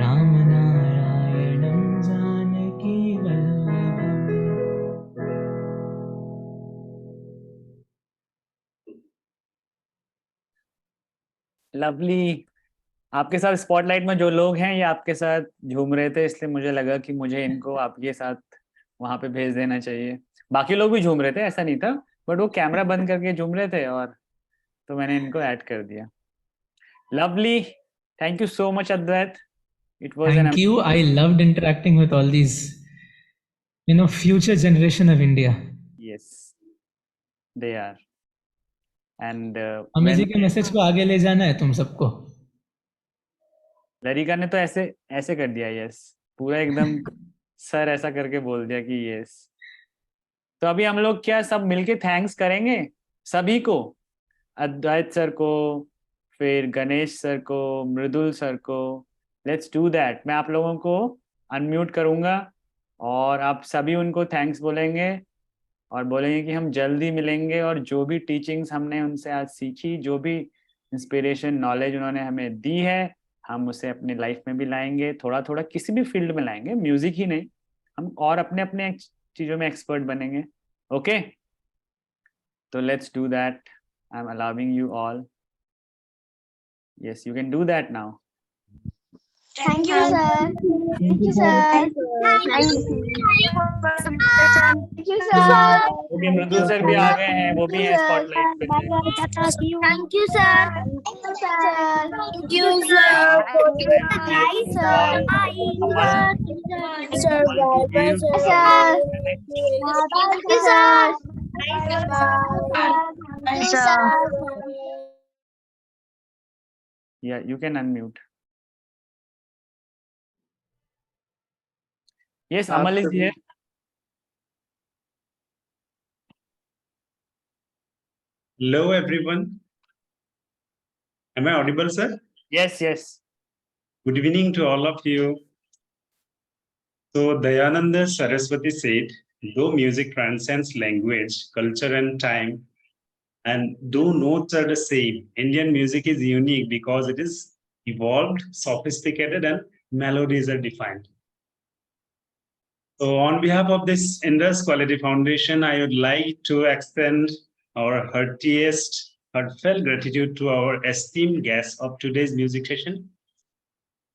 Speaker 6: राम नारायणम जानकी वल्लभम।
Speaker 1: लवली। आपके साथ स्पॉटलाइट में जो लोग हैं ये आपके साथ झूम रहे थे, इसलिए मुझे लगा कि मुझे इनको आपके साथ वहां पे भेज देना चाहिए। बाकी लोग भी झूम रहे थे, ऐसा नहीं था, बट वो कैमरा बंद करके झूम रहे थे और तो मैंने इनको ऐड कर दिया। Lovely, thank you so much Advait, it was
Speaker 6: Thank you. I loved interacting with all these, future generation of India.
Speaker 1: Yes, they are. And
Speaker 6: Amit ji के मैसेज को आगे ले जाना है तुम सबको।
Speaker 1: लरिका ने तो ऐसे ऐसे कर दिया, यस, पूरा एकदम सर ऐसा करके बोल दिया कि यस। तो अभी हम लोग क्या सब मिलके थैंक्स करेंगे सभी को, अद्वैत सर को, फिर गणेश सर को, मृदुल सर को। Let's do that. मैं आप लोगों को अनम्यूट करूंगा और आप सभी उनको थैंक्स बोलेंगे और बोलेंगे कि हम जल्दी मिलेंगे, और जो भी टीचिंग्स हमने उनसे आज सीखी, जो भी इंस्पिरेशन नॉलेज उन्होंने हमें दी है, हम उसे अपनी लाइफ में भी लाएंगे, थोड़ा थोड़ा किसी भी फील्ड में लाएंगे, म्यूजिक ही नहीं, हम और अपने अपने चीजों में एक्सपर्ट बनेंगे। ओके, तो let's do that. I am allowing you all. Yes, you can do that now.
Speaker 2: Thank you, sir. Thank you, sir. Thank you, sir.
Speaker 1: Okay, Mridul sir भी आ गए हैं, वो भी हैं स्पॉटलाइट पे।
Speaker 2: Thank you, sir. Thank you, sir. Thank you, sir. Bye, sir. Bye, sir. Bye, sir. Thank you, sir. Bye, sir.
Speaker 1: Yeah, you can unmute. Yes, Amal is here.
Speaker 12: Hello, everyone. Am I audible, sir?
Speaker 1: Yes, yes.
Speaker 12: Good evening to all of you. So, Dayananda Saraswati said, though music transcends language, culture, and time, and though notes are the same, Indian music is unique because it is evolved, sophisticated, and melodies are defined. So on behalf of this Indus Quality Foundation, I would like to extend our heartfelt gratitude to our esteemed guests of today's music session,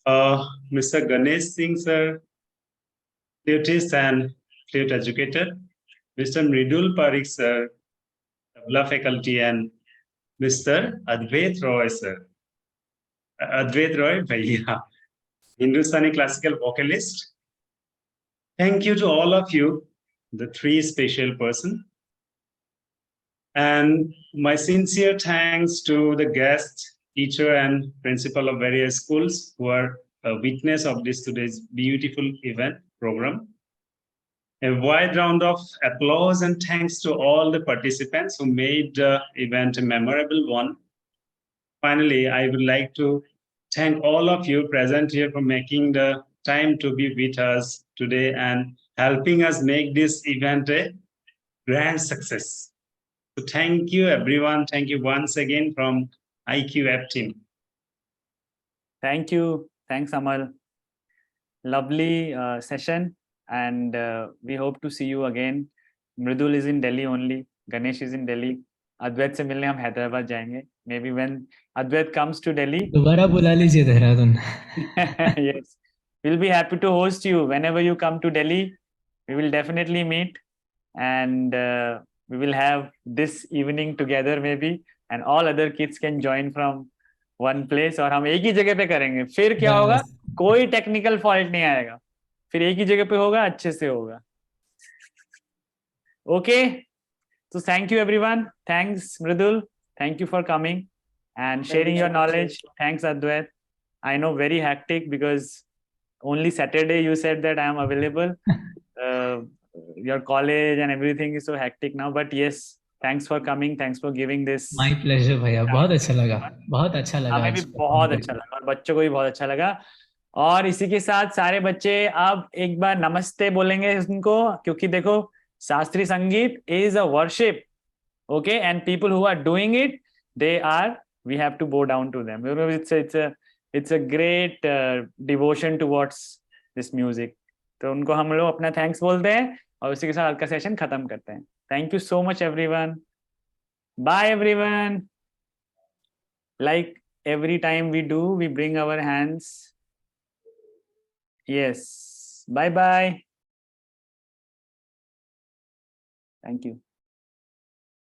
Speaker 12: Mr. Ganesh Singh sir, flutist and flute educator, Mr. Mridul Parikh sir, tabla faculty, and Mr. Advait Roy sir. Advait Roy Bhaiya, Hindustani classical vocalist. Thank you to all of you, the three special persons. And my sincere thanks to the guests, teacher, and principal of various schools who are a witness of this today's beautiful event program. A wide round of applause and thanks to all the participants who made the event a memorable one. Finally, I would like to thank all of you present here for making the time to be with us today and helping us make this event a grand success. So thank you, everyone. Thank you once again from IQF team.
Speaker 1: Thank you. Thanks, Amal. Lovely session. And we hope to see you again. Mridul is in Delhi only. Ganesh is in Delhi. Advait से मिलने हम हैदराबाद जाएंगे. Maybe when Advait comes to Delhi.
Speaker 6: दोबारा बुला लीजिए Dehradun.
Speaker 1: Yes. We'll be happy to host you whenever you come to Delhi. We will definitely meet. And we will have this evening together maybe, and all other kids can join from one place और हम एक ही जगह पे करेंगे. फिर क्या होगा? कोई टेक्निकल फॉल्ट नहीं आएगा. फिर एक ही जगह पे होगा, अच्छे से होगा. Okay. So thank you everyone. Thanks Mridul. Thank you for coming and sharing your knowledge. Thanks Advait. I know very hectic because only Saturday you said that I am available. Your college and everything is so hectic now, but yes, thanks for coming. Thanks for giving this.
Speaker 6: My pleasure भैया. बहुत अच्छा लगा. बहुत अच्छा लगा.
Speaker 1: हमें भी बहुत अच्छा लगा और बच्चों को भी बहुत अच्छा लगा. और इसी के साथ सारे बच्चे अब एक बार नमस्ते बोलेंगे उनको, क्योंकि देखो शास्त्रीय संगीत is a worship, okay, and people who are doing it, we have to bow down to them. It's a great devotion towards this music. तो उनको हम लोग अपना थैंक्स बोलते हैं और उसी के साथ आज का सेशन खत्म करते हैं. Thank you so much everyone. Bye everyone. Like every time we do, we bring our hands. Yes. Bye bye. Thank you.